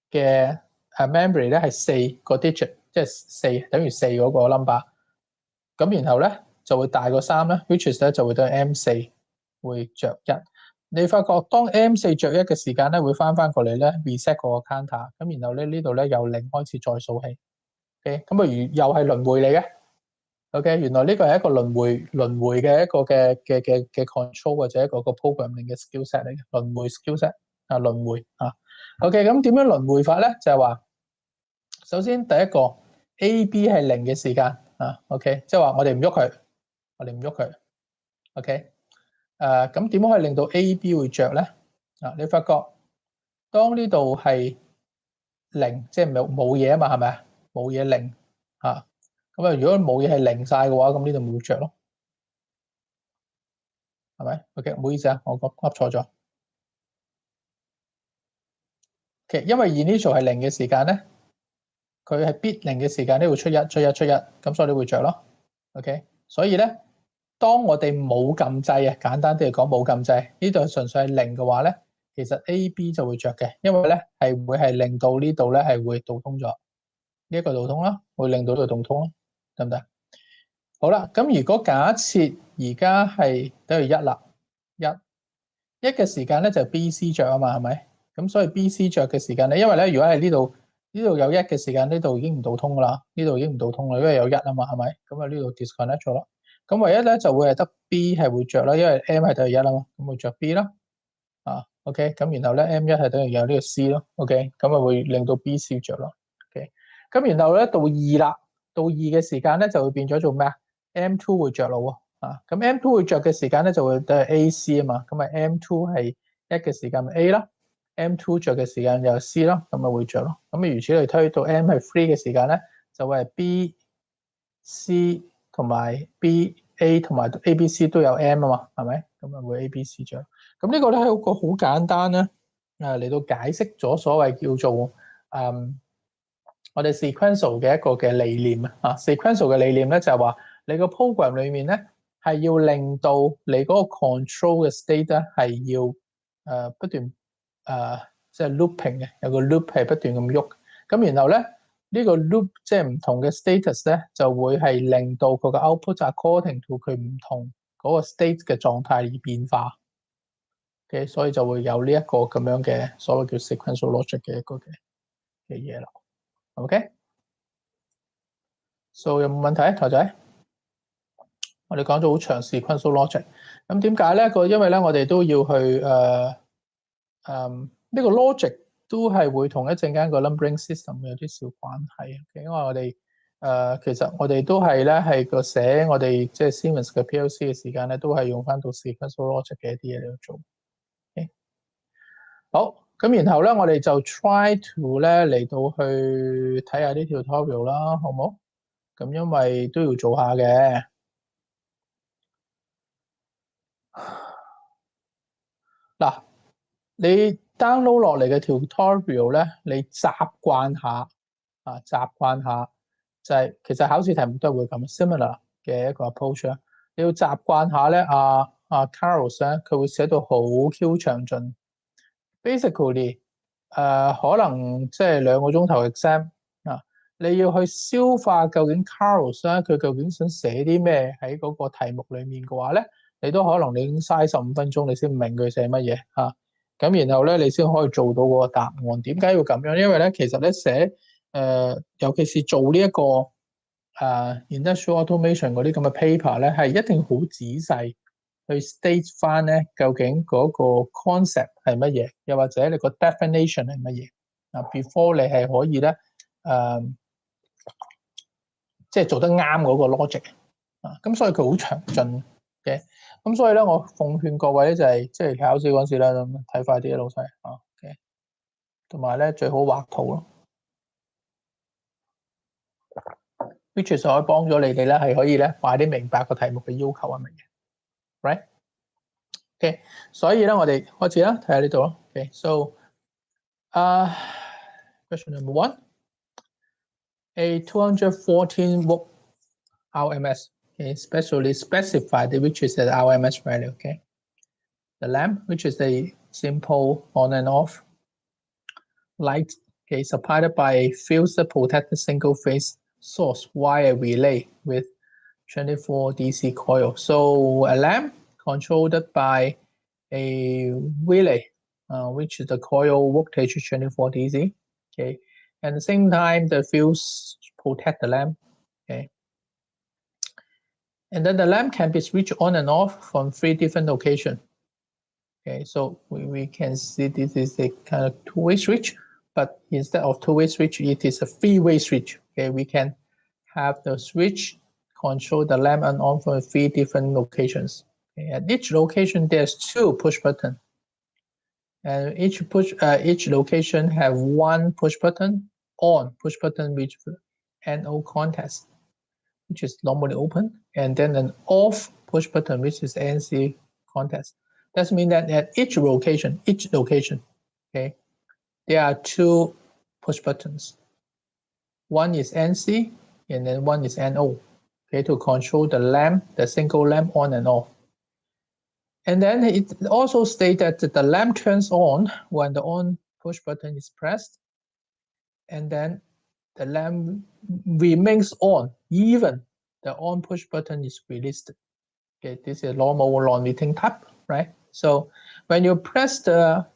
嘅memory 咧係4個 digit， 即係4等於4嗰個 number。咁然後咧就會大過3咧 ，which is 咧就會等於 M4 會着1。你發覺當 M4 着1嘅時間咧，會翻過嚟咧 reset 個 counter。咁然後咧呢度咧由0開始再數起。OK， 咁又係輪迴嚟嘅。OK， 原來呢個係一個輪迴嘅一個嘅 control 或者一個 programming 嘅 skill set 嚟嘅，輪迴 skill set 輪迴OK， 咁點樣輪迴法咧？就係話，首先第一個 A、B 係零嘅時間啊 ，OK， 即係話我哋唔喐佢，我哋唔喐佢 ，OK， 咁點樣可以令到 A、B 會着咧？啊，你發覺當呢度係零，即係冇嘢啊嘛，係咪啊？冇嘢零啊，咁啊，如果冇嘢係零晒嘅話，咁呢度咪會着咯，係咪 ？OK， 唔好意思啊，我噏錯咗。OK， 因為 initial 係零嘅時間咧，佢係 bit 零嘅時間，呢會出一，咁所以你會着咯。OK， 所以咧，當我哋冇撳掣啊，簡單啲嚟講冇撳掣，呢度純粹係零嘅話咧，其實 A、B 就會着嘅，因為咧係會係令到呢度咧係會導通咗，呢一個導通啦，會令到呢度導通啦，得唔得？好啦，咁如果假設而家係等於一啦，一嘅時間咧就 B、C 着啊嘛，係咪？咁所以 B、C 着嘅時間咧，因為咧如果係呢度有一嘅時間，呢度已經唔導通噶啦，呢度已經唔導通啦，因為有一啊嘛，係咪？咁啊呢度 disconnect 咗啦。咁唯一咧就會係得 B 係會着啦，因為 M 係等於一啊嘛，咁會着 B 啦。啊 ，OK， 咁然後咧 M1 係等於有呢個 C 咯 ，OK， 咁啊會令到 B、C 着咯 ，OK， 咁然後咧到2啦，到2嘅時間咧就會變咗做咩啊 ？M2 會着咯喎。啊，咁 M2 會着嘅時間咧就會等於 AC 啊嘛，咁啊 M2 係一嘅時間咪 A 啦 ，M2 着嘅時間又 C 啦，咁咪會着咯。咁啊如此類推，到 M 係 free 嘅時間咧，就會係 B、C 同埋 B、A 同埋 A、B、C 都有 M 啊嘛，係咪？咁啊會 A、B、C 着。咁呢個咧係一個好簡單咧，嚟到解釋咗所謂叫做我哋 sequential 嘅一個嘅理念啊。sequential 嘅理念咧就係話你個 program 裡面咧係要令到你嗰個 control 嘅 state 咧係要不斷即係 looping 嘅，有個 loop 係不斷咁喐。咁然後咧呢個 loop 即係唔同嘅 status 咧就會係令到佢個 output according to 佢唔同嗰個 state 嘅狀態而變化。嘅，所以就會有呢一個咁樣嘅所謂叫 sequential logic 嘅一個嘅嘢啦。OK，so 有冇問題？頭仔，我哋講咗好長 sequential logic，咁點解咧？因為咧我哋都要去呢個 logic 都係會同一陣間個 numbering system 有啲小關係。因為我哋其實我哋都係咧係個寫我哋即係 Siemens 嘅 PLC 嘅時間咧，都係用翻到 sequential logic 嘅一啲嘢嚟做。好，咁然後咧，我哋就 try to 咧嚟到去睇下呢條 tutorial 啦，好唔好？咁因為都要做下嘅。嗱，你 download 落嚟嘅條 tutorial 咧，你習慣下就係其實考試題目都係會咁 similar 嘅一個 approach 啦。你要習慣下咧，Carlos 咧，佢會寫到好 Q 詳盡。Basically，可能即係2個鐘頭 exam 啊，你要去消化究竟 Carlos 咧佢究竟想寫啲咩喺嗰個題目裡面嘅話咧，你都可能你已經嘥15分鐘，你先唔明佢寫乜嘢嚇。咁然後咧，你先可以做到個答案。點解要咁樣？因為咧，其實咧寫尤其是做呢一個industrial automation 嗰啲咁嘅 paper 咧，係一定好仔細。去 state 翻咧，究竟嗰個 concept 係乜嘢，又或者你個 definition 係乜嘢啊 ？before 你係可以咧，即係做得啱嗰個 logic 啊。咁所以佢好詳盡嘅。咁所以咧，我奉勸各位咧就係即係考試嗰陣時咧，睇快啲啊，老細啊。OK， 同埋咧最好畫圖咯。which 可以幫咗你哋咧，係可以咧快啲明白個題目嘅要求係乜嘢 ，right？OK， 所以咧，我哋開始啦，睇下呢度咯。OK， so question number 1， a 214 volt RMS, okay, specially specified which is the RMS value. Okay, the lamp, which is a simple on and off light, okay, supplied by a fused protected single phase source via relay with 24 DC coil. So a lamp controlled by a relay, which is the coil voltage 24 DC. Okay, at the same time, the fuse protect the lamp. Okay, and then the lamp can be switched on and off from 3 different locations. Okay, so we can see this is a kind of two-way switch. but instead of two-way switch, it is a three-way switch. Okay, we can have the switch control the lamp and on from 3 different locations. Okay, at each location, there's 2 push buttons. And each location have 1 push button on push button with NO contact, which is normally open, and then an off push button, which is NC contact. That means that at each location, okay, there are 2 push buttons. One is NC, and then one is NO, okay, to control the lamp, the single lamp on and off. And then it also states that the lamp turns on when the on push button is pressed, and then the lamp remains on even the on push button is released. Okay, this is normal non-meeting type, right? So when you press the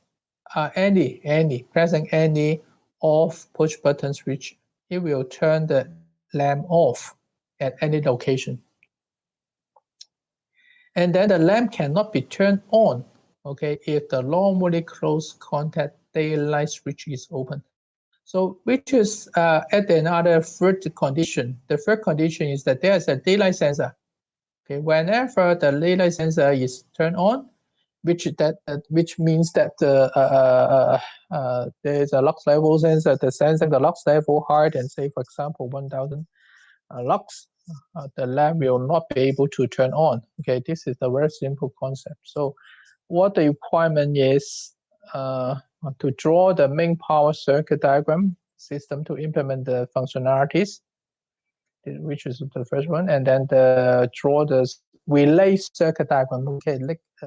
pressing any off push button switch, it will turn the lamp off at any location. And then the lamp cannot be turned on, okay, if the normally closed contact daylight switch is open. So which is at another third condition. The third condition is that there is a daylight sensor. Okay, whenever the daylight sensor is turned on, which means that there is a lux level sensor that sensing the lux level higher than, say, for example, 1000 lux. The lamp will not be able to turn on. Okay, this is a very simple concept. So what the requirement is to draw the main power circuit diagram system to implement the functionalities, which is the first one, and then draw the relay circuit diagram. Okay,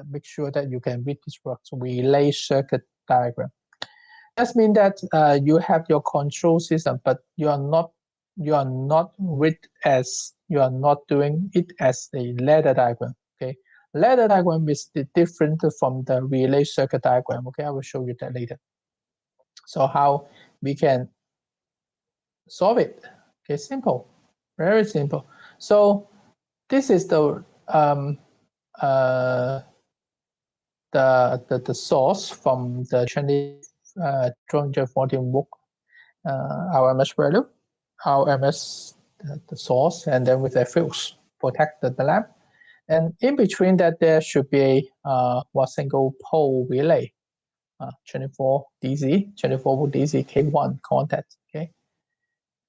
make sure that you can read this work. So relay circuit diagram. That means that you have your control system, but you are not doing it as a ladder diagram. Okay, ladder diagram is different from the relay circuit diagram. Okay, I will show you that later. So how we can solve it? Okay, simple, very simple. So this is the source from the 240 volt RMS value, RMS the source, and then with a fuse protect the lamp. And in between that, there should be one single pole relay, 24 volt DC K1 contact. Okay,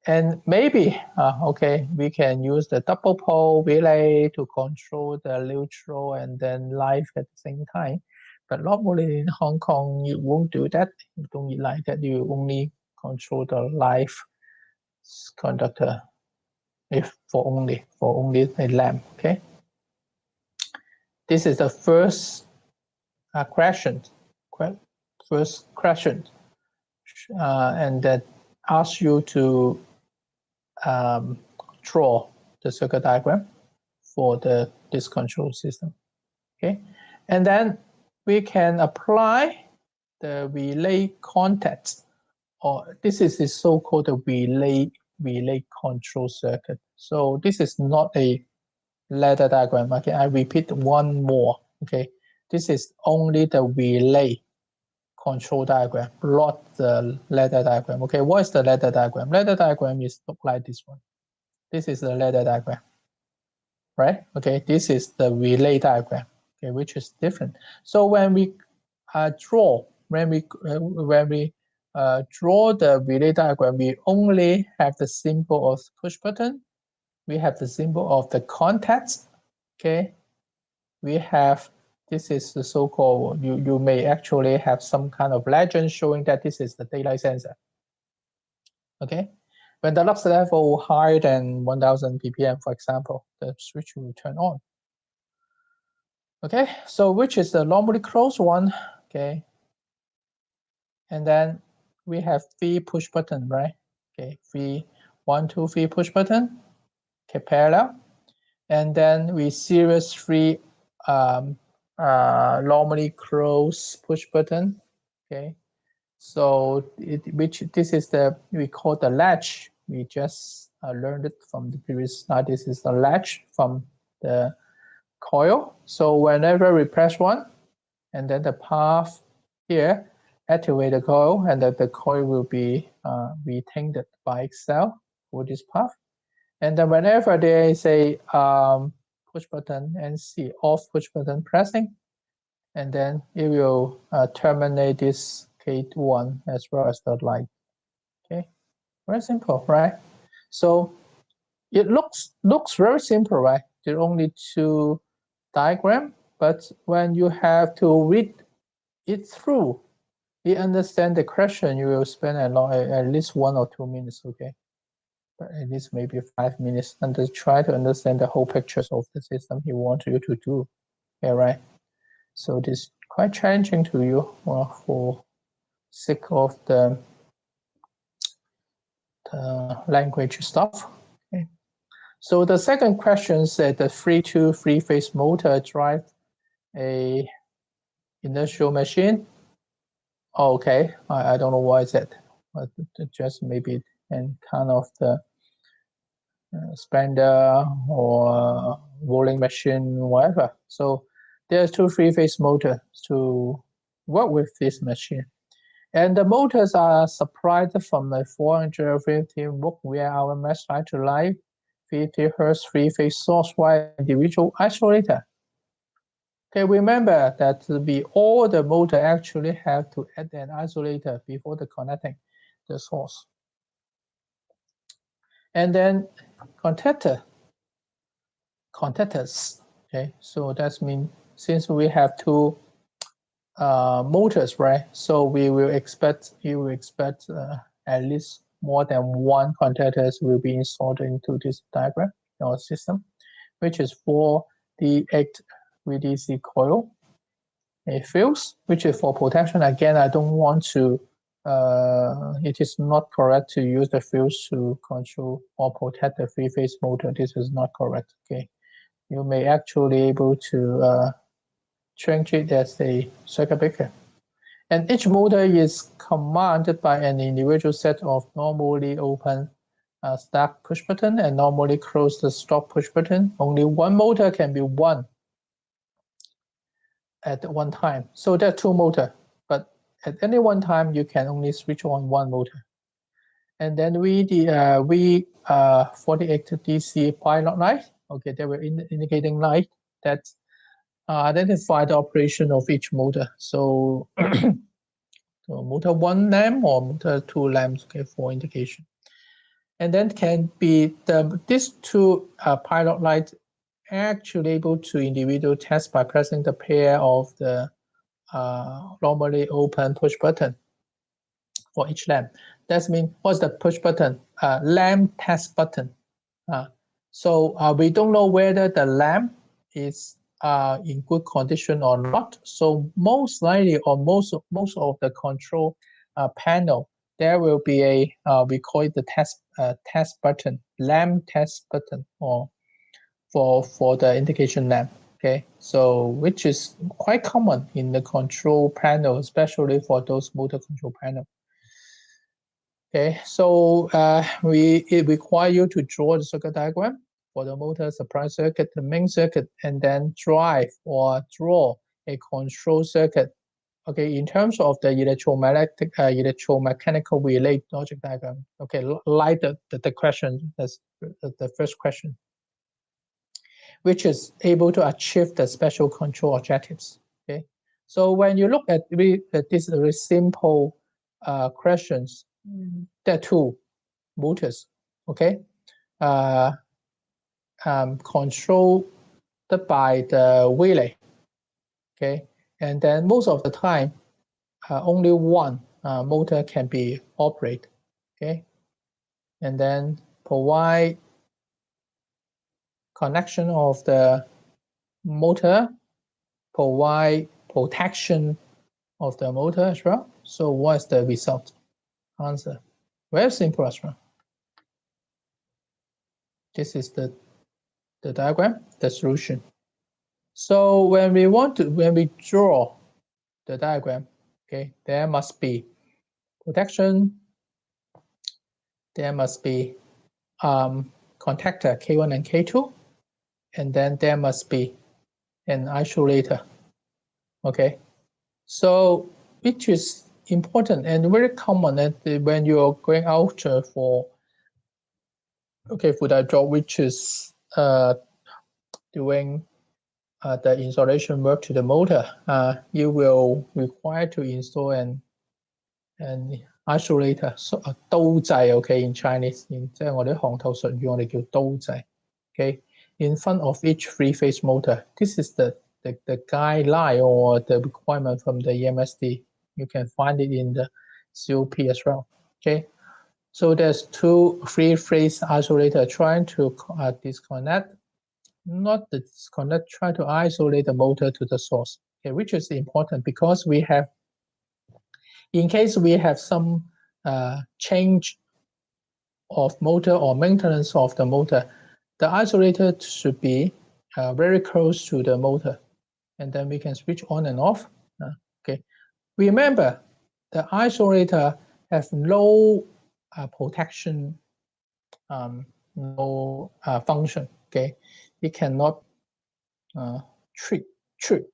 and maybe okay, we can use the double pole relay to control the neutral and then live at the same time. But normally in Hong Kong, you won't do that. You don't need like that. You only control the live conductor if for only a lamp. Okay, this is the first question, and that asks you to draw the circuit diagram for this control system. Okay, and then we can apply the relay contacts, or this is the so-called relay control circuit. So this is not a ladder diagram. Okay, I repeat one more. Okay, this is only the relay control diagram, not the ladder diagram. Okay, what is the ladder diagram? Ladder diagram is look like this one. This is the ladder diagram, right? Okay, this is the relay diagram. Okay, which is different. So when we draw the relay diagram, we only have the symbol of push button. We have the symbol of the contacts. Okay, we have, this is the so-called, you may actually have some kind of legend showing that this is the daylight sensor. Okay, when the lux level higher than 1000 ppm, for example, the switch will turn on. Okay, so which is the normally closed one? Okay, and then we have 3 push button, right? Okay, 1, 2, 3 push button, okay, parallel, and then we series 3 normally closed push button. Okay, so this is we call the latch. We just learned it from the previous slide. This is the latch from the coil. So whenever we press one, and then the path here, activate the coil, and that the coil will be retained by cell for this path. And then whenever there is a push button NC off push button pressing, and then it will terminate this gate 1 as well as the light. Okay, very simple, right? So it looks very simple, right? There are only 2 diagrams, but when you have to read it through, you understand the question, you will spend at least 1 or 2 minutes, okay? But at least maybe 5 minutes, and to try to understand the whole pictures of the system he wants you to do. Yeah, right? So this is quite challenging to you, for sake of the language stuff. Okay. So the second question said the 3-phase motor drive a inertial machine. Okay, I don't know why is that, but just maybe and kind of the expander or rolling machine, whatever. So there's 2 3-phase motors to work with this machine. And the motors are supplied from the 450 volt via our mesh line to live 50 Hz 3-phase source via individual isolator. Okay, remember that all the motor actually have to add an isolator before the connecting the source. And then contactors. Okay, so that means since we have 2 motors, right? So you will expect at least more than 1 contactors will be installed into this diagram or system, which is for the 8 VDC coil. A fuse, which is for protection. Again, I don't want to. It is not correct to use the fuse to control or protect the 3-phase motor. This is not correct. Okay, you may actually able to change it as a circuit breaker. And each motor is commanded by an individual set of normally open start push button and normally closed stop push button. Only 1 motor can be run at one time. So there are 2 motors, but at any one time you can only switch on 1 motor. And then we 48 DC pilot light. Okay, they were indicating light that identify the operation of each motor. So, so motor 1 lamp or motor 2 lamps, okay, for indication. And then can be these 2 pilot lights actually able to individual test by pressing the pair of the normally open push button for each lamp. That means what's the push button? Lamp test button. So we don't know whether the lamp is in good condition or not. So most likely, or most of the control panel, there will be a we call it the test button, lamp test button, or for the indication lamp. Okay, so which is quite common in the control panel, especially for those motor control panel. Okay, so it requires you to draw the circuit diagram for the motor supply circuit, the main circuit, and then drive or draw a control circuit. Okay, in terms of the electromechanical relay logic diagram. Okay, like the question, that's the first question, which is able to achieve the special control objectives. Okay, so when you look at these very simple questions, there are 2 motors. Okay, controlled by the relay. Okay, and then most of the time, only 1 motor can be operated. Okay, and then provide connection of the motor, provide protection of the motor as well. So what's the result? Answer. Very simple as well. This is the diagram, the solution. So when we draw the diagram, okay, there must be protection, there must be contactor K1 and K2, and then there must be an isolator. Okay, so which is important and very common when you're going out for that job, which is doing the installation work to the motor. You will require to install an isolator,刀掣, okay, in Chinese, 即係我哋行頭術語，我哋叫刀掣 okay, in front of each three-phase motor. This is the guideline or the requirement from the EMSD. You can find it in the COP as well. Okay, so there's two three-phase isolator trying to disconnect, not the disconnect, try to isolate the motor to the source. Okay, which is important because we have, in case we have some change of motor or maintenance of the motor, the isolator should be very close to the motor, and then we can switch on and off. Okay, remember the isolator have no protection, no function. Okay, it cannot trip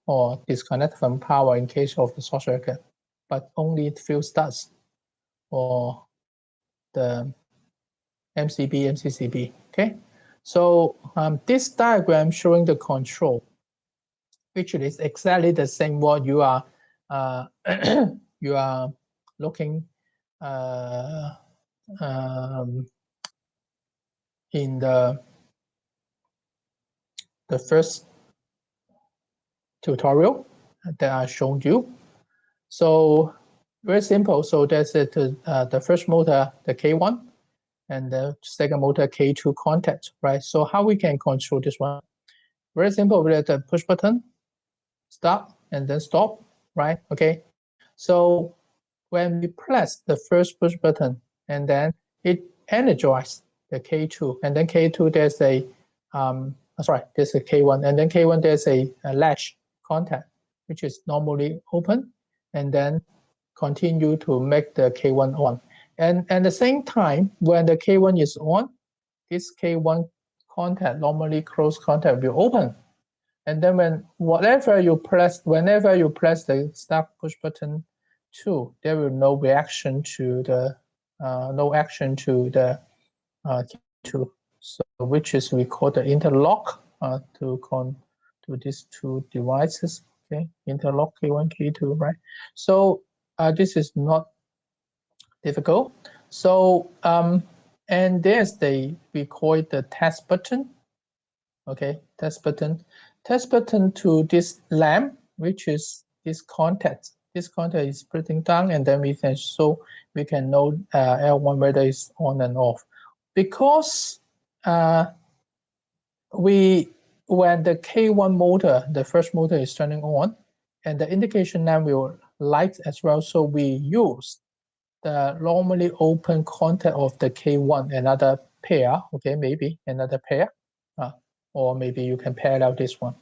or disconnect from power in case of the short circuit, but only few starts or the MCB, MCCB. Okay, so this diagram showing the control, which is exactly the same what you are you are looking in the first tutorial that I showed you. So very simple. So that's it. The first motor, the K1, and the second motor, K2 contact, right? So how we can control this one? Very simple. We have the push button, start, and then stop, right? Okay. So when we press the first push button, and then it energizes the K2, and then K2 there's a there's a K1, and then K1 there's a latch contact, which is normally open, and then continue to make the K1 on. And at the same time, when the K1 is on, this K1 contact, normally closed contact, will open. And then whenever you press the start push button 2, there will no reaction to the no action to the K2. So which is we call the interlock to these two devices. Okay, interlock K1, K2, right? So this is not difficult. So and there's we call it the test button. Okay, test button to this lamp, which is this contact. This contact is splitting down, and then we can know L1 whether it's on and off. Because when the K1 motor, the first motor is turning on, and the indication lamp will light as well. So we use the normally open contact of the K1, another pair, okay, maybe another pair, or maybe you can parallel this one.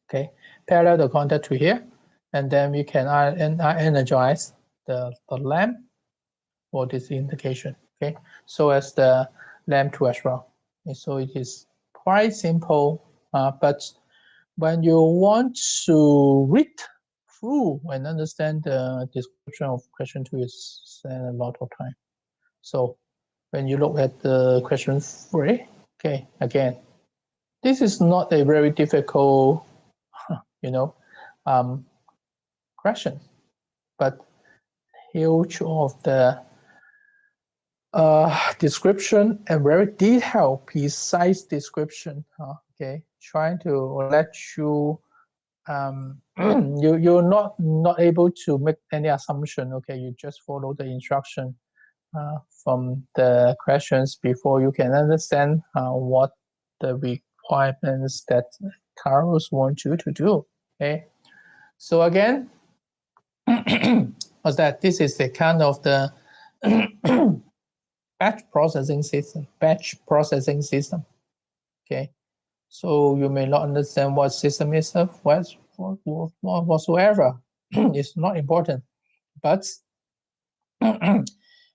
Okay, parallel the contact to here, and then we can energize the lamp for this indication. Okay, so as the lamp 2 as well. Okay, so it is quite simple, but when you want to read through and understand the description of question 2, is a lot of time. So when you look at the question 3, okay, again, this is not a very difficult, question, but huge of the description and very detailed, precise description. Okay, trying to let you you're not able to make any assumption. Okay, you just follow the instruction from the questions before you can understand what the requirements that Carlos wants you to do. Okay, so again, was that this is the kind of the batch processing system. Okay, so you may not understand what system is whatsoever. It's not important, but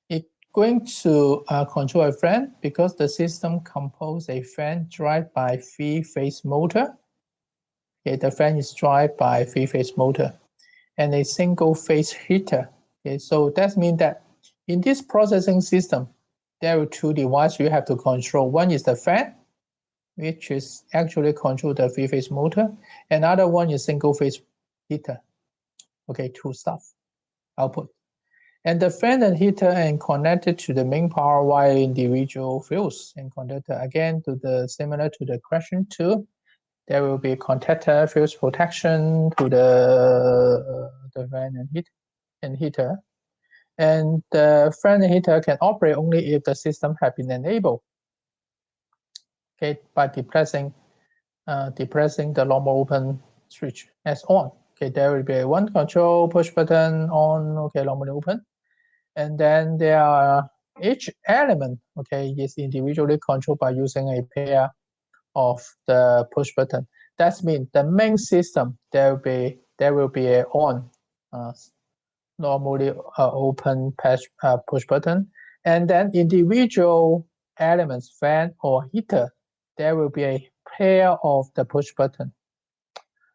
it's going to control a fan because the system composes a fan driven by three-phase motor. Okay, the fan is driven by three-phase motor, and a single phase heater. Okay, so that means that in this processing system, there are two devices you have to control. One is the fan, which is actually control the three-phase motor. Another one is single-phase heater. Okay, two stuff output. And the fan and heater are connected to the main power via individual fuse and contactor. Again, similar to the question 2, there will be contactor fuse protection to the fan and heater. And the fan and heater can operate only if the system has been enabled. Okay, by depressing the normal open switch as on. Okay, there will be one control push button on. Okay, normally open, and then there are each element. Okay, is individually controlled by using a pair of the push button. That means the main system there will be a on, normally open push button, and then individual elements, fan or heater, there will be a pair of the push button.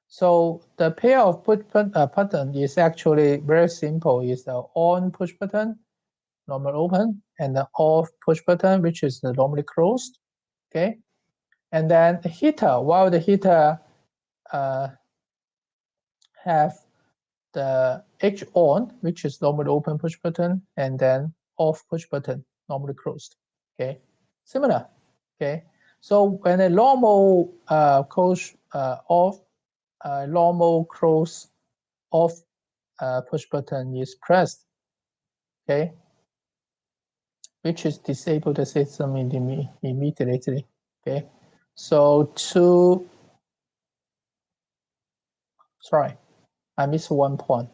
So the pair of push button is actually very simple. It's the on push button, normal open, and the off push button, which is the normally closed. Okay, and then the heater, while the heater have the H on, which is normally open push button, and then off push button, normally closed. Okay, similar. Okay, so when a normal close off, normal close off push button is pressed, okay, which is disable the system immediately. Okay, so sorry, I missed one point.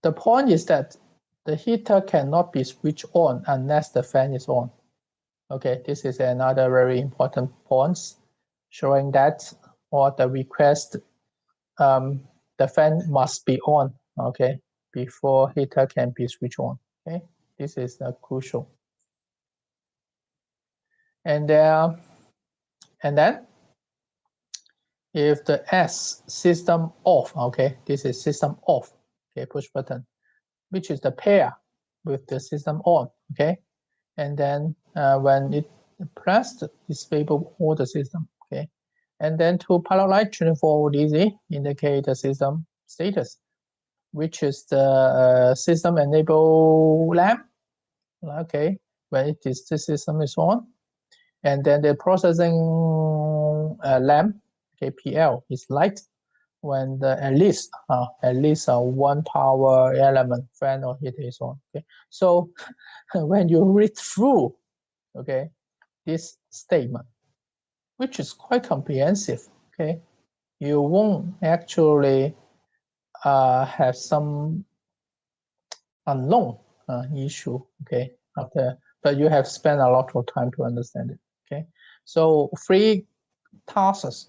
The point is that the heater cannot be switched on unless the fan is on. Okay, this is another very important point, showing that or the request, the fan must be on, okay, before heater can be switched on. Okay, this is crucial. And then if the S system off, okay, this is system off, okay, push button, which is the pair with the system on, okay, and then when it pressed, disable all the system, okay, and then to pilot light 24 DC indicate the system status, which is the system enable lamp, okay, when the system is on, and then the processing lamp, okay, PL is light when the at least one power element, fan or heater is on. Okay, so when you read through, okay, this statement, which is quite comprehensive, okay, you won't actually have some unknown issue, okay, but you have spent a lot of time to understand it. Okay, so 3 tasks.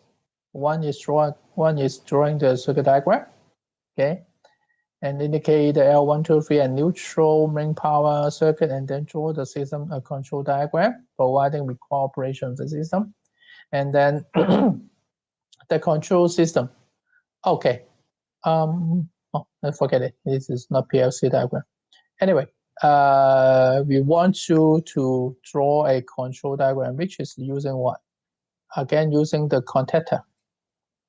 One is drawing the circuit diagram, okay, and indicate the L1, 2, 3 and neutral main power circuit, and then draw the system control diagram, providing required operation of the system, and then the control system. Okay, forget it. This is not PLC diagram. Anyway, we want you to draw a control diagram, which is using what? Again, using the contactor.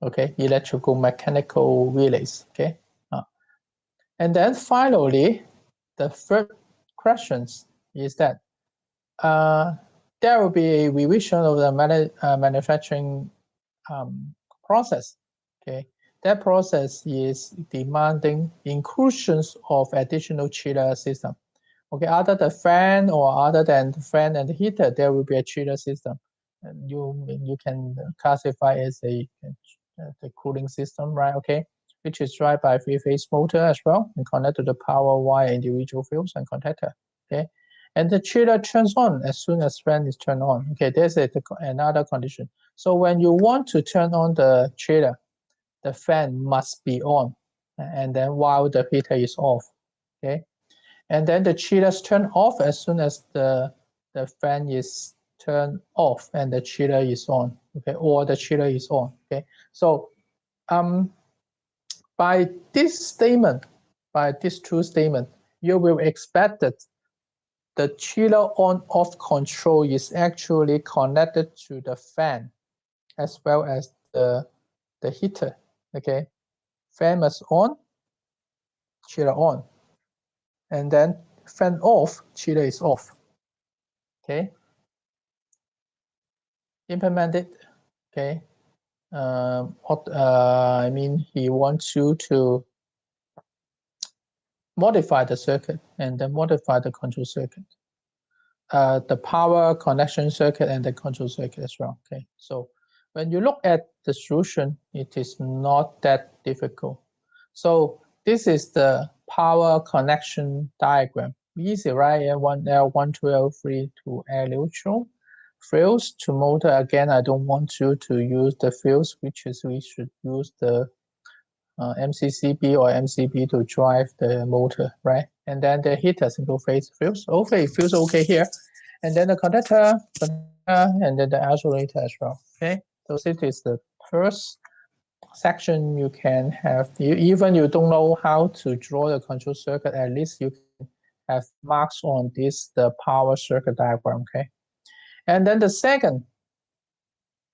Okay, electrical mechanical relays. Okay, and then finally, the third question is that there will be a revision of the manufacturing process. Okay, that process is demanding inclusions of additional chiller system. Okay, other than fan or other than the fan and the heater, there will be a chiller system. And you can classify as the cooling system, right? Okay, which is driven by 3-phase motor as well and connected to the power via individual fuse and contactor. Okay, and the chiller turns on as soon as fan is turned on. Okay, there's another condition. So when you want to turn on the chiller, the fan must be on, and then while the heater is off. Okay, and then the chillers turn off as soon as the fan is turned off and the chiller is on. Okay, or the chiller is on. Okay, so by this statement, by this true statement, you will expect that the chiller on-off control is actually connected to the fan as well as the heater. Okay, fan must on, chiller on, and then fan off, chiller is off. Okay, implement it. Okay, I mean, he wants you to modify the circuit and then modify the control circuit, the power connection circuit and the control circuit as well. Okay, so when you look at the solution, it is not that difficult. So this is the power connection diagram. Easy, right? L1, L1 to L3 to L neutral. Fields to motor. Again, I don't want you to use the fields, which is we should use the MCCB or MCB to drive the motor, right? And then the heater single phase fields. Okay, feels okay here. And then the conductor, and then the isolator as well. Okay, so this is the first section you can have. Even you don't know how to draw the control circuit, at least you can have marks on this, the power circuit diagram. Okay, and then the second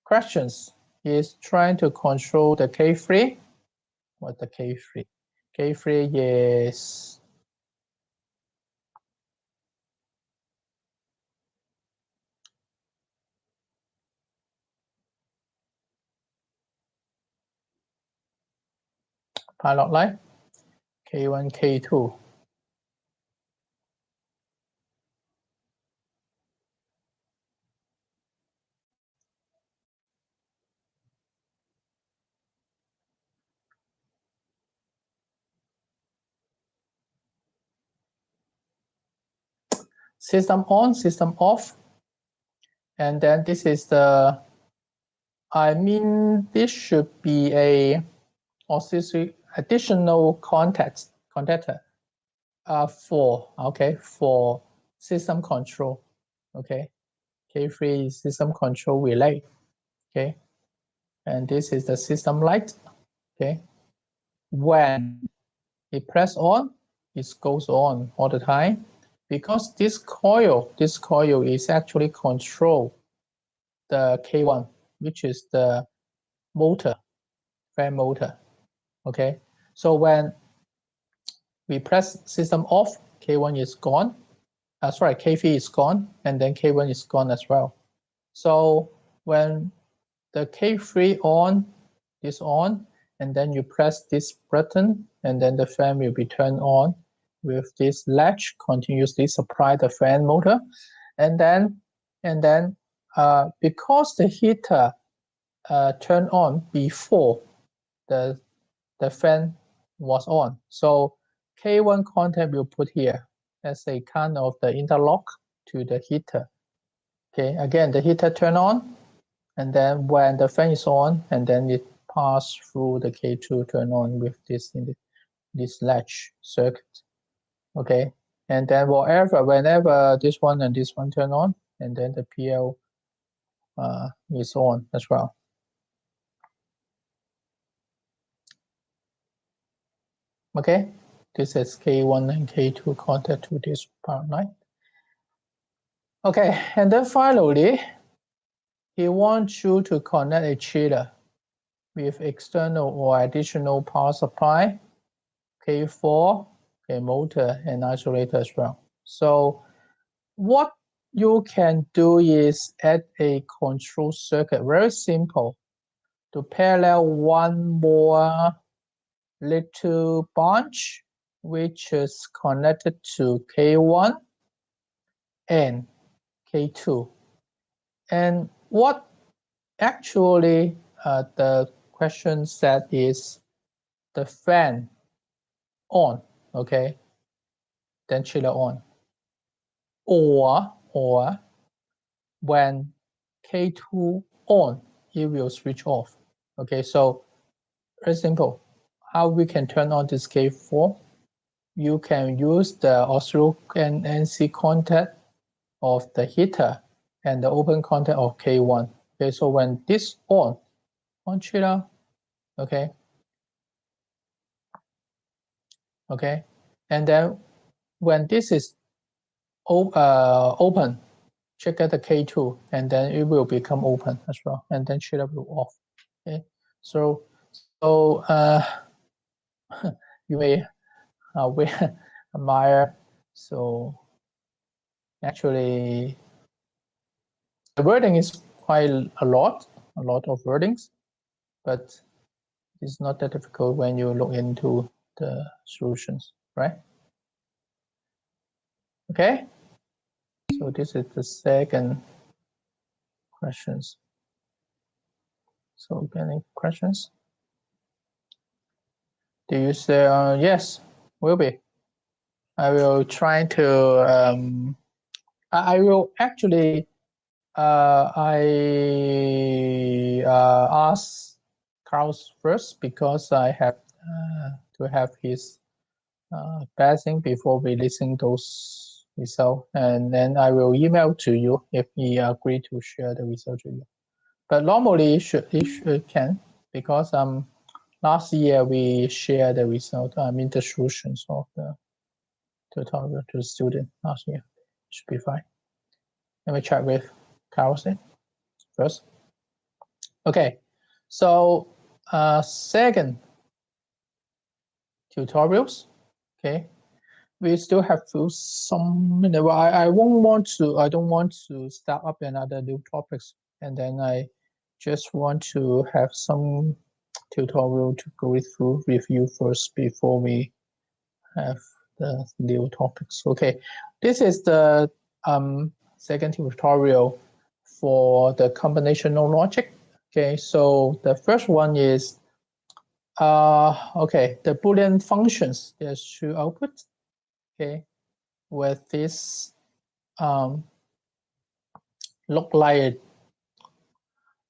questions is trying to control the K3. What the K3? K3 is pilot light, K1, K2. System on, system off. And then this is the, I mean, this should be a auxiliary additional contactor for system control. Okay, K3 is system control relay. Okay, and this is the system light. Okay, when it press on, it goes on all the time because this coil is actually control the K1, which is the motor, fan motor. Okay, so when we press system off, K1 is gone. Sorry, K3 is gone, and then K1 is gone as well. So when the K3 on is on, and then you press this button, and then the fan will be turned on with this latch continuously supply the fan motor, and then because the heater turned on before the fan was on, so K1 contact will put here as a kind of the interlock to the heater. Okay, again the heater turn on, and then when the fan is on, and then it pass through the K2 turn on with this latch circuit. Okay, and then whenever this one and this one turn on, and then the PL is on as well. Okay, this is K1 and K2 contact to this power line. Okay, and then finally, he wants you to connect a chiller with external or additional power supply, K4, motor, and isolator as well. So what you can do is add a control circuit, very simple, to parallel one more little bunch, which is connected to K1 and K2. And what actually the question said is the fan on, okay, then chiller on, or when K2 on, it will switch off. Okay, so very simple. How we can turn on this K4? You can use the oscilloscope and NC contact of the heater and the open contact of K1. Okay, so when this on chiller, okay, Okay, and then when this is open, check at the K2, and then it will become open as well, and then shut up will off. Okay, so you may admire. So actually, the wording is quite a lot of wordings, but it's not that difficult when you look into the solutions, right? Okay, so this is the second questions. So any questions? Do you say yes? Will be. I will try to. I will actually. I ask Carlos first because I have to have his passing before releasing those results, and then I will email to you if he agree to share the result to you. But normally it can, because last year we shared the result. I mean the solutions of the tutorial to the student last year. Should be fine. Let me check with Carlos first. Okay, so second tutorials. Okay, we still have some. Well, I don't want to start up another new topics, and then I just want to have some tutorial to go through review first before we have the new topics. Okay, this is the second tutorial for the combinational logic. Okay, so the first one is okay, the Boolean functions. There's two outputs. Okay, with this look like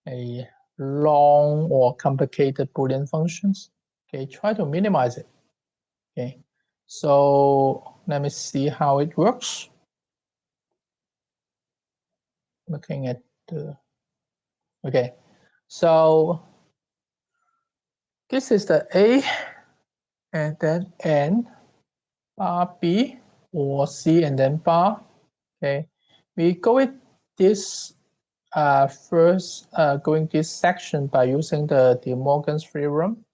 a long or complicated Boolean functions. Okay, try to minimize it. Okay, so let me see how it works. Looking at the, okay, so this is the A, and then N, bar B, or C, and then bar. Okay, we go with this first going this section by using the De Morgan's theorem.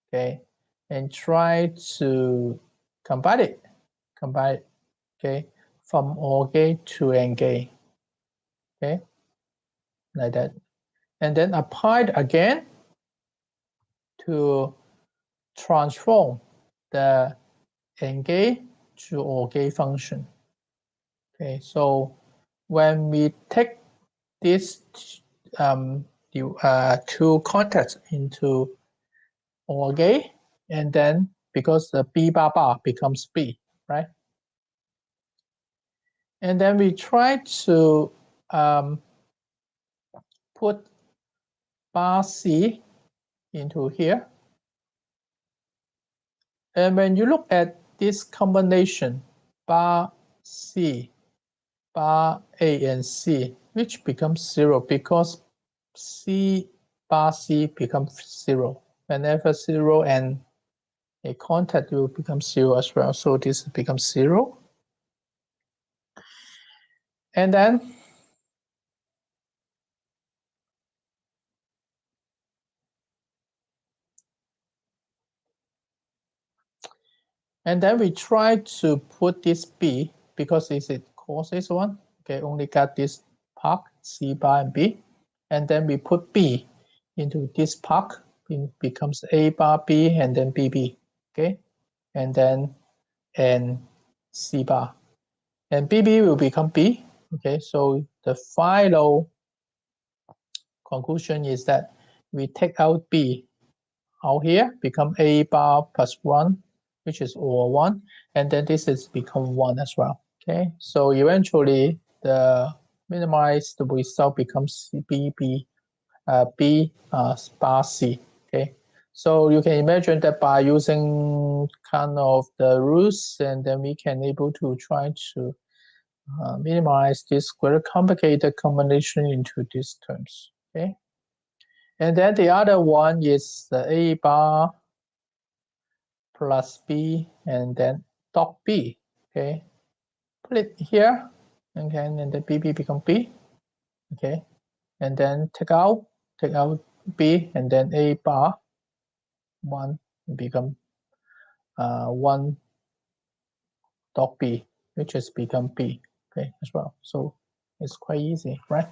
Okay, and try to combine it. Okay, from OR gate to AND gate. Okay, like that, and then apply it again to transform the AND gate to OR gate function. Okay, so when we take these two contacts into OR gate, and then because the B bar bar becomes B, right? And then we try to put bar C into here. And when you look at this combination, bar C, bar A and C, which becomes 0 because C bar C becomes 0. Whenever 0 and a contact will become 0 as well. So this becomes 0. And then we try to put this B, because this is causes one. Okay, only got this part, C bar and B. And then we put B into this part, it becomes A bar B and then BB. Okay, and then C bar. And BB will become B. Okay, so the final conclusion is that we take out B out here, become A bar plus 1, which is OR 1, and then this is become 1 as well. Okay, so eventually the minimized result becomes B bar C. Okay, so you can imagine that by using kind of the rules, and then we can able to try to minimize this very complicated combination into these terms. Okay, and then the other one is the A bar plus B and then dot B. Okay, put it here, okay, and then BB become B. Okay, and then take out B and then A bar 1 become 1 dot B, which is become B. Okay, as well. So it's quite easy, right?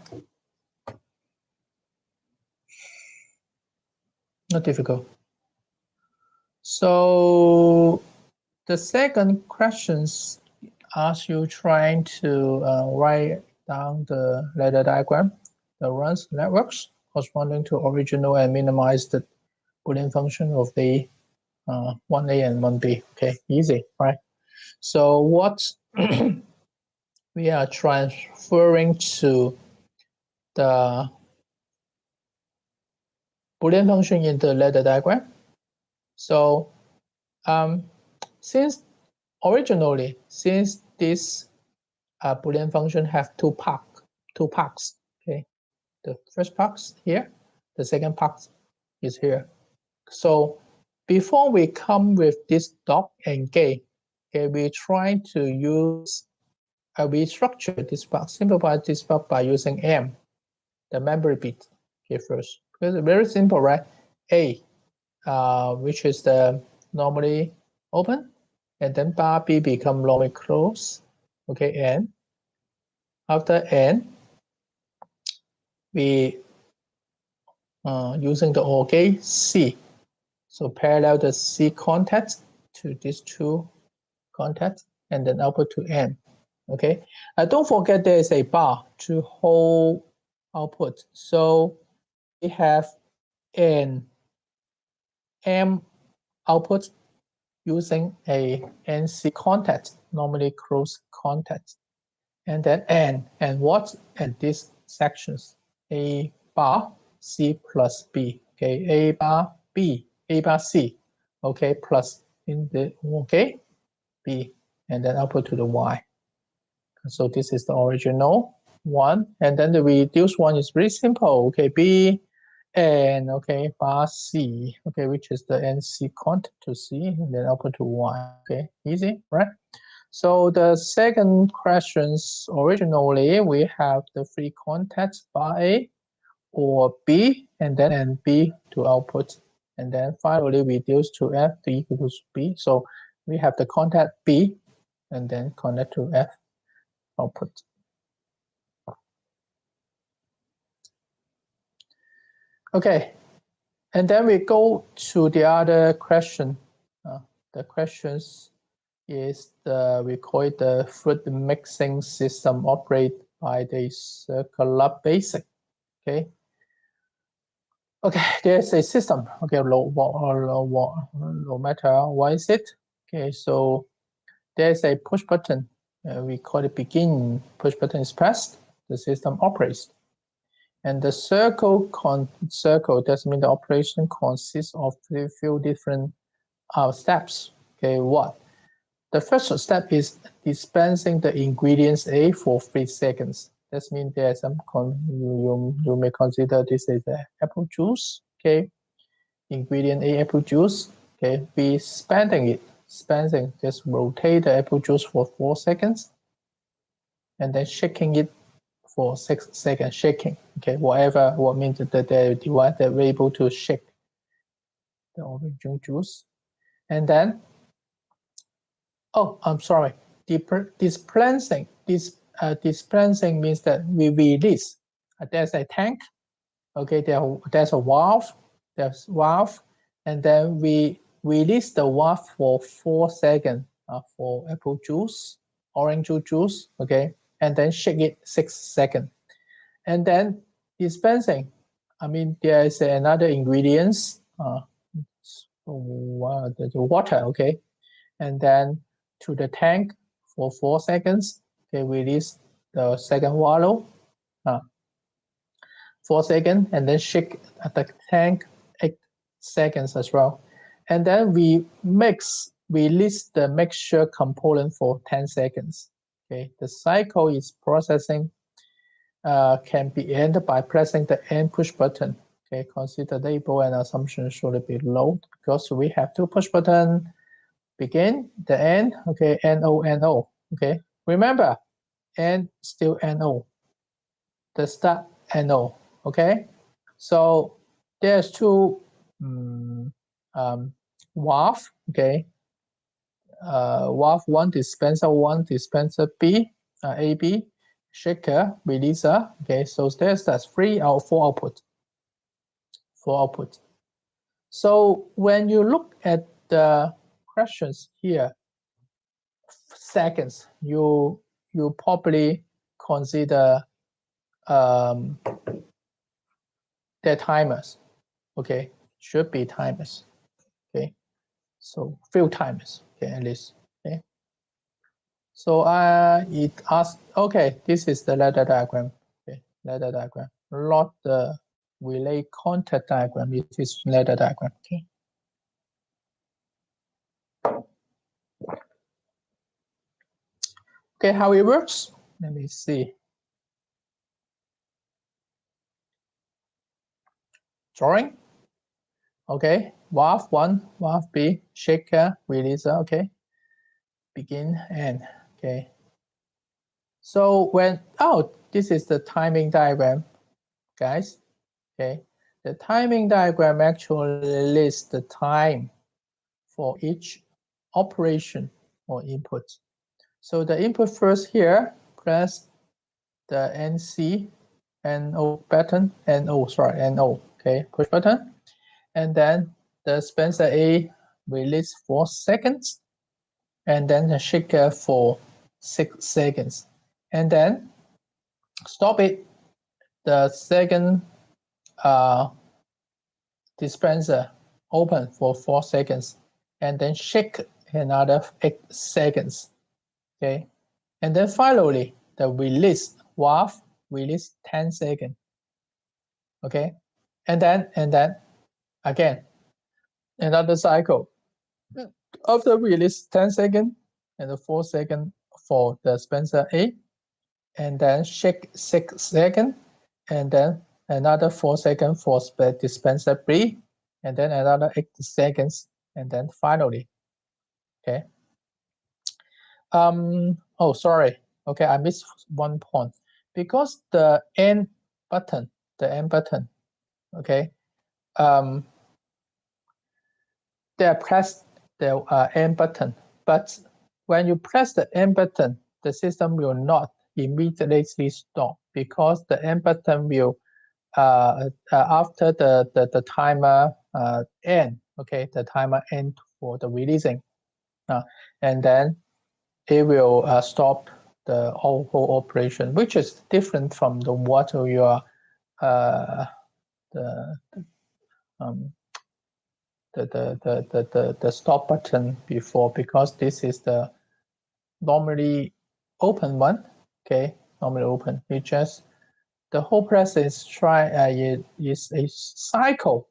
Not difficult. So the second questions asks you trying to write down the ladder diagram that runs networks corresponding to original and minimize the Boolean function of the 1A and 1B. Okay, easy, right? So what we are transferring to the Boolean function in the ladder diagram. So since originally, since this Boolean function have two parts, okay, the first part here, the second part is here. So before we come with this dot and gate, okay, we try to use we structure this part, simplify this part by using M, the memory bit, okay, first. Because it's very simple, right? A, which is the normally open, and then bar B become normally close, okay, and after N, we using the OR gate C. So parallel the C contact to these two contacts, and then output to M. Okay, don't forget there is a bar to hold output. So we have an M output using a NC contact, normally close contact, and then N and what? And these sections A bar C plus B. Okay, A bar B, A bar C. Okay, plus in the okay B, and then output to the Y. So this is the original one, and then the reduced one is very simple. Okay, B and okay bar C, okay, which is the NC contact to C, and then output to Y. Okay, easy, right? So the second questions, originally we have the three contacts bar A or B, and then and B to output, and then finally reduce to F to equal to B. So we have the contact B, and then connect to F output. Okay, and then we go to the other question. The questions is we call it the fluid mixing system operated by the circular basic. Okay. Okay, there's a system. Okay, no matter what is it. Okay, so there's a push button. We call it begin. Push button is pressed. The system operates. And the circle doesn't mean the operation consists of a few different steps. Okay, what? The first step is dispensing the ingredients A for 3 seconds. That means there's some you may consider this is the apple juice. Okay, ingredient A, apple juice. Okay, we dispensing, just rotate the apple juice for 4 seconds, and then shaking it for 6 seconds, shaking. Okay, what means that the device that we're able to shake the orange juice. And then, oh, I'm sorry, dispensing means that we release. There's a tank, okay, there's a valve, and then we release the valve for 4 seconds for apple juice, orange juice, okay, and then shake it 6 seconds. And then dispensing, I mean, there is another ingredients, the water, okay, and then to the tank for 4 seconds, okay, release the second valve, 4 seconds, and then shake the tank 8 seconds as well. And then we release the mixture component for 10 seconds. Okay, the cycle is processing can be ended by pressing the end push button. Okay, consider label and assumption should be below because we have 2 push buttons. begin, the end, okay, NO, NO, okay. Remember, end still NO, the start NO, okay. So there's two valve, okay. Valve 1, dispenser 1, dispenser B, AB, shaker, releaser, okay. So that's 3 or 4 output. 4 output. So when you look at the questions here, seconds, you probably consider their timers, okay, should be timers, okay, so few timers, okay, at least, okay. So it asks, okay, this is the ladder diagram, okay, ladder diagram, not the relay contact diagram, it is ladder diagram, okay. Okay, how it works, let me see. Drawing, okay, valve 1, valve B, shaker, releaser, okay, begin, end, okay. So when, oh, this is the timing diagram, guys, okay. The timing diagram actually lists the time for each operation or input. So the input first here, press the NC, NO button, NO, okay, push button. And then the dispenser A release 4 seconds, and then the shaker for 6 seconds. And then stop it, the second dispenser open for 4 seconds, and then shake another 8 seconds, okay. And then finally, the release valve release 10 seconds, okay. And then again, another cycle. After release 10 seconds and the 4 seconds for the dispenser A, and then shake 6 seconds, and then another 4 seconds for dispenser B, and then another 8 seconds, and then finally, okay. Oh, sorry. Okay, I missed one point. Because the end button, okay, they press the end button, but when you press the end button, the system will not immediately stop because the end button will after the timer end, okay, the timer end for the releasing, and then it will stop the whole operation, which is different from the what you are the stop button before, because this is the normally open one, okay, normally open. We just the whole process is a cycle,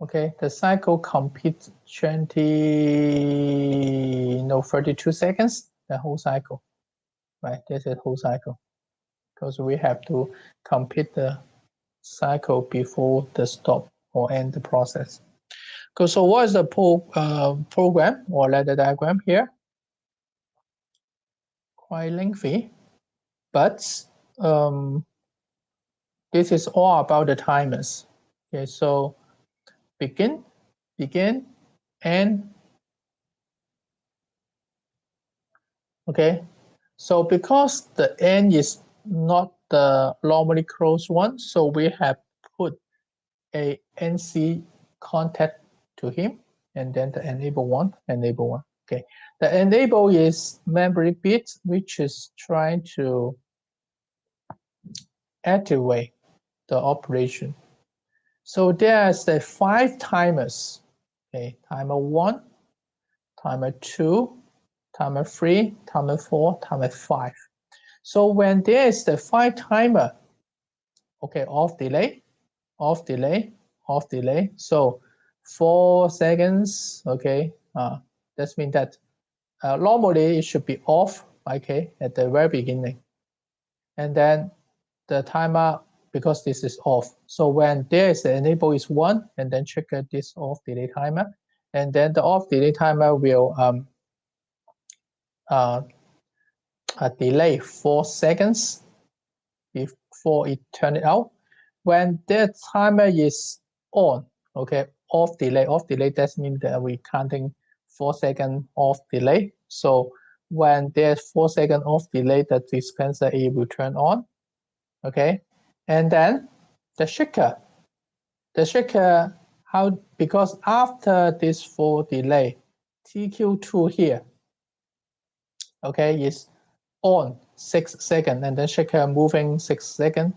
okay. The cycle completes 32 seconds, the whole cycle, right? This is whole cycle because we have to complete the cycle before the stop or end the process. So what is the program or ladder diagram here? Quite lengthy, but this is all about the timers. Okay, so begin, end. Okay, so because the end is not the normally closed one, so we have put a NC contact to him, and then the enable one. Okay, the enable is memory bit, which is trying to activate the operation. So there's the 5 timers. Okay, timer 1, timer 2, timer 3, timer 4, timer 5. So when there is the 5 timer, okay, off delay. So 4 seconds, okay. That means that normally it should be off, okay, at the very beginning. And then the timer, because this is off. So when there is the enable is 1, and then trigger this off delay timer, and then the off delay timer will delay 4 seconds before it turn it out. When the timer is on, okay, off delay, that means that we counting 4 seconds off delay. So when there's 4 seconds off delay, the dispenser A will turn on, okay, and then the shaker, how, because after this 4 delay, TQ2 here, okay, is on 6 seconds, and then shaker moving 6 seconds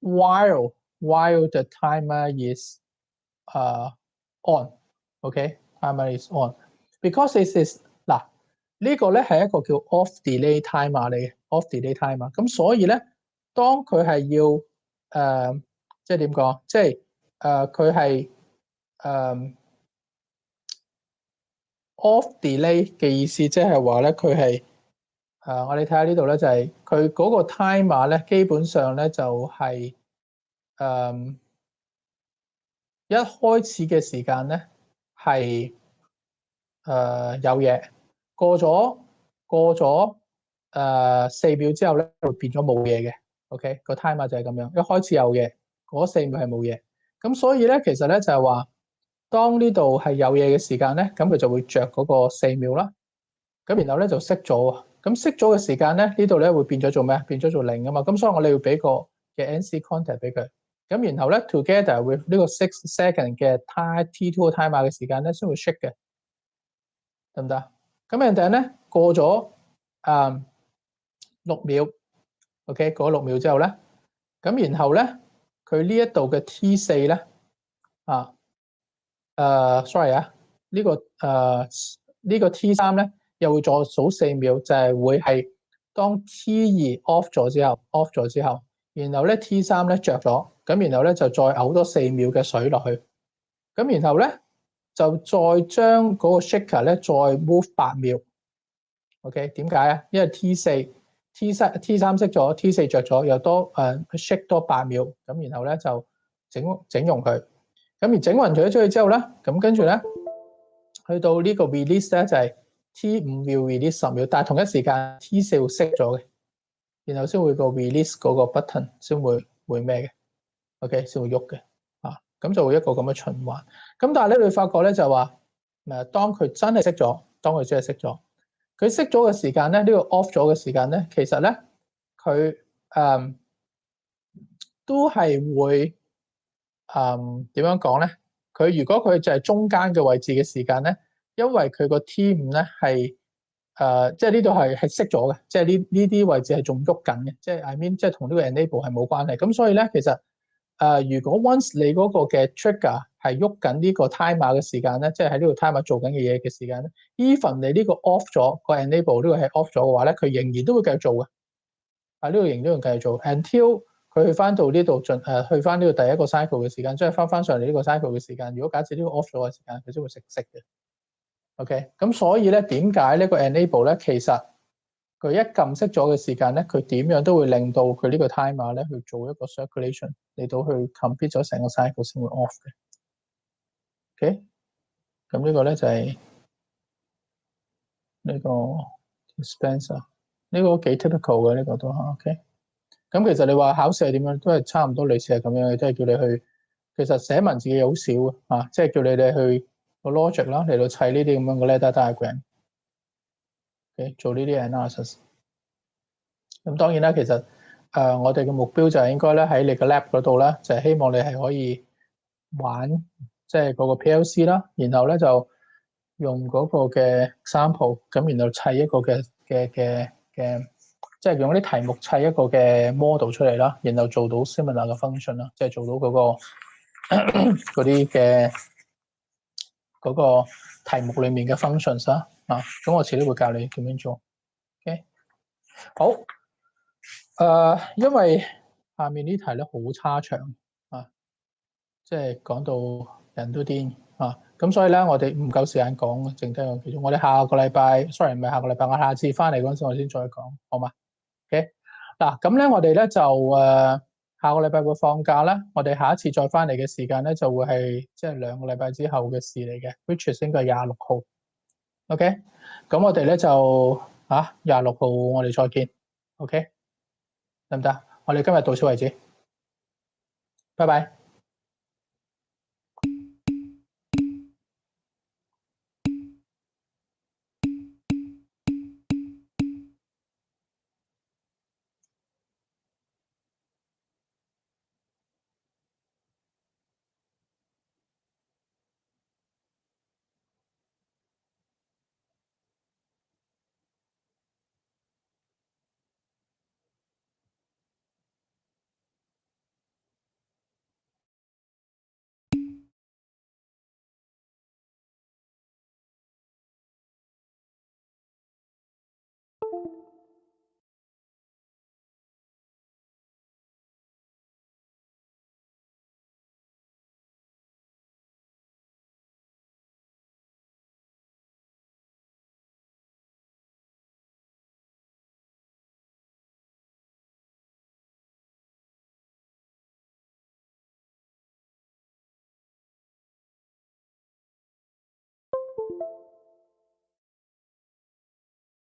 while the timer is on, okay, timer is on. Because this is 嗱呢個咧係一個叫 off delay timer 嚟嘅 ，off delay timer。咁所以咧，當佢係要即係點講？即係佢係off delay 嘅意思，即係話咧佢係我哋睇下呢度咧就係佢嗰個 timer 咧，基本上咧就係一開始嘅時間咧係有嘢，過咗4秒之後咧會變咗冇嘢嘅。OK， 個 timer 就係咁樣，一開始有嘢，嗰4秒係冇嘢。咁所以咧，其實咧就係話，當呢度係有嘢嘅時間咧，咁佢就會着嗰個4秒啦。咁然後咧就熄咗，咁熄咗嘅時間咧，呢度咧會變咗做咩？變咗做0啊嘛。咁所以我哋要俾個嘅 NC contact 俾佢。咁然後咧 together with 呢個6 second 嘅 T2 timer 嘅時間咧，先會 shake 嘅，得唔得？咁然後咧過咗6秒 ，OK， 過咗6秒之後咧，咁然後咧佢呢一度嘅 T4咧sorry 啊，呢個T3咧又會再數4秒，就係會係當 T2 off 咗之後，然後咧 T3咧着咗，咁然後咧就再嘔多4秒嘅水落去，咁然後咧就再將嗰個 shaker 咧再 move 8秒。OK， 點解啊？因為 T3 熄咗 ，T4 着咗，又多shake 多8秒，咁然後咧就整容佢。咁而整勻咗出去之後咧，咁跟住咧去到呢個 release 咧就係 T5 要 release 10秒，但係同一時間 T4 會熄咗嘅，然後先會個 release 嗰個 button 先會咩嘅 ，OK 先會喐嘅，咁就會一個咁嘅循環。咁但係咧你會發覺咧就話當佢真係熄咗，佢熄咗嘅時間咧，呢個 off 咗嘅時間咧，其實咧佢都係會點樣講咧？佢如果佢就係中間嘅位置嘅時間咧，因為佢個 T5咧係即係呢度係熄咗嘅，即係呢啲位置係仲喐緊嘅，即係 I mean 即係同呢個 enable 係冇關係。咁所以咧，其實如果 once 你嗰個嘅 trigger 係喐緊呢個 timer 嘅時間咧，即係喺呢個 timer 做緊嘅嘢嘅時間咧 ，even 你呢個 off 咗個 enable 呢個係 off 咗嘅話咧，佢仍然都會繼續做嘅。呢個仍然都會繼續做 until 佢去翻到呢度去翻呢個第一個 cycle 嘅時間，即係翻上嚟呢個 cycle 嘅時間。如果假設呢個 off 咗嘅時間，佢先會熄嘅。OK， 咁所以咧點解呢個 enable 咧，其實佢一撳熄咗嘅時間咧，佢點樣都會令到佢呢個 timer 咧去做一個 circulation 嚟到去 complete 咗成個 cycle 先會 off 嘅。OK， 咁呢個咧就係呢個 dispenser， 呢個幾 typical 嘅呢個都 OK。咁其實你話考試係點樣，都係差唔多類似係咁樣嘅，都係叫你去，其實寫文字嘅好少啊，即係叫你哋去個 logic 啦，嚟到砌呢啲咁樣嘅 ladder diagram，OK， 做呢啲 analysis。咁當然啦，其實我哋嘅目標就係應該咧喺你嘅 lab 嗰度咧，就係希望你係可以玩即係嗰個 PLC 啦，然後咧就用嗰個嘅 sample， 咁然後砌一個嘅即係用啲題目砌一個嘅 model 出嚟啦，然後做到 similar 嘅 function 啦，即係做到嗰個嗰啲嘅嗰個題目裡面嘅 functions 啦。咁我遲啲會教你點樣做。OK， 好，因為下面呢題咧好差長即係講到人都癲咁所以咧我哋唔夠時間講，剩低個幾鐘。我哋下個禮拜 ，sorry 唔係下個禮拜，我下次翻嚟嗰陣時我先再講，好嘛？OK， 嗱咁咧我哋咧就下個禮拜會放假啦。我哋下一次再翻嚟嘅時間咧，就會係即係2個禮拜之後嘅事嚟嘅 ，which is 應該係26號。OK，咁我哋咧就26號我哋再見。OK，得唔得？我哋今日到此為止，拜拜。